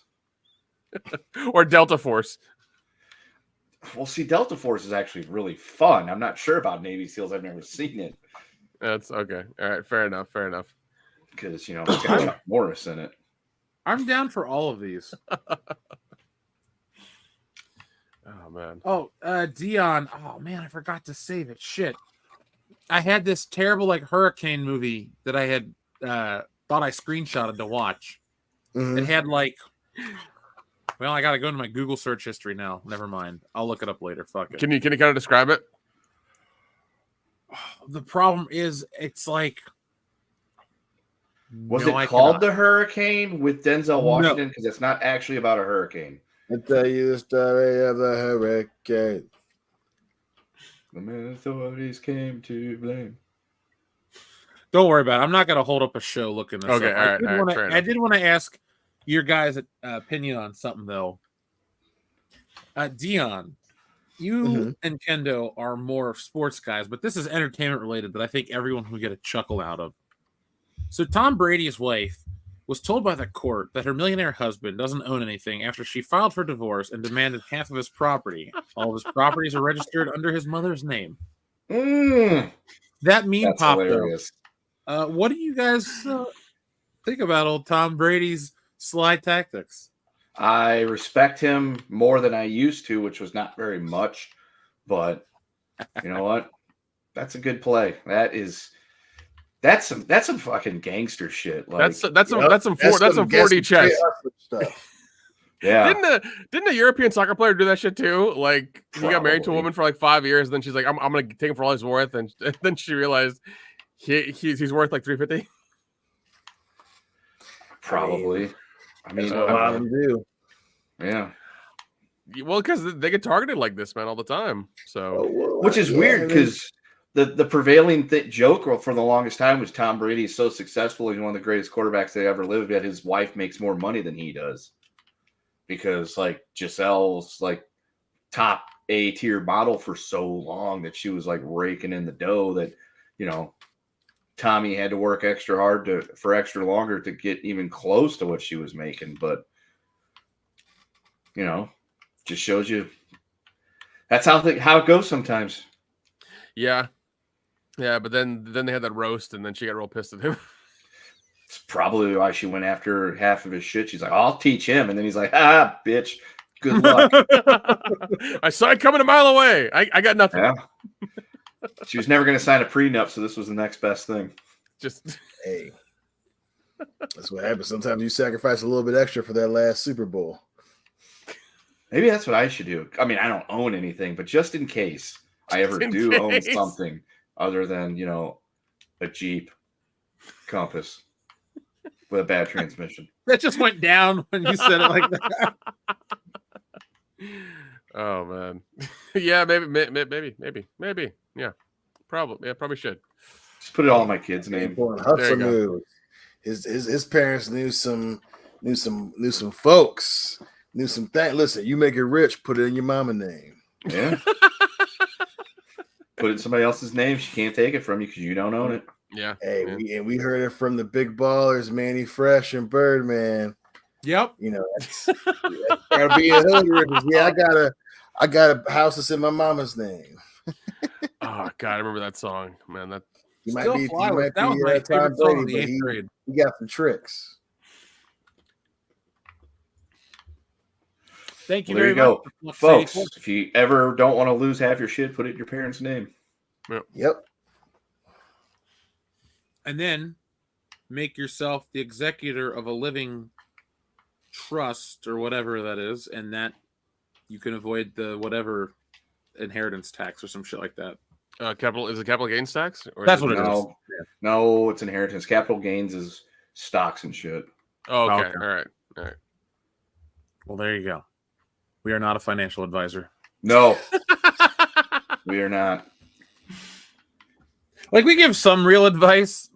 Or Delta Force. Well, see, Delta Force is actually really fun. I'm not sure about Navy SEAls. I've never seen it That's okay. All right, fair enough. Fair enough. because, it's got Chuck Morris in it. I'm down for all of these. Oh man. Oh, Dion. Oh man, I forgot to save it. Shit. I had this terrible like hurricane movie that I had thought I screenshotted to watch. Mhm. It had like, well, I gotta go into my Google search history now. Never mind. I'll look it up later. Fuck it. Can you kind of describe it? The problem is, it's like. Was No, it I called cannot. The Hurricane with Denzel Washington? Because it's not actually about a hurricane. I tell you the story of the hurricane. The authorities came to blame. Don't worry about it. I'm not gonna hold up a show looking this Okay, up. all right, fair enough. I did want to ask your guys' opinion on something though. Dion, you and Kendo are more sports guys, but this is entertainment related that I think everyone will get a chuckle out of. So Tom Brady's wife was told by the court that her millionaire husband doesn't own anything after she filed for divorce and demanded half of his property. All of his properties are registered under his mother's name. That meme That's popped up. hilarious. What do you guys think about old Tom Brady's sly tactics? I respect him more than I used to, which was not very much. But you know what? That's a good play. That's some fucking gangster shit. Like, That's some 4D chess. Stuff. Yeah. Didn't a European soccer player do that shit too? Like he got married to a Probably. woman for like 5 years, and then she's like, I'm gonna take him for all he's worth, and then she realized he's worth like 350. Probably. I mean, That's what a lot of them do. yeah. Well, because they get targeted like this, man, all the time. So, Which is weird because the prevailing joke for the longest time was Tom Brady is so successful. He's one of the greatest quarterbacks that ever lived, yet his wife makes more money than he does. Because like Giselle's like top A tier model for so long that she was like raking in the dough that, you know, Tommy had to work extra hard for extra longer to get even close to what she was making. But, you know, just shows you that's how it goes sometimes. yeah. But then they had that roast, and then she got real pissed at him. It's probably why she went after half of his shit. She's like, I'll teach him. And then he's like, ah, bitch, good luck. I saw it coming a mile away. I got nothing. Yeah. She was never going to sign a prenup, so this was the next best thing. Just Hey, that's what happens. Sometimes you sacrifice a little bit extra for that last Super Bowl. Maybe that's what I should do. I mean, I don't own anything, but just in case I ever do own something other than, you know, a Jeep Compass with a bad transmission. That just went down when you said it like that. oh man, yeah, maybe, yeah, probably should. Just put it all in my kid's name. Hustle moves. His parents knew some folks, knew some things. Listen, you make it rich, put it in your mama name. Yeah. Put it in somebody else's name. She can't take it from you because you don't own it. Yeah. Hey, we heard it from the big ballers, Manny Fresh and Birdman. Yep. You know, that's gotta be a hood rip. Yeah, I got a house that's in my mama's name. Oh God, I remember that song, man. That He might Still be fly with- that Tom was my favorite song in the Brady, eighth but grade. he got some tricks. Thank you Well, there very you much, go, folks. If you ever don't want to lose half your shit, put it in your parents' name. Yep. And then make yourself the executor of a living trust or whatever that is, and that you can avoid the whatever inheritance tax or some shit like that. Is it capital gains tax? Or That's is what it is. No, no, it's inheritance. Capital gains is stocks and shit. Oh, okay. Okay. All right. Well, there you go. We are not a financial advisor. No, we are not. Like, we give some real advice.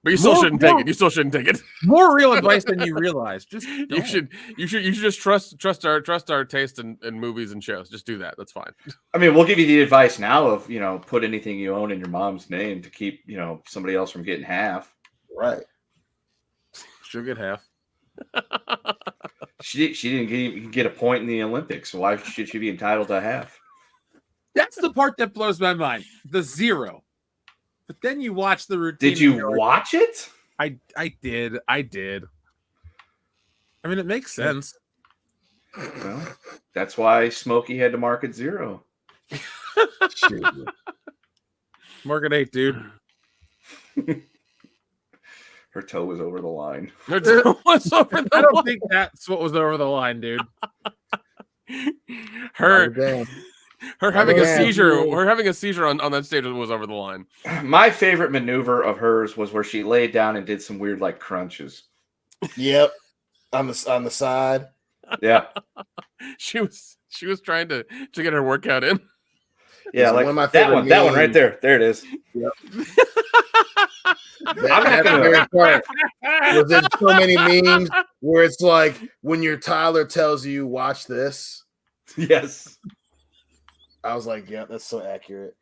But you still shouldn't take it. You still shouldn't take it. More real advice than you realize. Just You don't. should just trust our taste in movies and shows. Just do that. That's fine. I mean, we'll give you the advice now of, you know, put anything you own in your mom's name to keep, you know, somebody else from getting half. Right. She'll get half. She didn't even get a point in the Olympics. So why should she be entitled to half? That's the part that blows my mind. The zero. But then you watch the routine. Did you watch it? I did. I mean, it makes sense. Well, that's why Smokey had to mark it 0. Market 8, dude. Her toe was over the line. What's over the I don't line? think that's what was over the line, dude. Her having a Damn. seizure. Her having a seizure on that stage was over the line. My favorite maneuver of hers was where she laid down and did some weird like crunches. Yep. On the side. Yeah. She was trying to get her workout in. Yeah, It's like one of my that favorite one. That one right memes. there. There it is. That very part was in so many memes where it's like when your Tyler tells you watch this. Yes. I was like, yeah, that's so accurate.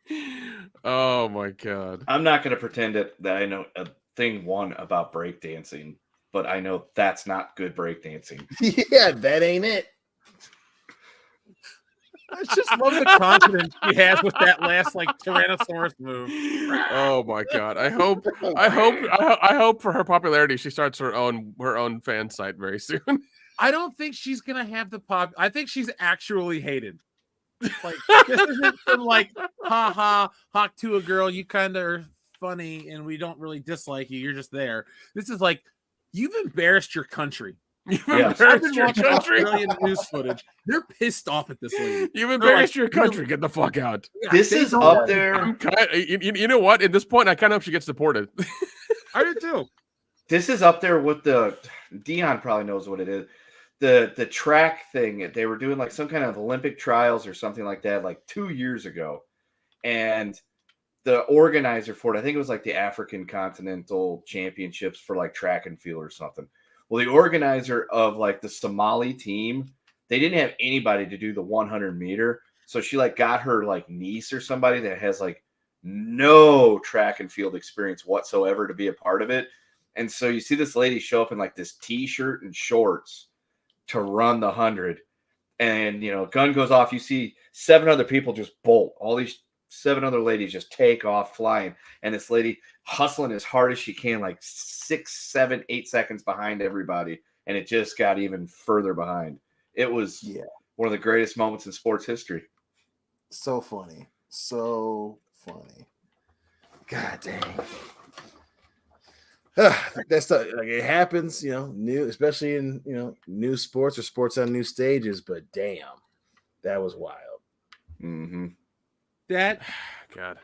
Oh my god. I'm not going to pretend that I know a thing one about breakdancing, but I know that's not good breakdancing. Yeah, that ain't it. I just love the confidence she has with that last like Tyrannosaurus move. Oh my god. I hope for her popularity she starts her own fan site very soon. I don't think she's gonna have the pop. I think she's actually hated. Like, this isn't some like hawk to a girl. You kind of are funny, and we don't really dislike you. You're just there. This is like, you've embarrassed your country. You've Yes. I've embarrassed been your watching country. Australian news footage. They're pissed off at this lady. You've They're embarrassed like, your country. Get the fuck out. Yeah, This they is don't up want- there. I'm kind. You know what? At this point, I kind of hope she gets deported. I do too. This is up there with the Dion probably knows what it is. The track thing. They were doing like some kind of Olympic trials or something like that, like 2 years ago, and the organizer for it, I think it was like the African Continental Championships for like track and field or something. Well, the organizer of like the Somali team, they didn't have anybody to do the 100 meter. So she like got her like niece or somebody that has like no track and field experience whatsoever to be a part of it. And so you see this lady show up in like this t-shirt and shorts to run the 100. And, you know, gun goes off. You see 7 other people just bolt. All these 7 other ladies just take off flying. And this lady hustling as hard as she can, like 6, 7, 8 seconds behind everybody. And it just got even further behind. It was one of the greatest moments in sports history. So funny. So funny. God dang. That's like it happens, you know, new, especially in, you know, new sports or sports on new stages. But damn, that was wild. Mm-hmm. That God,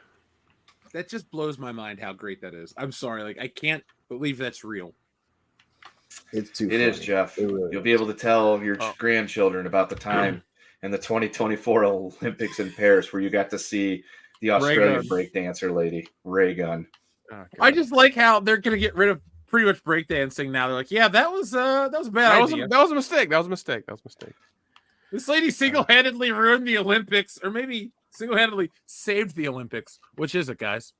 that just blows my mind how great that is. I'm sorry, like I can't believe that's real. It's too. It is, funny. Jeff. It really You'll be able to tell your grandchildren about the time in the 2024 Olympics in Paris where you got to see the Australian breakdancer lady, Ray Gun. oh, I just like how they're gonna get rid of pretty much breakdancing now. They're like, yeah, that was a bad idea. that was a mistake. That was a mistake. That was a mistake. This lady single-handedly ruined the Olympics, or maybe single-handedly saved the Olympics. Which is it, guys?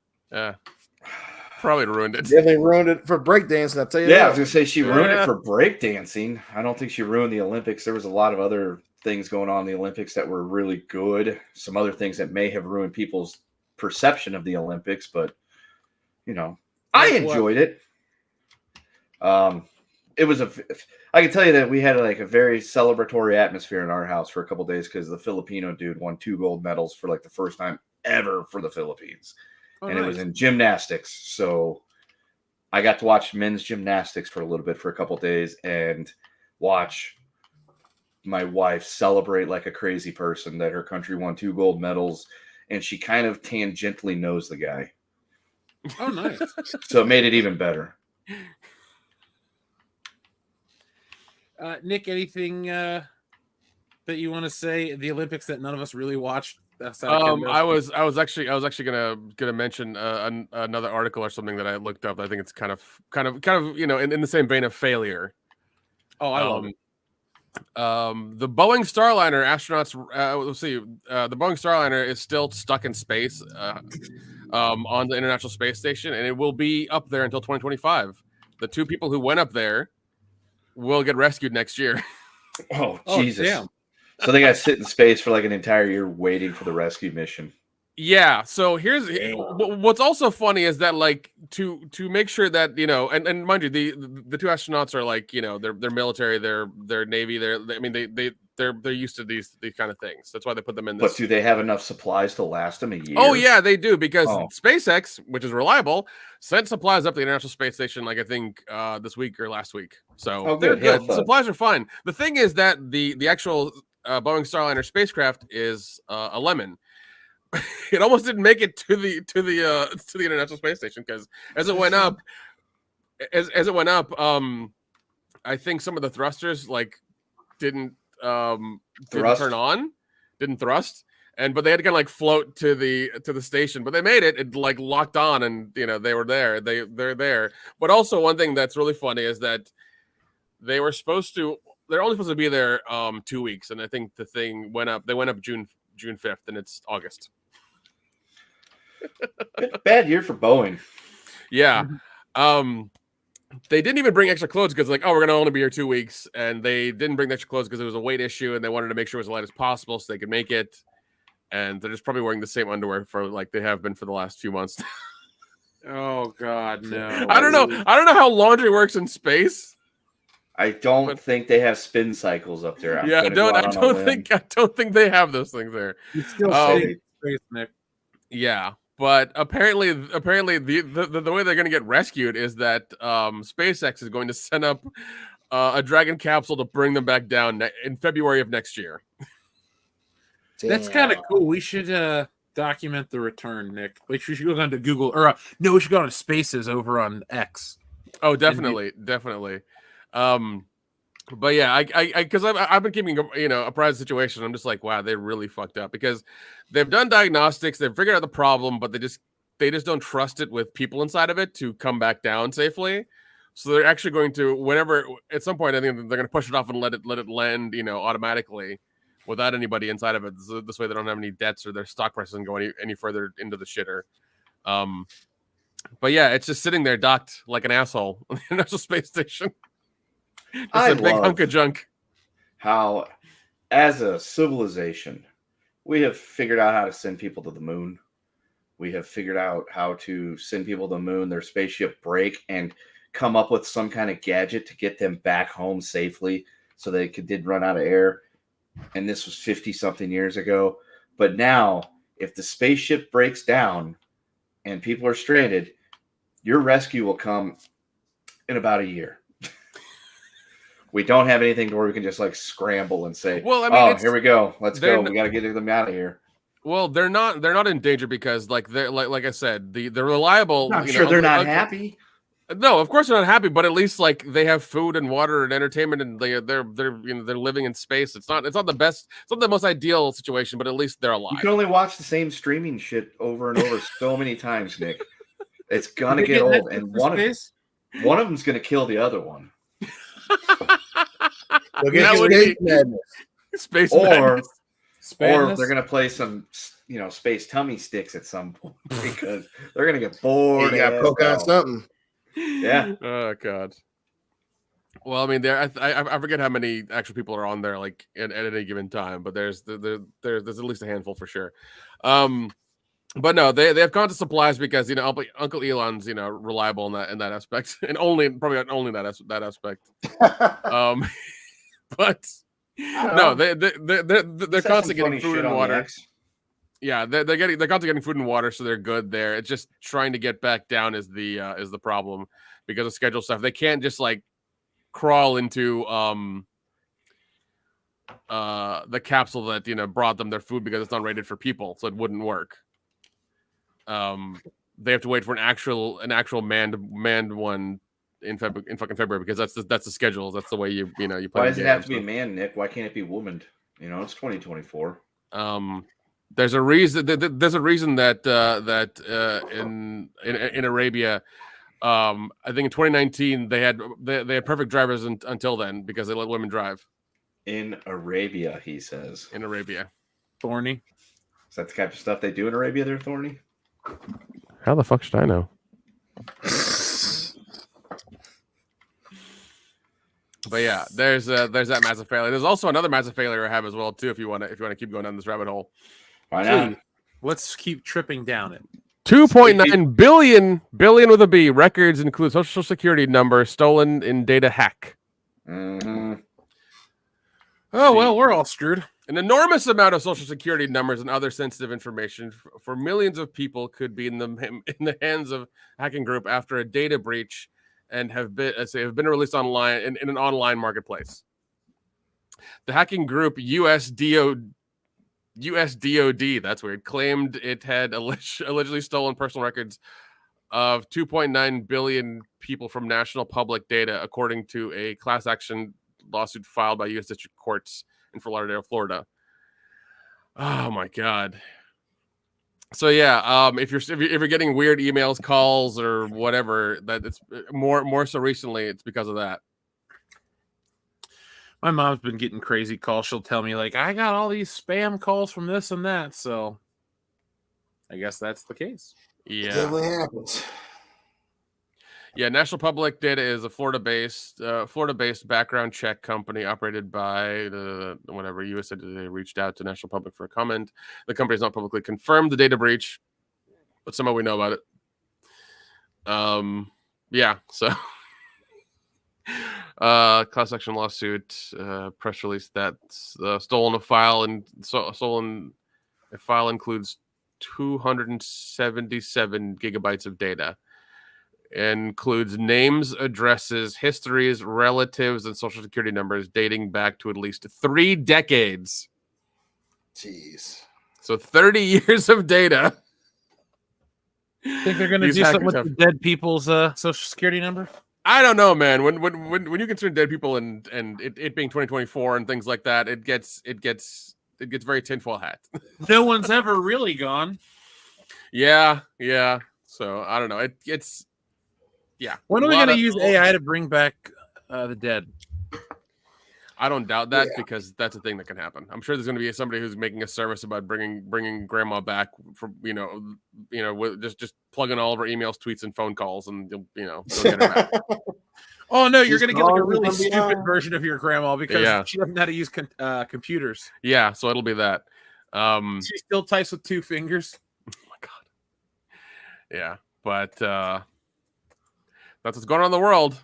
Probably ruined it. Yeah, they ruined it for breakdancing. I'll tell you. Yeah, that. I was gonna say she ruined it for breakdancing. I don't think she ruined the Olympics. There was a lot of other things going on in the Olympics that were really good. Some other things that may have ruined people's perception of the Olympics, but you know, I enjoyed it. It was I can tell you that we had like a very celebratory atmosphere in our house for a couple days because the Filipino dude won 2 gold medals for like the first time ever for the Philippines. And it was in gymnastics. So I got to watch men's gymnastics for a little bit for a couple days and watch my wife celebrate like a crazy person that her country won 2 gold medals. And she kind of tangentially knows the guy. Oh, nice. So it made it even better. Nick, anything that you want to say? The Olympics that none of us really watched. I was actually gonna mention another article or something that I looked up. I think it's kind of you know in the same vein of failure. Oh, I love it. The Boeing Starliner astronauts. Let's see. The Boeing Starliner is still stuck in space on the International Space Station, and it will be up there until 2025. The 2 people who went up there will get rescued next year. Oh, Jesus. Damn. So they got to sit in space for like an entire year waiting for the rescue mission. Yeah. So here's what's also funny is that like to make sure that you know, and mind you, the 2 astronauts are like you know they're military, they're Navy, they're used to these kind of things. That's why they put them in this. But do they have enough supplies to last them a year? Oh yeah, they do because SpaceX, which is reliable, sent supplies up to the International Space Station like I think this week or last week. So they're good. Supplies are fine. The thing is that the actual Boeing Starliner spacecraft is a lemon. It almost didn't make it to the International Space Station because as it went up, I think some of the thrusters like didn't turn on, didn't thrust, but they had to kind of like float to the station. But they made it. It like locked on, and you know they were there. They're there. But also one thing that's really funny is that they're only supposed to be there 2 weeks, and I think the thing went up. They went up June 5th, and it's August. Bad year for Boeing. Yeah. They didn't even bring extra clothes because like, oh, we're gonna only be here 2 weeks, and they didn't bring the extra clothes because it was a weight issue, and they wanted to make sure it was as light as possible so they could make it. And they're just probably wearing the same underwear for like they have been for the last few months. Oh God, no! I don't know how laundry works in space. I don't think they have spin cycles up there. I don't think they have those things there. You still say space, Nick. Yeah. But apparently, the way they're going to get rescued is that SpaceX is going to send up a Dragon capsule to bring them back down in February of next year. That's kind of cool. We should document the return, Nick. We should go on to Google, or no, we should go on to Spaces over on X. Oh, definitely. But yeah, because I've been keeping a prize situation. I'm just like, wow, they really fucked up because they've done diagnostics, they've figured out the problem, but they just don't trust it with people inside of it to come back down safely. So they're actually going to, whenever at some point, I think they're going to push it off and let it land, automatically without anybody inside of it. This way, they don't have any debts or their stock price doesn't go any further into the shitter. But yeah, it's just sitting there docked like an asshole on the International Space Station. It's a big hunk of junk. How, as a civilization, we have figured out how to send people to the moon. We have figured out how to send people to the moon, their spaceship break, and come up with some kind of gadget to get them back home safely so they did run out of air. And this was 50-something years ago. But now, if the spaceship breaks down and people are stranded, your rescue will come in about a year. We don't have anything to where we can just like scramble and say, "Well, I mean, here we go. Let's go. We got to get them out of here." Well, they're not in danger because they're like I said, the reliable. I'm sure they're not happy. No, of course they're not happy, but at least like they have food and water and entertainment, and they're living in space. It's not the best. It's not the most ideal situation, but at least they're alive. You can only watch the same streaming shit over and over so many times, Nick. It's gonna get old, and one of them's gonna kill the other one. Space or they're gonna play some space tummy sticks at some point because they're gonna get bored. You gotta poke on something. Yeah. Oh god. Well, I mean, I forget how many actual people are on there like at any given time, but there's at least a handful for sure. But no, they have constant supplies because Uncle Elon's reliable in that aspect, and probably only that aspect. But no, they're constantly getting food and water. Yeah, they're constantly getting food and water, so they're good there. It's just trying to get back down is the problem because of schedule stuff. They can't just like crawl into the capsule that brought them their food because it's not rated for people, so it wouldn't work. They have to wait for an actual manned one in fucking February because that's the schedule. That's the way you play. Why does it have to be a man, Nick? Why can't it be woman? It's 2024. There's a reason. There's a reason that in Arabia, I think in 2019 they had perfect drivers until then because they let women drive. In Arabia, he says. In Arabia, thorny. Is that the type of stuff they do in Arabia? They're thorny. How the fuck should I know? But yeah, there's that massive failure. There's also another massive failure I have as well too. If you want to keep going down this rabbit hole, why not? Let's keep tripping down it. 2.9 billion with a B records include social security number stolen in data hack. Mm-hmm. Oh well, we're all screwed. An enormous amount of social security numbers and other sensitive information for millions of people could be in the hands of a hacking group after a data breach and have been released online in an online marketplace. The hacking group USDOD, that's weird, claimed it had allegedly stolen personal records of 2.9 billion people from national public data, according to a class action lawsuit filed by U.S. district courts in Fort Lauderdale, Florida. Oh my god! So yeah, if you're getting weird emails, calls, or whatever, that it's more so recently, it's because of that. My mom's been getting crazy calls. She'll tell me like, I got all these spam calls from this and that. So I guess that's the case. Yeah, it definitely happens. Yeah, National Public Data is a Florida-based background check company operated by whatever U.S. said they reached out to National Public for a comment. The company has not publicly confirmed the data breach, but somehow we know about it. Yeah, so class action lawsuit, press release that stolen a file includes 277 gigabytes of data. includes names, addresses, histories, relatives, and social security numbers dating back to at least 3 decades. Jeez. So 30 years of data. Think they're going to These do something hackers with the dead people's social security number? I don't know, man. When you consider dead people and it being 2024 and things like that, it gets very tinfoil hat. No one's ever really gone. Yeah. So I don't know. It's yeah. When are we going to use AI to bring back the dead? I don't doubt that because that's a thing that can happen. I'm sure there's going to be somebody who's making a service about bringing grandma back from just plugging all of her emails, tweets, and phone calls, and they'll get her back. Oh no, you're going to get like a really stupid version of your grandma because she doesn't know how to use computers. Yeah, so it'll be that. She still types with 2 fingers. Oh my god. Yeah, but that's what's going on in the world.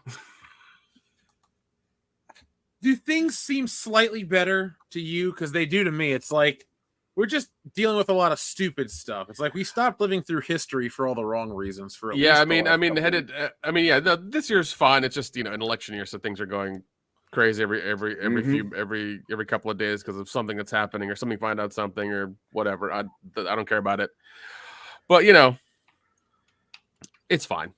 Do things seem slightly better to you? Because they do to me. It's like we're just dealing with a lot of stupid stuff. It's like we stopped living through history for all the wrong reasons. For this year's fine. It's just an election year, so things are going crazy every couple of days because of something that's happening or something. Find out something or whatever. I don't care about it. But it's fine.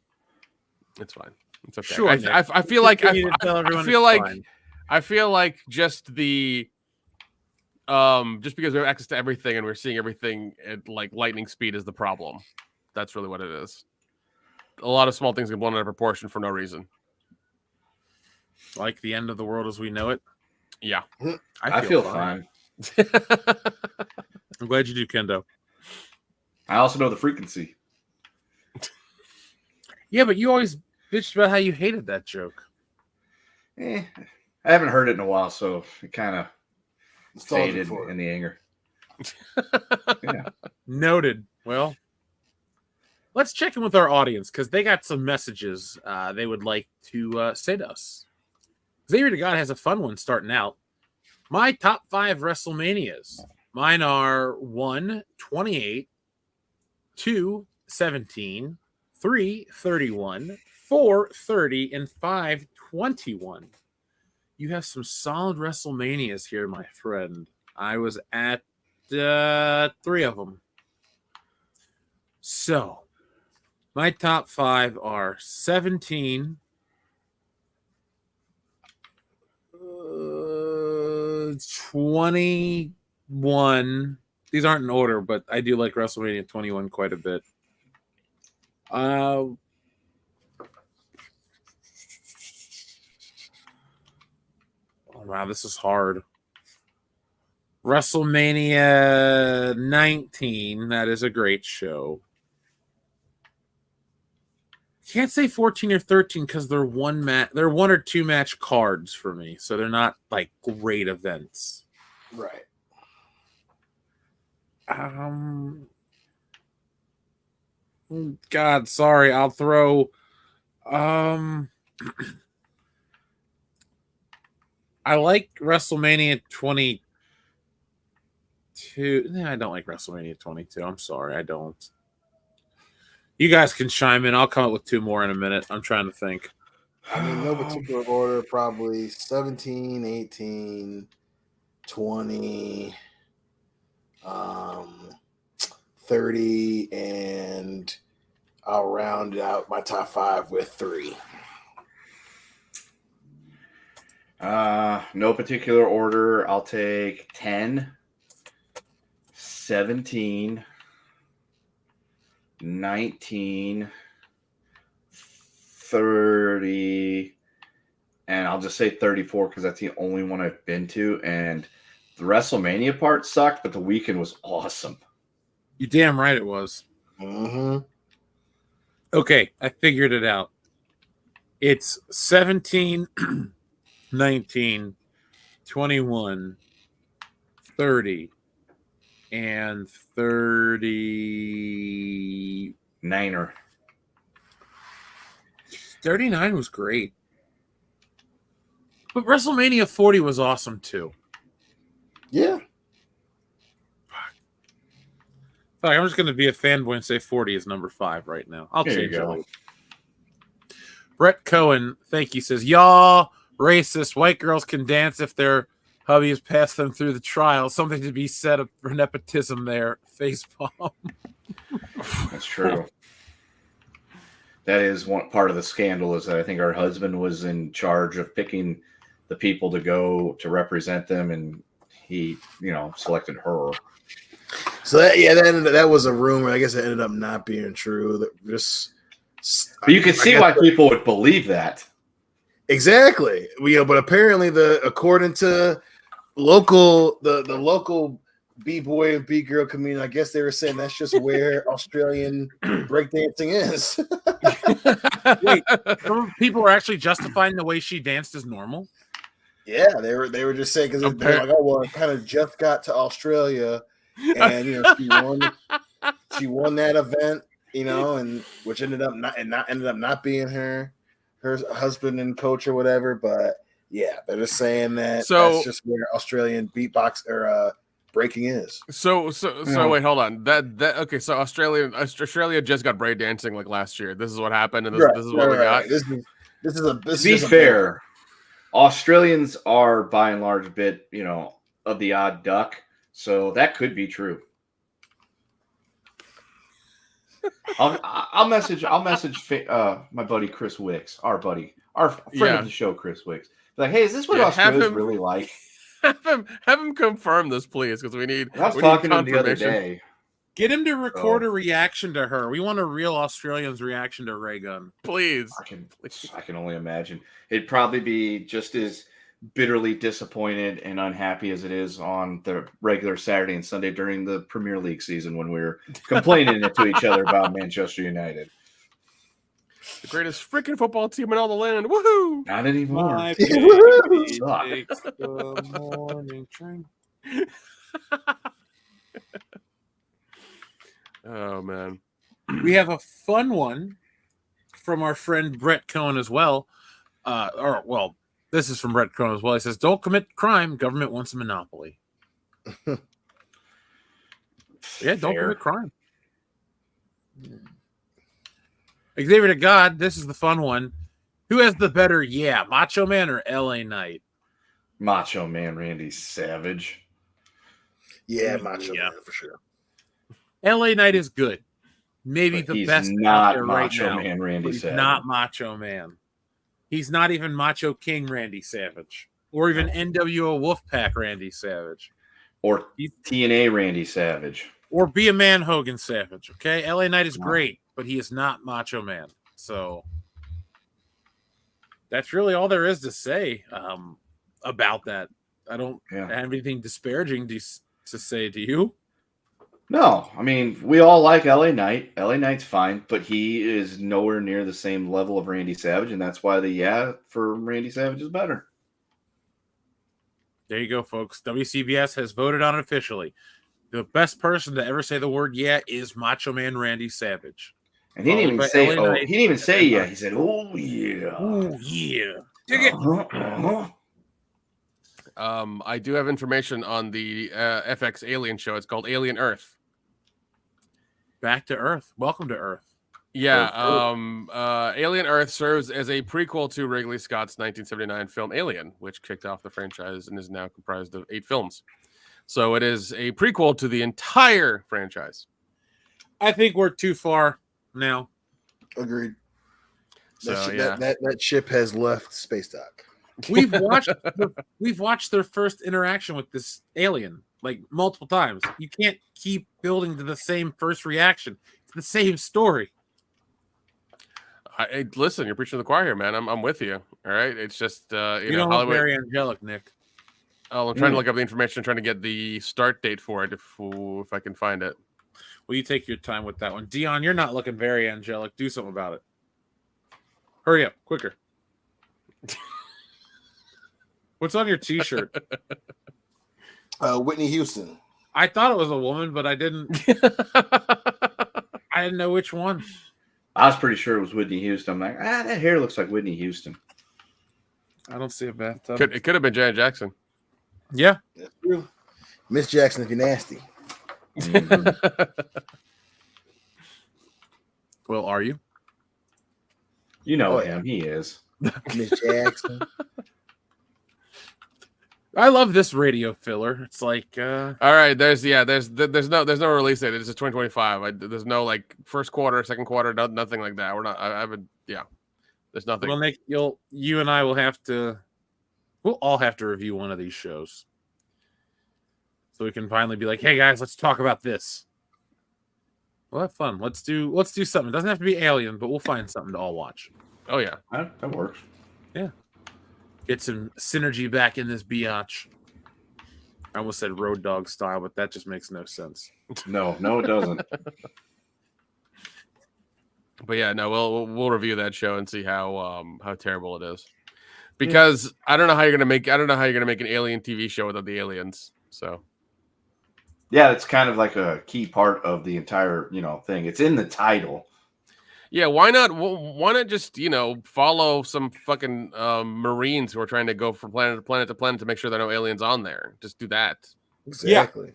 It's fine. It's okay. Sure. I feel like I feel like just the just because we have access to everything and we're seeing everything at like lightning speed is the problem. That's really what it is. A lot of small things get blown out of proportion for no reason. Like the end of the world as we know it. Yeah. I feel fine. I'm glad you do, Kendo. I also know the frequency. Yeah, but you always bitched about how you hated that joke. I haven't heard it in a while, so it kind of faded in the anger. Yeah. Noted. Well, let's check in with our audience because they got some messages they would like to say to us. Xavier to God has a fun one starting out. My top 5 WrestleManias. Mine are 1, 28, 2, 17, 3, 31, 4, 30, and 5, 21. You have some solid WrestleManias here, my friend. I was at 3 of them. So, my top 5 are 17, 21. These aren't in order, but I do like WrestleMania 21 quite a bit. Oh, wow, this is hard. WrestleMania 19. That is a great show. Can't say 14 or 13 because they're they're 1 or 2 match cards for me, so they're not like great events. Right. God, sorry. I'll throw. I like WrestleMania 22. I don't like WrestleMania 22. I'm sorry, I don't. You guys can chime in. I'll come up with 2 more in a minute. I'm trying to think. I mean, no particular order. Probably 17, 18, 20, 30, and I'll round out my top 5 with 3. No particular order. I'll take 10, 17, 19, 30, and I'll just say 34 because that's the only one I've been to. And the WrestleMania part sucked, but the weekend was awesome. You damn right it was. Mm-hmm. Okay, I figured it out. It's 17, 19, 21, 30, and 39er. 39 was great. But WrestleMania 40 was awesome too. Yeah. Fuck, I'm just going to be a fanboy and say 40 is number 5 right now. I'll change it. Brett Cohen, thank you, says, y'all racist. White girls can dance if their hubbies pass them through the trial. Something to be said for nepotism there. Facepalm. That's true. That is one part of the scandal, is that I think our husband was in charge of picking the people to go to represent them, and he, selected her. So that was a rumor. I guess it ended up not being true. That But you can see why people would believe that. Exactly. But apparently according to the local B-boy and B-girl community, I guess they were saying that's just where Australian breakdancing is. Wait, some people are actually justifying the way she danced as normal? Yeah, they were just saying, because they're like, oh well, it kind of just got to Australia, and she won that event, and which ended up not being her husband and coach or whatever. But yeah, they're just saying that that's just where Australian beatbox or breaking is. So wait, hold on. Okay, so Australia just got breakdancing like last year. This is what happened, and this is what we got. To be fair, Australians are by and large a bit, of the odd duck, so that could be true. I'll message my buddy Chris Wicks, our friend of the show, Chris Wicks. Like, hey, is this what Australia's really like? Have him confirm this, please, because we need. I was talking to him the other day. Get him to record a reaction to her. We want a real Australian's reaction to Ray Gun. Please. I can only imagine. It'd probably be just as bitterly disappointed and unhappy as it is on the regular Saturday and Sunday during the Premier League season when we're complaining to each other about Manchester United. The greatest freaking football team in all the land. Woohoo! Not anymore. My baby takes the morning train. Oh, man. We have a fun one from our friend Brett Cohen as well. This is from Brett Cohen as well. He says, don't commit crime. Government wants a monopoly. Yeah, don't commit crime. Xavier to God, this is the fun one. Who has the better, Macho Man or LA Knight? Macho Man Randy Savage. Yeah, Macho Man for sure. LA Knight is good. Maybe the best out there right now. Macho Man Randy Savage. Not Macho Man. He's not even Macho King Randy Savage. Or even NWO Wolfpack Randy Savage. Or TNA Randy Savage. Or Be a Man Hogan Savage. Okay? LA Knight is great, but he is not Macho Man. So that's really all there is to say about that. I don't have anything disparaging to say to you. No, I mean, we all like LA Knight. LA Knight's fine, but he is nowhere near the same level of Randy Savage, and that's why the for Randy Savage is better. There you go, folks. WCBS has voted on it officially. The best person to ever say the word is Macho Man Randy Savage. And he didn't even say he didn't even say yeah. He said, oh yeah. Oh yeah. Dig it. I do have information on the FX Alien show. It's called Alien Earth. Back to Earth. Welcome to Earth. Yeah. Alien Earth serves as a prequel to Ridley Scott's 1979 film Alien, which kicked off the franchise and is now comprised of 8 films. So it is a prequel to the entire franchise. I think we're too far now. Agreed. So that ship has left space dock. We've watched their first interaction with this alien like multiple times. You can't keep building to the same first reaction. It's the same story. Listen, you're preaching to the choir here, man. I'm with you. All right. It's just you don't look very angelic, Nick. Oh, I'm trying to look up the information, trying to get the start date for it if I can find it. Well, you take your time with that one. Dion, you're not looking very angelic. Do something about it. Hurry up, quicker. What's on your t-shirt? Whitney Houston. I thought it was a woman, but I didn't. I didn't know which one. I was pretty sure it was Whitney Houston. I'm like, that hair looks like Whitney Houston. I don't see a bathtub. It could have been Janet Jackson. Yeah. That's true. Miss Jackson, if you're nasty. Well, are you? You know Oh, him. He is. Miss Jackson. I love this radio filler. It's like All right, there's no release date. It's just 2025. There's no like first quarter, second quarter, nothing like that. We're not. I haven't. Yeah, there's nothing. you and I will have to. We'll all have to review one of these shows, so we can finally be like, "Hey guys, let's talk about this." We'll have fun. Let's do something. It doesn't have to be Alien, but we'll find something to all watch. Oh yeah, That works. Yeah. Get some synergy back in this biatch. I almost said Road Dog style, but that just makes no sense. No, it doesn't. but yeah, no, we'll review that show and see how terrible it is. Because I don't know how you're gonna make an Alien TV show without the aliens. So Yeah, it's kind of like a key part of the entire, thing. It's in the title. yeah, why not? Why not just follow some fucking Marines who are trying to go from planet to planet to planet to make sure there are no aliens on there? Just do that. Exactly.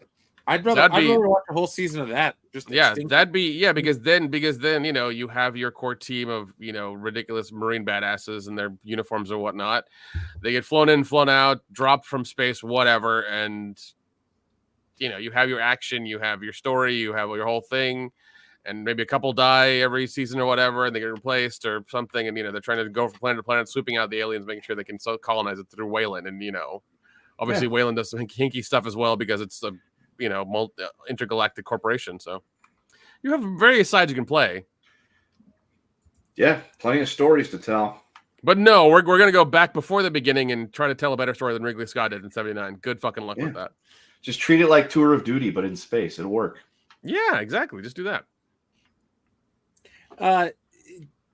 I'd rather watch a whole season of that. Just that'd be because then you have your core team of ridiculous Marine badasses and their uniforms or whatnot. They get flown in, flown out, dropped from space, whatever, and you have your action, you have your story, you have your whole thing. And maybe a couple die every season or whatever, and they get replaced or something. And they're trying to go from planet to planet, swooping out the aliens, making sure they can colonize it through Wayland. And obviously Wayland does some hinky stuff as well because it's a intergalactic corporation. So you have various sides you can play. Yeah, plenty of stories to tell. But no, we're gonna go back before the beginning and try to tell a better story than Ridley Scott did in '79. Good fucking luck with that. Just treat it like Tour of Duty, but in space. It'll work. Yeah, exactly. Just do that.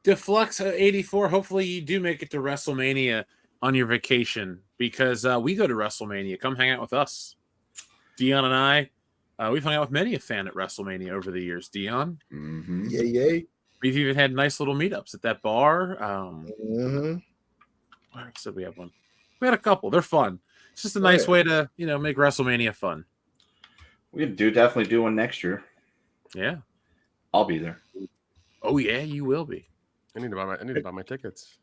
Deflux 84. Hopefully you do make it to WrestleMania on your vacation because we go to WrestleMania. Come hang out with us. Dion and I, we've hung out with many a fan at WrestleMania over the years. Dion, Yay. we've even had nice little meetups at that bar. Where else did we have one? We had a couple. They're fun. It's just a nice way to make WrestleMania fun. We definitely do one next year. Yeah, I'll be there. Oh yeah, you will be. I need to buy my tickets.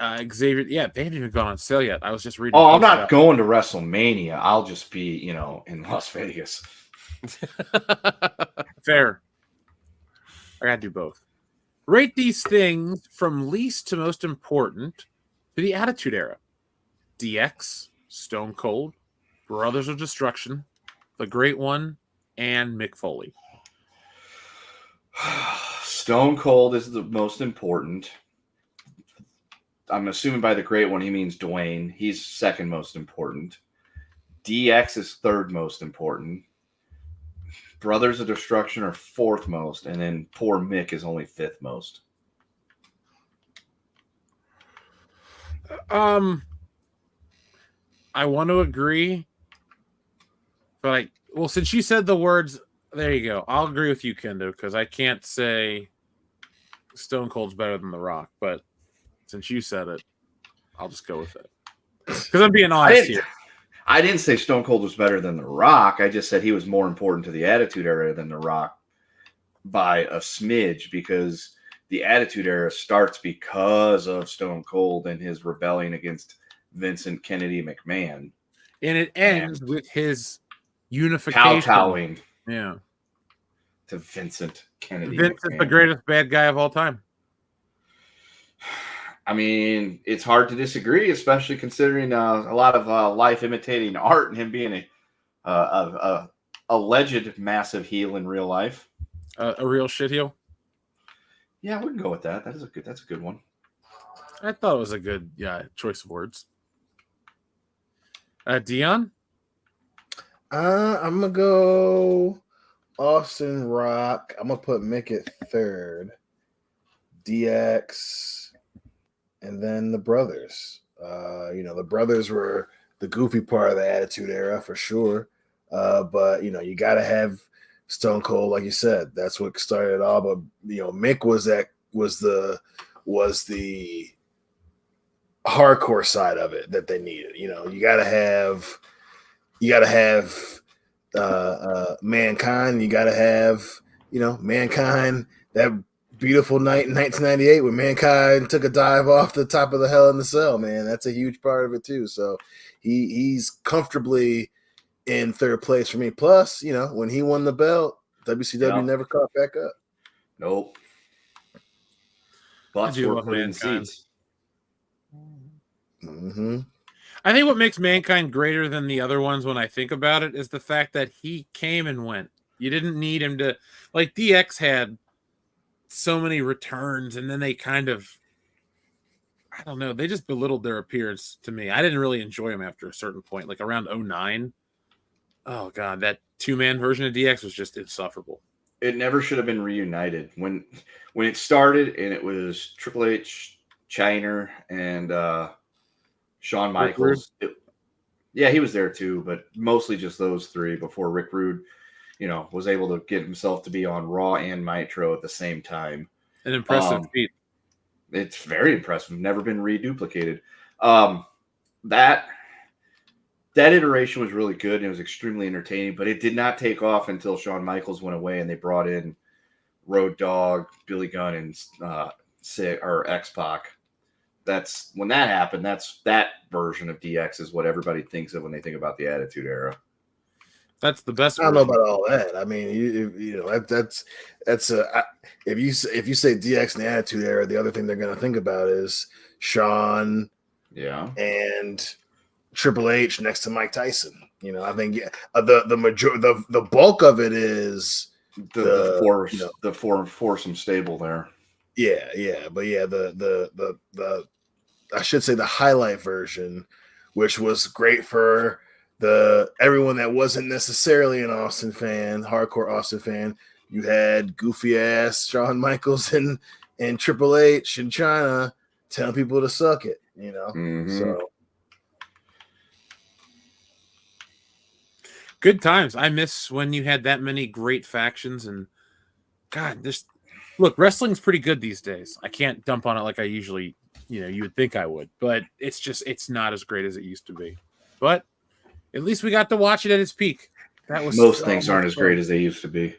Xavier, they haven't even gone on sale yet. I was just reading. Oh, I'm not going to WrestleMania. I'll just be, in Las Vegas. Fair. I gotta do both. Rate these things from least to most important to the Attitude Era. DX, Stone Cold, Brothers of Destruction, The Great One, and Mick Foley. Stone Cold is the most important. I'm assuming by the Great One he means Dwayne. He's second most important. DX is third most important. Brothers of Destruction are fourth most, and then poor Mick is only fifth most. I want to agree, but since you said the words, there you go. I'll agree with you, Kendo, because I can't say Stone Cold's better than The Rock, but since you said it, I'll just go with it. Because I'm being honest here. I didn't say Stone Cold was better than The Rock. I just said he was more important to the Attitude Era than The Rock by a smidge, because the Attitude Era starts because of Stone Cold and his rebellion against Vincent Kennedy McMahon. And it ends with his unification. Kowtowing. Yeah. To Vincent Kennedy. Vincent's the greatest bad guy of all time. I mean, it's hard to disagree, especially considering a lot of life imitating art and him being a alleged massive heel in real life. A real shit heel? Yeah, we can go with that. That's a good one. I thought it was a good choice of words. Dion? I'm gonna go Austin Rock. I'm gonna put Mick at third. DX, and then the Brothers. The Brothers were the goofy part of the Attitude Era for sure. But you gotta have Stone Cold, like you said. That's what started it all. But Mick was the hardcore side of it that they needed. You gotta have Mankind. You gotta have Mankind, that beautiful night in 1998 when Mankind took a dive off the top of the Hell in the Cell, man. That's a huge part of it too. So he's comfortably in third place for me. Plus, when he won the belt, WCW never caught back up. Nope. I Butts do were love put in Mankind. seats. Mm-hmm. I think what makes Mankind greater than the other ones when I think about it is the fact that he came and went. You didn't need him to, like DX had so many returns, and then they kind of, I don't know, they just belittled their appearance to me. I didn't really enjoy him after a certain point, like around 09. Oh God, that 2-man version of DX was just insufferable. It never should have been reunited. When it started and it was Triple H, Chyna, and Shawn Michaels. Yeah, he was there too, but mostly just those three before Rick Rude, was able to get himself to be on Raw and Nitro at the same time. An impressive feat. It's very impressive. Never been reduplicated. That iteration was really good and it was extremely entertaining, but it did not take off until Shawn Michaels went away and they brought in Road Dogg, Billy Gunn, and X-Pac. That's when that happened. That's that version of DX is what everybody thinks of when they think about the Attitude Era. That's the best. I don't know about all that. I mean, if you say DX and the Attitude Era, the other thing they're going to think about is Shawn, and Triple H next to Mike Tyson. I think the bulk of it is the foursome stable there. Yeah, but the I should say the highlight version, which was great for everyone that wasn't necessarily an Austin fan, hardcore Austin fan. You had goofy ass Shawn Michaels and Triple H and Chyna telling people to suck it, So good times. I miss when you had that many great factions, and God, look, wrestling's pretty good these days. I can't dump on it like I usually, you would think I would, but it's not as great as it used to be. But at least we got to watch it at its peak. That was most things aren't as great as they used to be.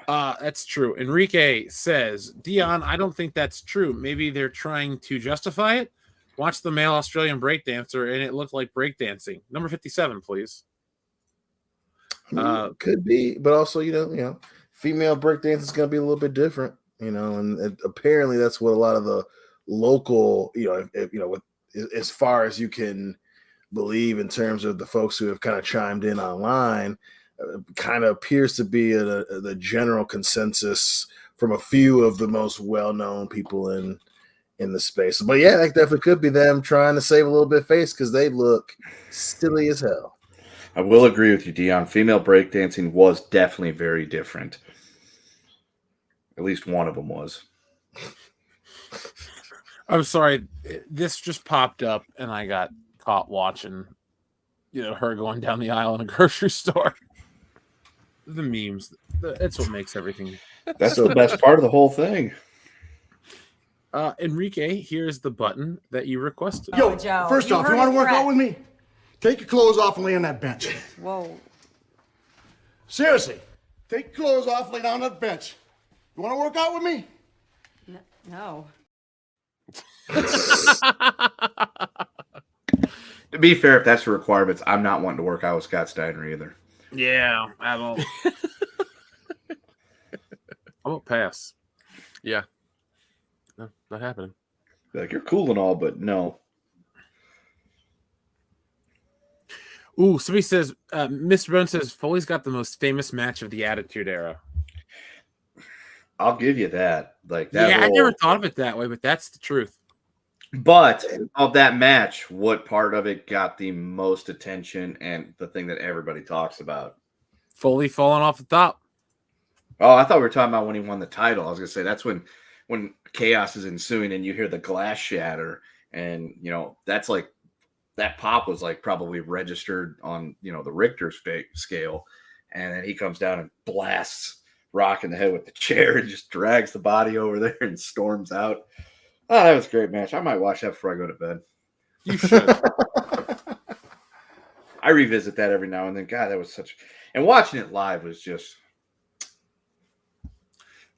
That's true. Enrique says, Dion, I don't think that's true. Maybe they're trying to justify it. Watch the male Australian breakdancer, and it looked like breakdancing. Number 57, please. Could be, but also, female breakdance is going to be a little bit different, and apparently that's what a lot of the local, as far as you can believe in terms of the folks who have kind of chimed in online, kind of appears to be the general consensus from a few of the most well-known people in the space. But yeah, that definitely could be them trying to save a little bit of face because they look silly as hell. I will agree with you, Dion. Female breakdancing was definitely very different. At least one of them was. I'm sorry. This just popped up, and I got caught watching, her going down the aisle in a grocery store. The memes. That's what makes everything. That's the best part of the whole thing. Enrique, here's the button that you requested. Yo, first off, you want to work out with me? Take your clothes off and lay on that bench. Whoa. Seriously, take your clothes off, lay down on that bench. You want to work out with me? No. To be fair, if that's the requirements, I'm not wanting to work out with Scott Steiner either. Yeah, I don't. I won't pass. Yeah. No, not happening. Like, you're cool and all, but no. Ooh, somebody says, Mr. Bone says, Foley's got the most famous match of the Attitude Era. I'll give you that. Like that. Yeah, I never thought of it that way, but that's the truth. But of that match, what part of it got the most attention and the thing that everybody talks about? Foley falling off the top. Oh, I thought we were talking about when he won the title. I was going to say that's when chaos is ensuing and you hear the glass shatter. And, that's like that pop was like probably registered on, the Richter scale. And then he comes down and blasts Rock in the head with the chair and just drags the body over there and storms out. Oh, that was a great match. I might watch that before I go to bed. You should. I revisit that every now and then. God, that was and watching it live was just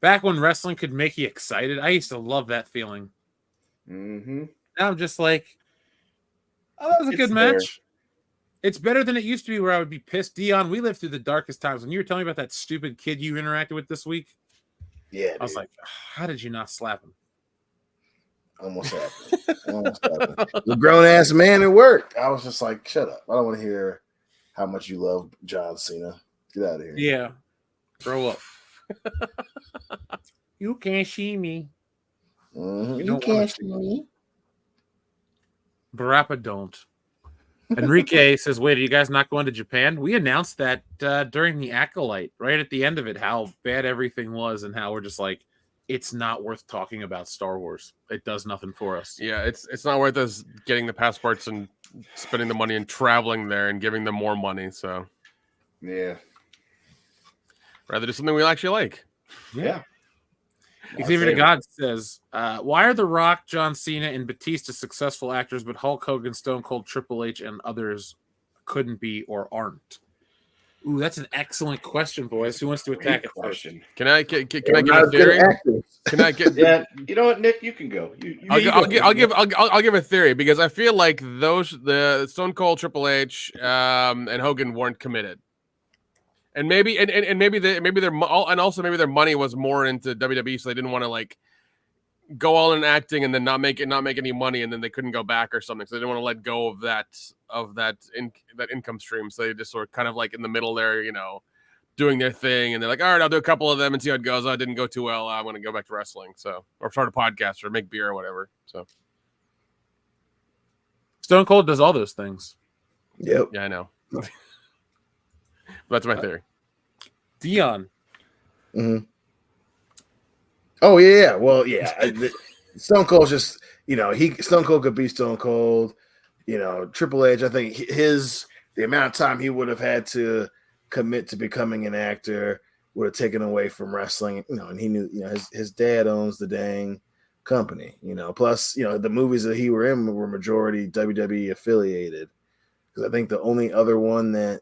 Back when wrestling could make you excited, I used to love that feeling. Mm-hmm. Now I'm just like, oh, that was a good match. It's better than it used to be where I would be pissed. Dion, we lived through the darkest times. When you were telling me about that stupid kid you interacted with this week, Yeah, I was like, how did you not slap him? almost happened. The grown ass man at work. I was just like, shut up. I don't want to hear how much you love John Cena. Get out of here. Yeah. Grow up. You can't see me. Mm-hmm. You can't see me. Barappa don't. Enrique says, wait, are you guys not going to Japan? We announced that during the Acolyte, right at the end of it, how bad everything was and how we're just like, it's not worth talking about Star Wars. It does nothing for us. Yeah, it's not worth us getting the passports and spending the money and traveling there and giving them more money. So, yeah, rather do something we actually like. Yeah. Xavier to God says, why are The Rock, John Cena, and Batista successful actors, but Hulk Hogan, Stone Cold, Triple H, and others couldn't be or aren't? Ooh, that's an excellent question, boys. Who wants to attack it first? Can I give a theory? Can I get? Yeah, you know what, Nick? You can go. I'll give a theory because I feel like the Stone Cold, Triple H, and Hogan weren't committed. And maybe their money was more into WWE, so they didn't want to like go all in acting and then not make any money, and then they couldn't go back or something. So they didn't want to let go of that income stream. So they just sort of kind of like in the middle there, doing their thing, and they're like, all right, I'll do a couple of them and see how it goes. Oh, it didn't go too well. I'm going to go back to wrestling. So or start a podcast or make beer or whatever. So Stone Cold does all those things. Yep. Yeah, I know. That's my theory. Dion. Mm-hmm. Oh yeah. Well, yeah. Stone Cold's just Stone Cold could be Stone Cold. Triple H. I think the amount of time he would have had to commit to becoming an actor would have taken away from wrestling. And he knew his dad owns the dang company. Plus the movies that he were in were majority WWE affiliated. Because I think the only other one that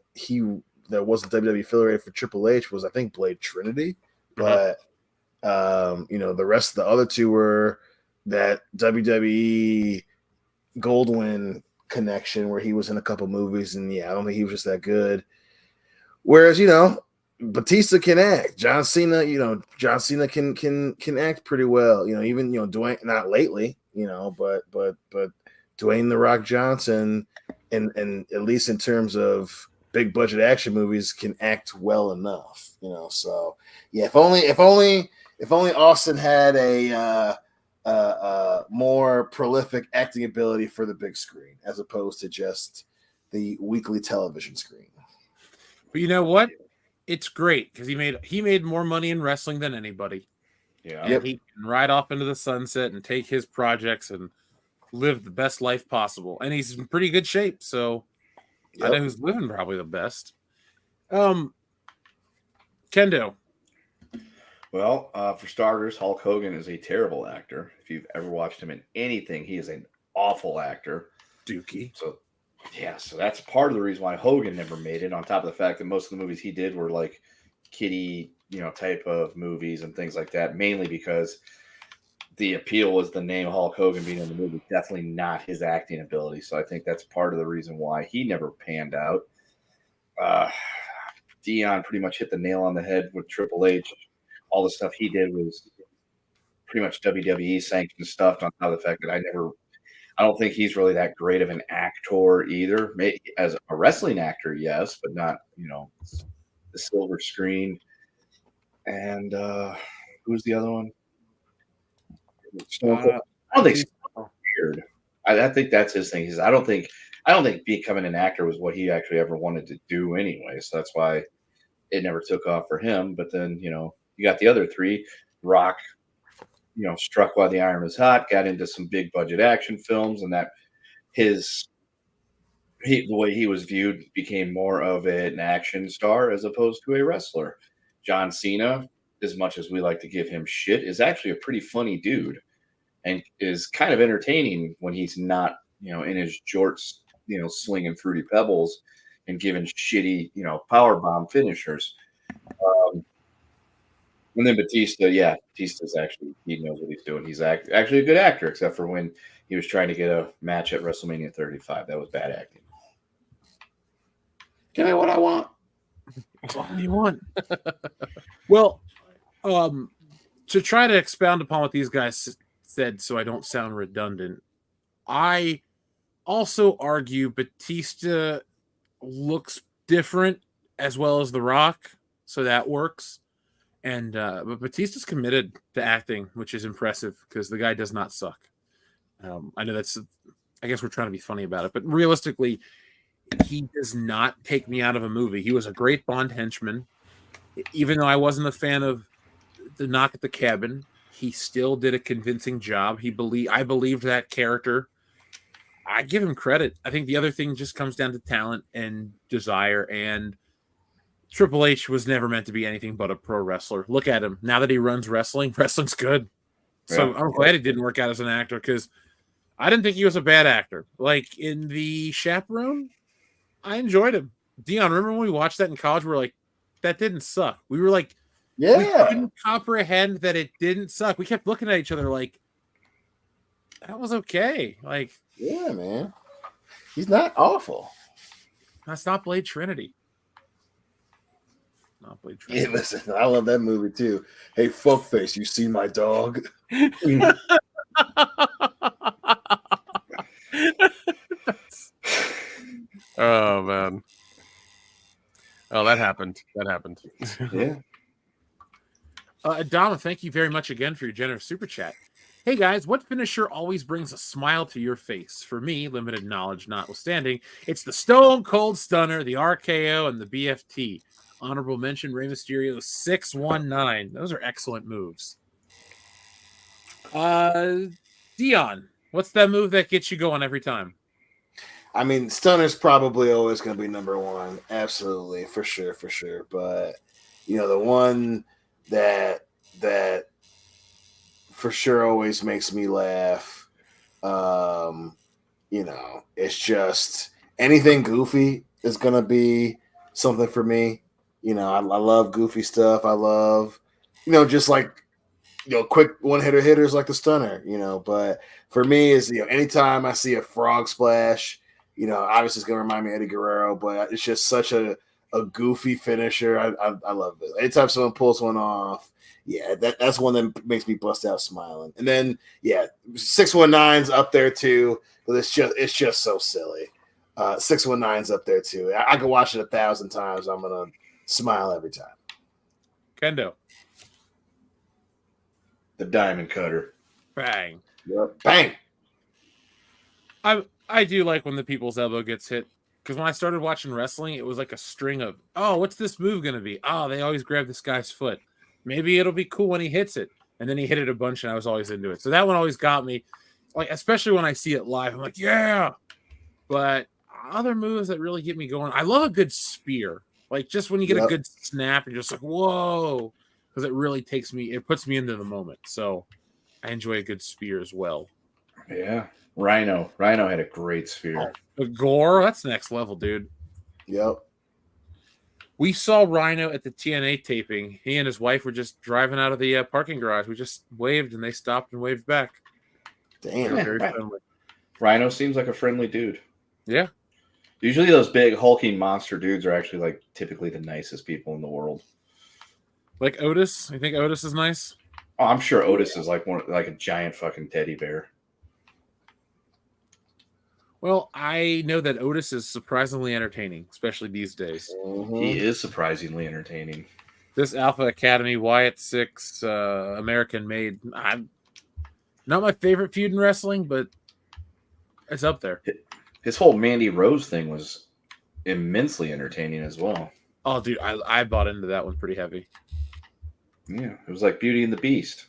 wasn't WWE affiliated for Triple H was, I think, Blade Trinity. But, the rest of the other two were that WWE Goldwyn connection where he was in a couple movies. And, I don't think he was just that good. Whereas, Batista can act. John Cena can act pretty well. Even, Dwayne, not lately, but Dwayne "The Rock" Johnson, and at least in terms of big budget action movies, can act well enough, So yeah, if only Austin had a more prolific acting ability for the big screen as opposed to just the weekly television screen. But you know what? It's great because he made more money in wrestling than anybody. Yeah, and he can ride off into the sunset and take his projects and live the best life possible. And he's in pretty good shape, so I know who's living probably the best. Kendo. Well, for starters, Hulk Hogan is a terrible actor. If you've ever watched him in anything, he is an awful actor. Dookie. So that's part of the reason why Hogan never made it, on top of the fact that most of the movies he did were like kiddie, type of movies and things like that, mainly because the appeal was the name Hulk Hogan being in the movie, definitely not his acting ability. So I think that's part of the reason why he never panned out. Dion pretty much hit the nail on the head with Triple H. All the stuff he did was pretty much WWE sanctioned stuff, on top of the fact that I don't think he's really that great of an actor either. Maybe as a wrestling actor, yes, but not, the silver screen. And who's the other one? I don't think so. Weird. I think that's his thing. I don't think becoming an actor was what he actually ever wanted to do anyway. So that's why it never took off for him. But then, you got the other three. Rock, struck while the iron was hot, got into some big budget action films, and that the way he was viewed became more of an action star as opposed to a wrestler. John Cena, as much as we like to give him shit, is actually a pretty funny dude and is kind of entertaining when he's not, in his jorts, slinging fruity pebbles and giving shitty, power bomb finishers. And then Batista's actually, he knows what he's doing. He's actually a good actor, except for when he was trying to get a match at WrestleMania 35. That was bad acting. Give me what I want. What do you want? Well, to try to expound upon what these guys said so I don't sound redundant, I also argue Batista looks different as well as The Rock, so that works. And but Batista's committed to acting, which is impressive because the guy does not suck. I know I guess we're trying to be funny about it, but realistically, he does not take me out of a movie. He was a great Bond henchman. Even though I wasn't a fan of The Knock at the Cabin, he still did a convincing job. I believed that character. I give him credit. I think the other thing just comes down to talent and desire, and Triple H was never meant to be anything but a pro wrestler. Look at him. Now that he runs wrestling, wrestling's good. So I'm glad it didn't work out as an actor because I didn't think he was a bad actor. Like in The Chaperone, I enjoyed him. Dion, remember when we watched that in college? We were like, that didn't suck. We were like, we couldn't comprehend that it didn't suck. We kept looking at each other like, that was okay. Like, yeah, man. He's not awful. That's not Blade Trinity. Not Blade Trinity. Yeah, listen, I love that movie too. Hey, fuckface, you see my dog? Oh man. Oh, that happened. Yeah. Adama, thank you very much again for your generous super chat. Hey guys, what finisher always brings a smile to your face? For me, limited knowledge notwithstanding, it's the Stone Cold Stunner, the RKO, and the BFT. Honorable mention, Rey Mysterio 619. Those are excellent moves. Dion, what's that move that gets you going every time? I mean, Stunner's probably always going to be number one. Absolutely, for sure. But, the one that for sure always makes me laugh, it's just anything goofy is going to be something for me. I love goofy stuff. I love, just like, quick one-hitter hitters like the Stunner, But for me, is anytime I see a frog splash, obviously it's going to remind me of Eddie Guerrero, but it's just such a goofy finisher. I love it. Anytime someone pulls one off, that's one that makes me bust out smiling. And then, 619's up there too, but it's just so silly. 619's up there too. I could watch it 1,000 times. I'm going to smile every time. Kendo. The Diamond Cutter. Bang. Yep. Bang. I do like when the people's elbow gets hit, because when I started watching wrestling, it was like a string of, what's this move going to be? They always grab this guy's foot. Maybe it'll be cool when he hits it. And then he hit it a bunch, and I was always into it. So that one always got me, like, especially when I see it live. I'm like, yeah. But other moves that really get me going, I love a good spear. Like, just when you get a good snap, you're just like, whoa. Because it really it puts me into the moment. So I enjoy a good spear as well. Yeah. Rhino had a great spear. The Gore, that's next level, dude. Yep. We saw Rhino at the TNA taping. He and his wife were just driving out of the parking garage. We just waved, and they stopped and waved back. Damn. Very friendly. Rhino seems like a friendly dude. Yeah. Usually those big hulking monster dudes are actually like typically the nicest people in the world. Like Otis? You think Otis is nice? Oh, I'm sure Otis is like a giant fucking teddy bear. Well, I know that Otis is surprisingly entertaining, especially these days. Mm-hmm. He is surprisingly entertaining. This Alpha Academy, Wyatt 6, American Made, not my favorite feud in wrestling, but it's up there. His whole Mandy Rose thing was immensely entertaining as well. Oh, dude, I bought into that one pretty heavy. Yeah, it was like Beauty and the Beast.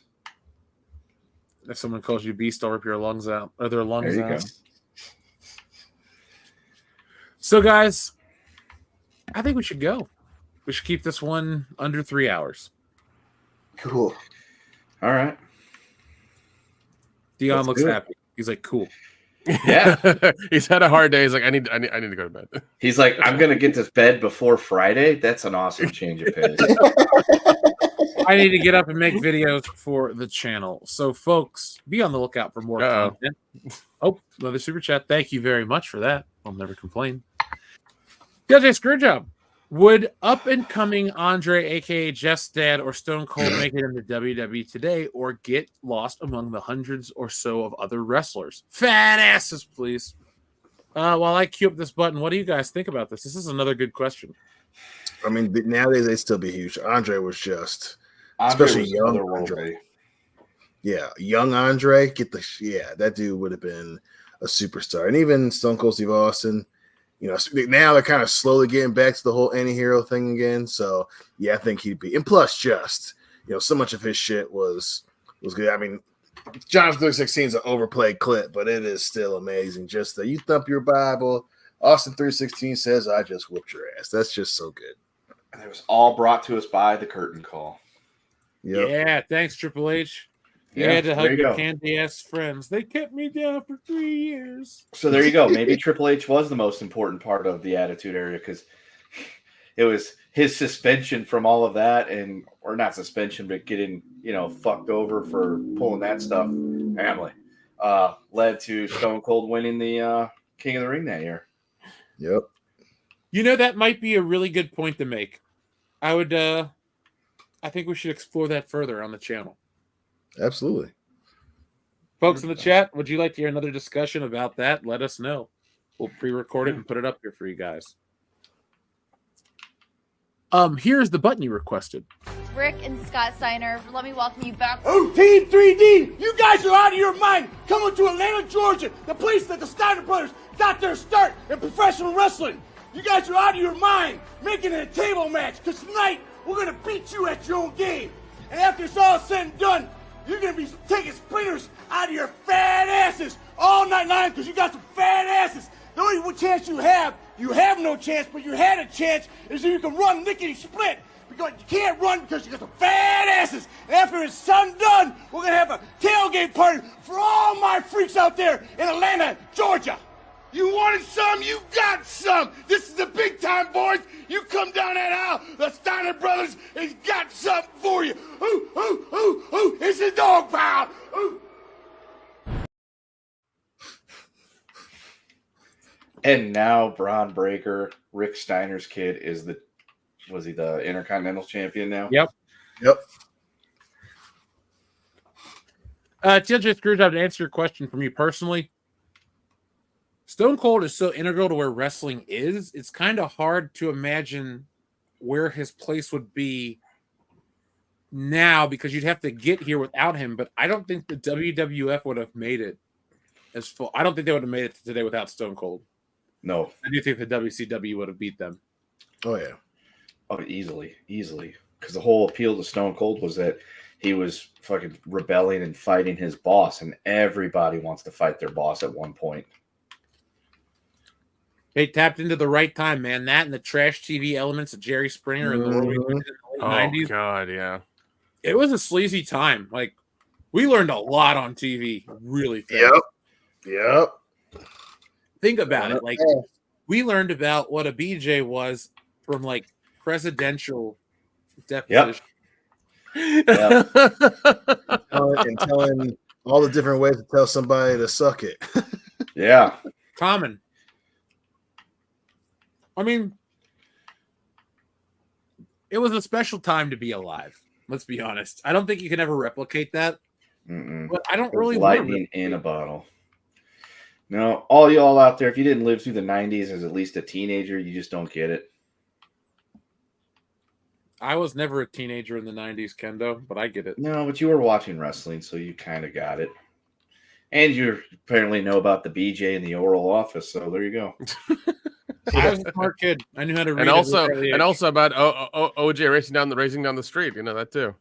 If someone calls you Beast, I'll rip your lungs out. Or their lungs There you out. go. So, guys, I think we should go. We should keep this one under 3 hours. Cool. All right. Dion looks happy. He's like, cool. Yeah. He's had a hard day. He's like, I need to go to bed. He's like, I'm gonna get to bed before Friday. That's an awesome change of pace. I need to get up and make videos for the channel. So, folks, be on the lookout for more content. Oh, another super chat. Thank you very much for that. I'll never complain. DJ Screwjob. Would up-and-coming Andre, a.k.a. Jeff's dad, or Stone Cold make it in the WWE today or get lost among the hundreds or so of other wrestlers? Fat asses, please. While I queue up this button, what do you guys think about this? This is another good question. I mean, nowadays they'd still be huge. Andre was just, Andre especially was young otherworldly. Andre. Yeah, young Andre, that dude would have been a superstar. And even Stone Cold Steve Austin, you know, now they're kind of slowly getting back to the whole anti-hero thing again. So yeah, I think he'd be. And plus, just so much of his shit was good. I mean, John 316 is an overplayed clip, but it is still amazing. Just that you thump your Bible. Austin 316 says, "I just whooped your ass." That's just so good. And it was all brought to us by the curtain call. Yep. Yeah, thanks, Triple H. You Yeah, had to there hug you your go. candy-ass friends. They kept me down for 3 years. So there you go. Maybe Triple H was the most important part of the Attitude Era because it was his suspension from all of that, or not suspension, but getting fucked over for pulling that stuff. Family led to Stone Cold winning the King of the Ring that year. Yep. That might be a really good point to make. I think we should explore that further on the channel. Absolutely. Folks in the chat, would you like to hear another discussion about that? Let us know. We'll pre-record it and put it up here for you guys. Here's the button you requested. Rick and Scott Steiner, let me welcome you back. Oh, Team 3D, you guys are out of your mind. Coming to Atlanta, Georgia, the place that the Steiner brothers got their start in professional wrestling. You guys are out of your mind, making it a table match, because tonight we're going to beat you at your own game. And after it's all said and done, you're going to be taking splinters out of your fat asses all night long because you got some fat asses. The only chance you have no chance, but you had a chance, is if you can run lickety-split. Because you can't run because you got some fat asses. And after it's done, we're going to have a tailgate party for all my freaks out there in Atlanta, Georgia. You wanted some, you got some. This is the big time, boys. You come down that aisle, the Steiner brothers has got something for you. Ooh, it's a dog pound. Ooh. And now Braun Breaker, Rick Steiner's kid, was he the Intercontinental Champion now? Yep. TJ Screwjob, to answer your question for me personally, Stone Cold is so integral to where wrestling is, it's kind of hard to imagine where his place would be now because you'd have to get here without him. But I don't think the WWF would have made it as full. I don't think they would have made it today without Stone Cold. No. I do think the WCW would have beat them. Oh, yeah. Oh, easily. Because the whole appeal to Stone Cold was that he was fucking rebelling and fighting his boss, and everybody wants to fight their boss at one point. They tapped into the right time, man. That and the trash TV elements of Jerry Springer and the world in the late 90s. Oh, God, yeah. It was a sleazy time. Like, we learned a lot on TV really fast. Yep. Think about it. Like, we learned about what a BJ was from, like, presidential deposition. Yep. And telling all the different ways to tell somebody to suck it. Yeah. Common. I mean, it was a special time to be alive. Let's be honest. I don't think you can ever replicate that. But I don't really want lightning in a bottle. No, all y'all out there, if you didn't live through the 90s as at least a teenager, you just don't get it. I was never a teenager in the 90s, Kendo, but I get it. No, but you were watching wrestling, so you kind of got it. And you apparently know about the BJ in the Oral Office, so there you go. I was a smart kid. I knew how to read. And also about OJ racing down the street. You know that too.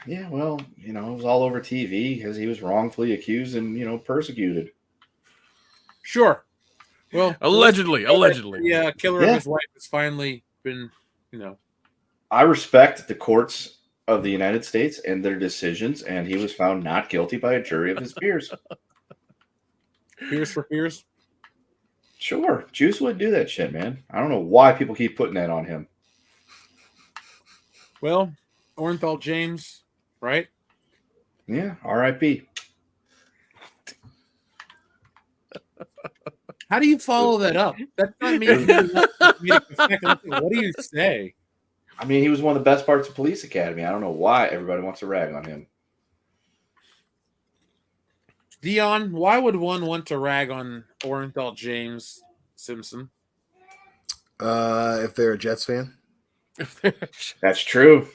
Yeah, well, it was all over TV because he was wrongfully accused and persecuted. Sure. Well, allegedly. Yeah, killer of his wife has finally been, I respect the courts of the United States and their decisions, and he was found not guilty by a jury of his peers. Peers for peers? Sure. Juice would do that shit, man. I don't know why people keep putting that on him. Well, Orenthal James, right? Yeah, R.I.P. How do you follow that up? That's not making what do you say? I mean, he was one of the best parts of Police Academy. I don't know why everybody wants to rag on him. Dion, why would one want to rag on Orenthal James Simpson? If they're a Jets fan. That's true.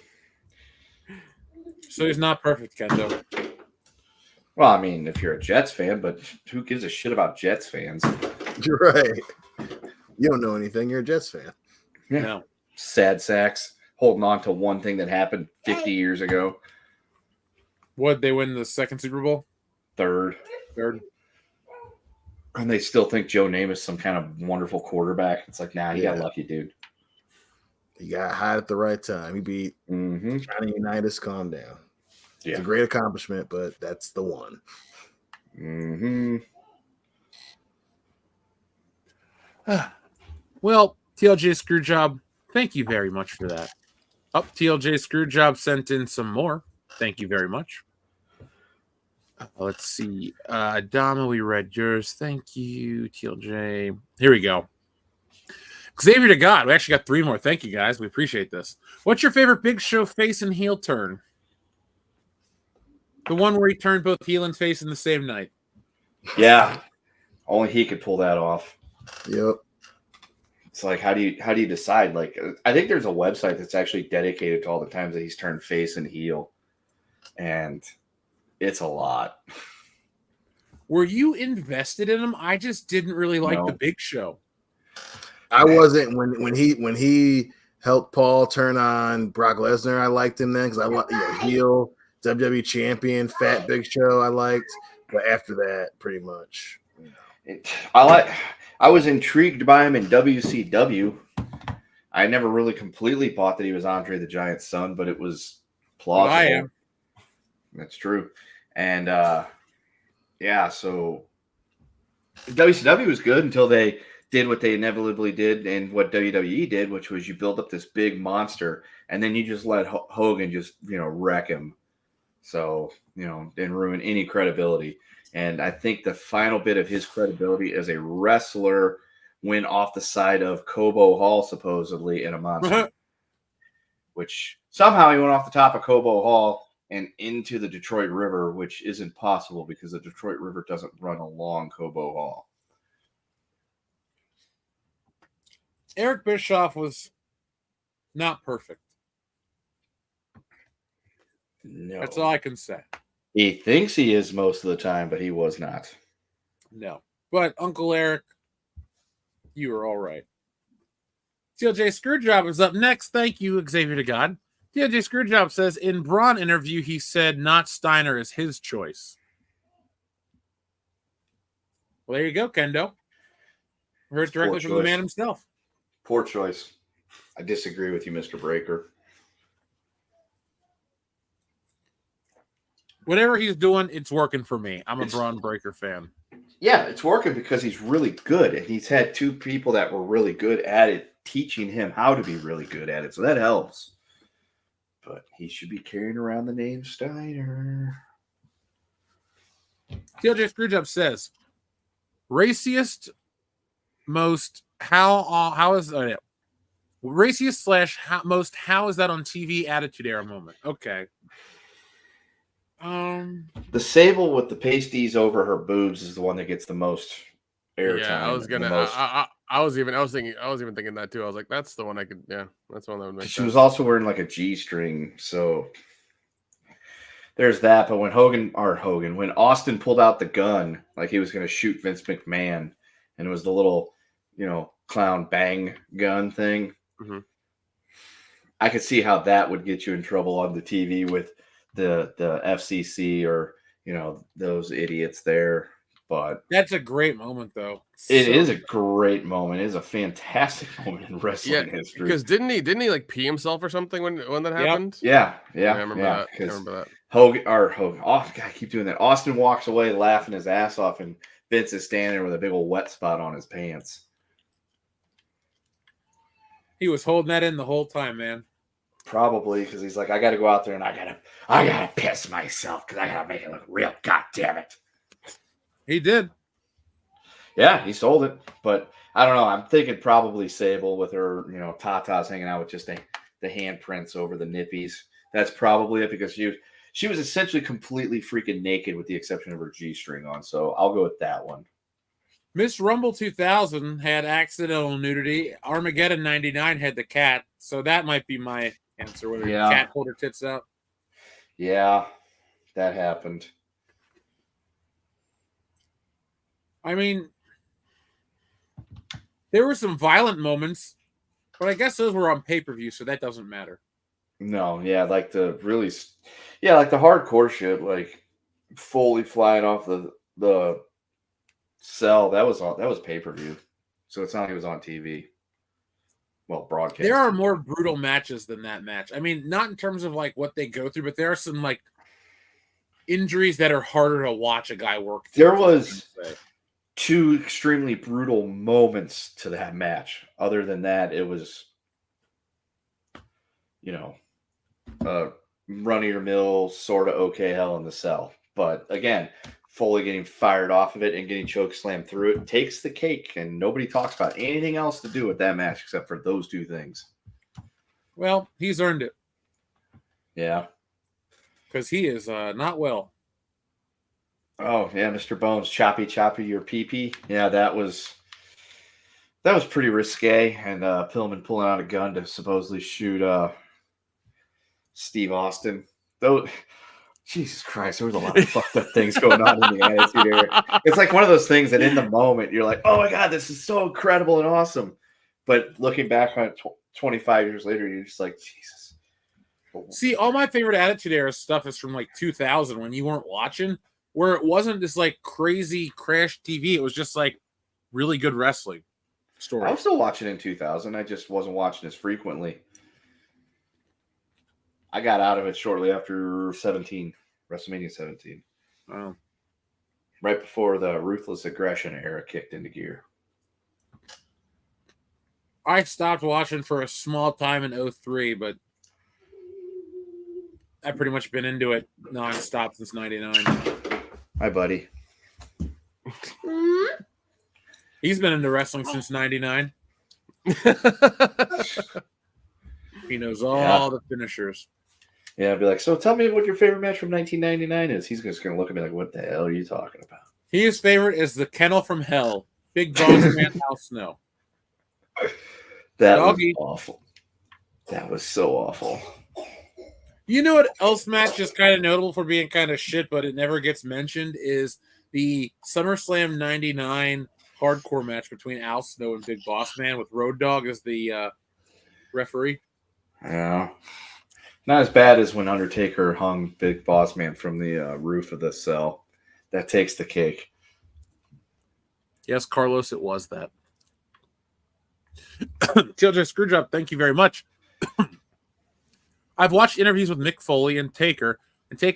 So he's not perfect, Kendo. Well, I mean, if you're a Jets fan, but who gives a shit about Jets fans? You're right. You don't know anything. You're a Jets fan. Yeah. No. Sad sacks, holding on to one thing that happened 50 years ago. What, they win the second Super Bowl? Third. And they still think Joe Namath is some kind of wonderful quarterback. It's like, nah, you got lucky, dude. He got hot at the right time. He beat Johnny Unitas. Calm down. Yeah. It's a great accomplishment, but that's the one. Well, TLJ Screwjob, thank you very much for that. TLJ Screwjob sent in some more. Thank you very much. Let's see. Dama, we read yours. Thank you, TLJ. Here we go. Xavier to God. We actually got 3 more. Thank you, guys. We appreciate this. What's your favorite Big Show face and heel turn? The one where he turned both heel and face in the same night. Yeah. Only he could pull that off. Yep. It's like, how do you decide? Like, I think there's a website that's actually dedicated to all the times that he's turned face and heel. And it's a lot. Were you invested in him? I just didn't really like the Big Show. I wasn't when he helped Paul turn on Brock Lesnar. I liked him then because I like heel WWE champion, fat Big Show. I liked, but after that, pretty much, I was intrigued by him in WCW. I never really completely bought that he was Andre the Giant's son, but it was plausible. I am. That's true. And so WCW was good until they did what they inevitably did and what WWE did, which was you build up this big monster and then you just let Hogan just, wreck him. So, and ruin any credibility. And I think the final bit of his credibility as a wrestler went off the side of Cobo Hall, supposedly, in a monster. Which somehow he went off the top of Cobo Hall and into the Detroit River, which isn't possible because the Detroit River doesn't run along Cobo Hall. Eric Bischoff was not perfect. No. That's all I can say. He thinks he is most of the time, but he was not. No. But Uncle Eric, you were all right. TLJ Screwjob is up next. Thank you, Xavier to God. TLJ Screwjob says, in Braun interview, he said not Steiner is his choice. Well, there you go, Kendo. Heard directly from the man himself. Poor choice. I disagree with you, Mr. Breaker. Whatever he's doing, it's working for me. I'm a Braun Breaker fan. Yeah, it's working because he's really good. And he's had 2 people that were really good at it, teaching him how to be really good at it. So that helps. But he should be carrying around the name Steiner. TLJ Screwjob says, raciest most how is racist / most how is that on TV attitude era moment? Okay. The sable with the pasties over her boobs is the one that gets the most airtime. Yeah, I was even thinking that too. I was like, that's the one I could. Yeah, that's the one that would make sense. She was also wearing like a G-string, so there's that. But when when Austin pulled out the gun, like he was going to shoot Vince McMahon, and it was the little, clown bang gun thing. Mm-hmm. I could see how that would get you in trouble on the TV with the FCC or those idiots there. But that's a great moment, though. It is a great moment. It is a fantastic moment in wrestling history. Because didn't he like pee himself or something when that happened? Yeah. I remember that. I remember that. Hogan. Oh God, I keep doing that. Austin walks away laughing his ass off, and Vince is standing there with a big old wet spot on his pants. He was holding that in the whole time, man. Probably because he's like, I got to go out there and I gotta piss myself because I gotta make it look real. God damn it. He did. Yeah, he sold it, but I don't know. I'm thinking probably Sable with her, tatas hanging out with just the handprints over the nippies. That's probably it because she was essentially completely freaking naked with the exception of her G-string on. So I'll go with that one. Miss Rumble 2000 had accidental nudity. Armageddon 99 had the cat. So that might be my answer. Whether the cat pulled her tits out. Yeah, that happened. I mean, there were some violent moments, but I guess those were on pay-per-view, so that doesn't matter. No, yeah, like the hardcore shit, like Foley flying off the cell. That was pay-per-view, so it's not like it was on TV. Well, broadcast. There are more brutal matches than that match. I mean, not in terms of like what they go through, but there are some like injuries that are harder to watch a guy work through. There was 2 extremely brutal moments to that match. Other than that, it was, run-of-your-mill sort of okay Hell in the Cell. But again, Foley getting fired off of it and getting choke slammed through it takes the cake, and nobody talks about anything else to do with that match except for those 2 things. Well, he's earned it. Yeah. Because he is not well. Oh, yeah, Mr. Bones, choppy your pee-pee. Yeah, that was pretty risque. And Pillman pulling out a gun to supposedly shoot Steve Austin. Though, Jesus Christ, there was a lot of fucked up things going on in the Attitude Era. It's like one of those things that in the moment you're like, oh my God, this is so incredible and awesome. But looking back on it 25 years later, you're just like, Jesus. See, all my favorite Attitude Era stuff is from like 2000 when you weren't watching, where it wasn't this like crazy crash TV. It was just like really good wrestling story. I was still watching in 2000. I just wasn't watching as frequently. I got out of it shortly after WrestleMania 17. Oh. Right before the Ruthless Aggression era kicked into gear. I stopped watching for a small time in 2003, but I've pretty much been into it nonstop since 99. Hi, buddy. He's been into wrestling since 99. He knows all the finishers. Yeah, I'd be like, so tell me what your favorite match from 1999 is. He's just going to look at me like, what the hell are you talking about? His favorite is the Kennel from Hell. Big Boss Man Al Snow. That was awful. That was so awful. You know what else match is kind of notable for being kind of shit, but it never gets mentioned, is the SummerSlam 99 hardcore match between Al Snow and Big Boss Man with Road Dogg as the referee. Yeah. Not as bad as when Undertaker hung Big Boss Man from the roof of the cell. That takes the cake. Yes, Carlos, it was that. TLJ Screwjob, thank you very much. I've watched interviews with Mick Foley and Taker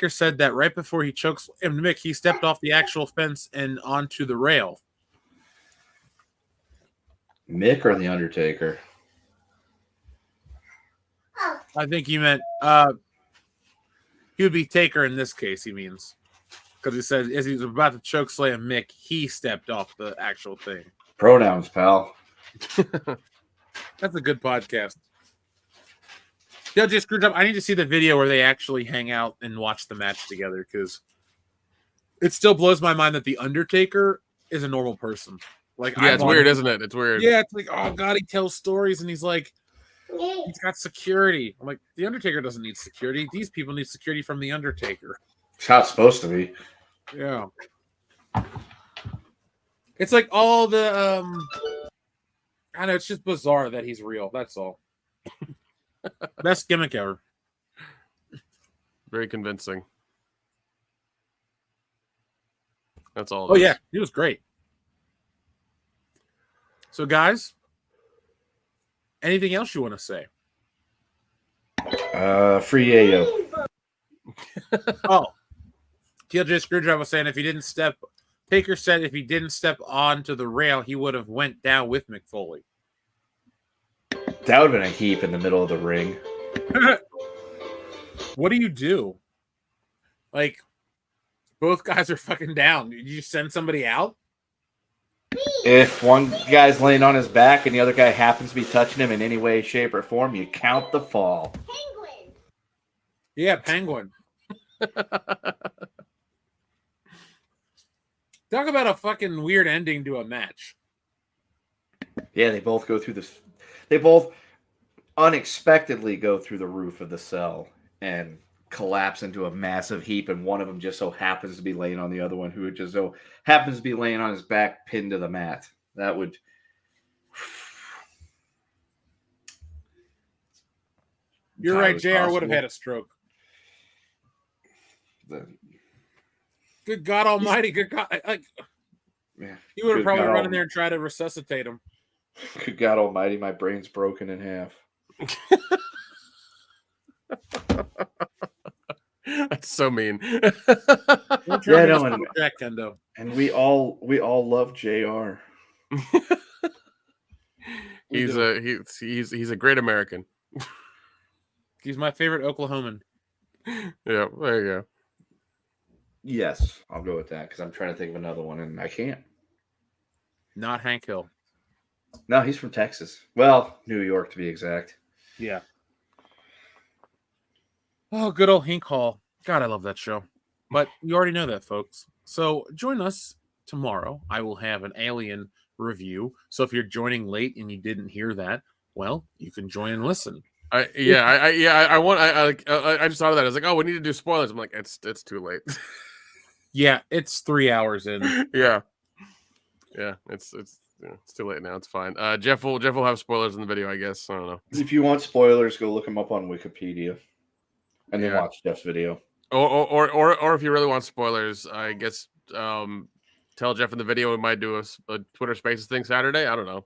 said that right before he chokes Mick, he stepped off the actual fence and onto the rail. Mick or the Undertaker? I think he meant he would be Taker in this case, he means. Because he said as he was about to choke slam Mick, he stepped off the actual thing. Pronouns, pal. That's a good podcast. TLJ Screwjob, I need to see the video where they actually hang out and watch the match together, because it still blows my mind that the Undertaker is a normal person. Like, yeah, it's weird, isn't it? It's weird. Yeah, it's like, oh God, he tells stories and he's like, he's got security. I'm like, the Undertaker doesn't need security. These people need security from the Undertaker. It's how it's supposed to be. Yeah. It's like all the I know, it's just bizarre that he's real. That's all. Best gimmick ever. Very convincing. That's all. Oh, yeah. He was great. So, guys, anything else you want to say? Free Yayo. Oh. TLJ Screwdriver was saying Taker said if he didn't step onto the rail, he would have went down with Mick Foley. That would have been a heap in the middle of the ring. What do you do? Like, both guys are fucking down. Did you send somebody out? If one guy's laying on his back and the other guy happens to be touching him in any way, shape, or form, you count the fall. Yeah, penguin. Talk about a fucking weird ending to a match. Yeah, they both go through this. They both unexpectedly go through the roof of the cell and collapse into a massive heap, and one of them just so happens to be laying on the other one, who just so happens to be laying on his back, pinned to the mat. That would. You're right. JR would have had a stroke. Good God Almighty! Good God! Yeah, you would have probably run in there and tried to resuscitate him. Good God Almighty! My brain's broken in half. That's so mean. Yeah, no, and we all love JR. He's a great American. He's my favorite Oklahoman. Yeah, there you go. Yes, I'll go with that because I'm trying to think of another one and I can't. Not Hank Hill. No, he's from Texas. Well, New York to be exact. Yeah. Oh, good old Hank Hall. God, I love that show. But you already know that, folks. So join us tomorrow. I will have an Alien review. So if you're joining late and you didn't hear that, well, you can join and listen. I just thought of that. I was like, oh, we need to do spoilers. I'm like, it's too late. Yeah, it's 3 hours in. Yeah, it's too late now. It's fine. Jeff will have spoilers in the video, I guess. I don't know. If you want spoilers, go look them up on Wikipedia, and then watch Jeff's video. Or if you really want spoilers, I guess tell Jeff in the video we might do a Twitter Spaces thing Saturday. I don't know.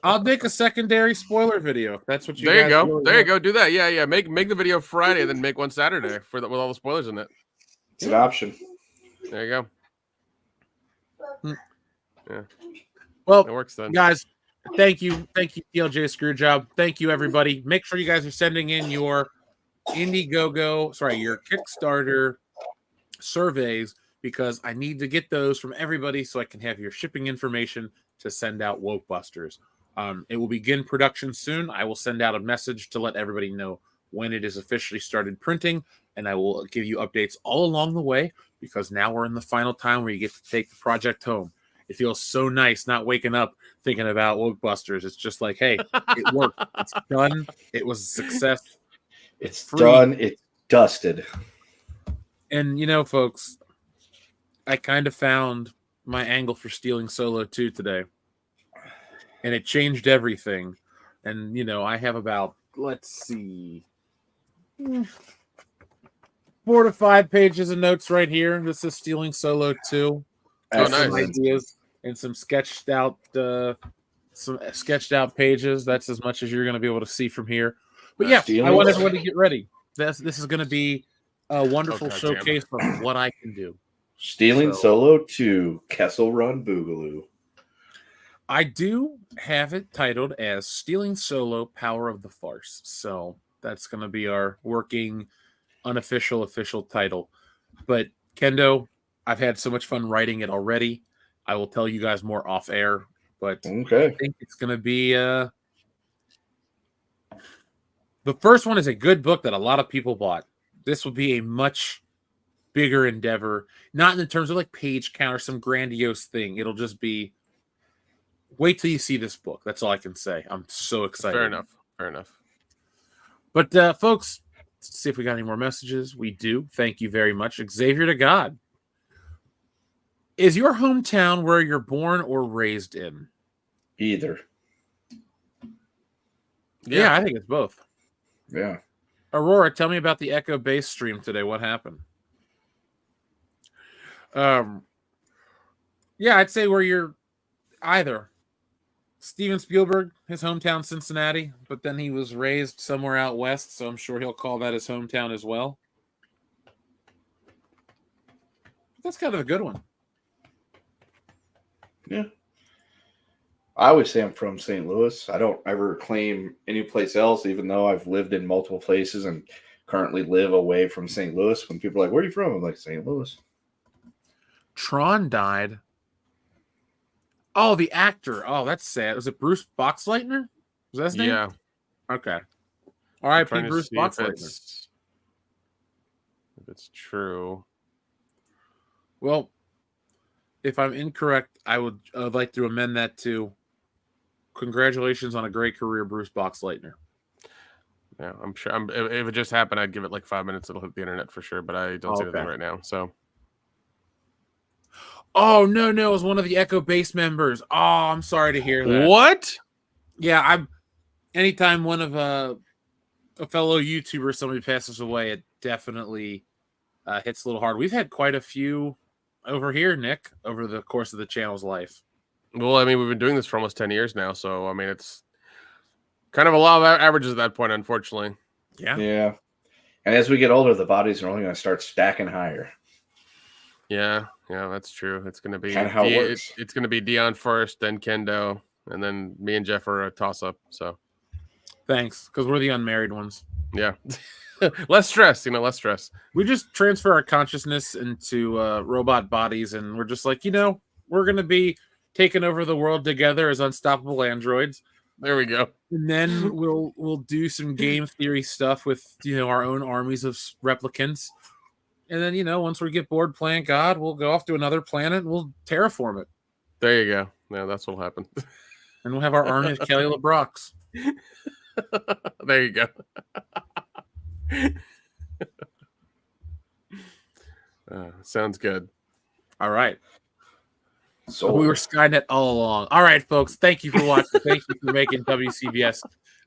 I'll make a secondary spoiler video. If that's what you. There you go. Really there you go. Do that. Yeah. Make the video Friday, and then make one Saturday with all the spoilers in it. It's an option. There you go. Yeah. Well, it works then, guys. Thank you, TLJ Screwjob. Thank you, everybody. Make sure you guys are sending in your your Kickstarter surveys, because I need to get those from everybody so I can have your shipping information to send out Woke Busters. It will begin production soon. I will send out a message to let everybody know when it is officially started printing, and I will give you updates all along the way, because now we're in the final time where you get to take the project home. It feels so nice not waking up thinking about Woke Busters. It's just like, hey, it worked. It's done. It was a success. It's done. It's dusted. And, folks, I kind of found my angle for stealing Solo 2 today. And it changed everything. And, I have about, let's see, 4 to 5 pages of notes right here. This is stealing Solo 2. Nice. Some ideas and some sketched out pages. That's as much as you're going to be able to see from here. But yeah, I want everyone to get ready. This is going to be a wonderful showcase of what I can do. Stealing Solo 2, Kessel Run Boogaloo. I do have it titled as Stealing Solo, Power of the Farce. So that's going to be our working, unofficial, official title. But Kendo, I've had so much fun writing it already. I will tell you guys more off air, but I think it's going to be the first one is a good book that a lot of people bought. This will be a much bigger endeavor, not in terms of like page count or some grandiose thing. It'll just be, wait till you see this book. That's all I can say. I'm so excited. Fair enough. But folks, let's see if we got any more messages. We do. Thank you very much. Xavier to God. Is your hometown where you're born or raised in? Either. Yeah, I think it's both. Yeah. Aurora, tell me about the Echo Base stream today. What happened? Yeah, I'd say where you're either. Steven Spielberg, his hometown Cincinnati, but then he was raised somewhere out west, so I'm sure he'll call that his hometown as well. That's kind of a good one. Yeah. I would say I'm from St. Louis. I don't ever claim any place else, even though I've lived in multiple places and currently live away from St. Louis. When people are like, "Where are you from?" I'm like, "St. Louis." Tron died. Oh, the actor. Oh, that's sad. Was it Bruce Boxleitner? Was that his name? Yeah. Okay. I'm R.I.P. trying to Bruce see if Boxleitner. it's true. Well, if I'm incorrect, I would like to amend that to congratulations on a great career, Bruce Boxleitner. Yeah, I'm sure. If it just happened, I'd give it like 5 minutes. It'll hit the internet for sure, but I don't see anything Okay. right now. So, Oh, no, it was one of the Echo Base members. Oh, I'm sorry to hear that. what? Yeah, anytime one of a fellow YouTuber, somebody passes away, it definitely hits a little hard. We've had quite a few over here, Nick, over the course of the channel's life. Well, I mean, we've been doing this for almost 10 years now, so I mean, it's kind of a lot of averages at that point, unfortunately. Yeah. And as we get older, the bodies are only going to start stacking higher. Yeah, that's true. It's going to be Kinda how it works. It's going to be Dion first, then Kendo, and then me and Jeff are a toss-up. So, thanks, because we're the unmarried ones. Yeah. Less stress, less stress. We just transfer our consciousness into robot bodies, and we're just like, we're going to be taking over the world together as unstoppable androids. There we go. And then we'll do some game theory stuff with our own armies of replicants. And then once we get bored playing God, we'll go off to another planet and we'll terraform it. There you go. Yeah, that's what'll happen. And we'll have our army of Kelly LeBrox. There you go. Sounds good. All right. So we were Skynet all along. All right, folks. Thank you for watching. Thank you for making WCBS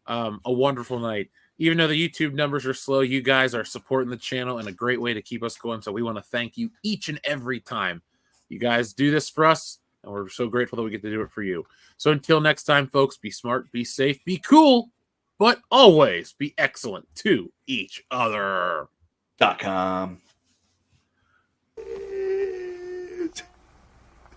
a wonderful night. Even though the YouTube numbers are slow, you guys are supporting the channel in a great way to keep us going. So we want to thank you each and every time. You guys do this for us, and we're so grateful that we get to do it for you. So until next time, folks, be smart, be safe, be cool, but always be excellent to each other. .com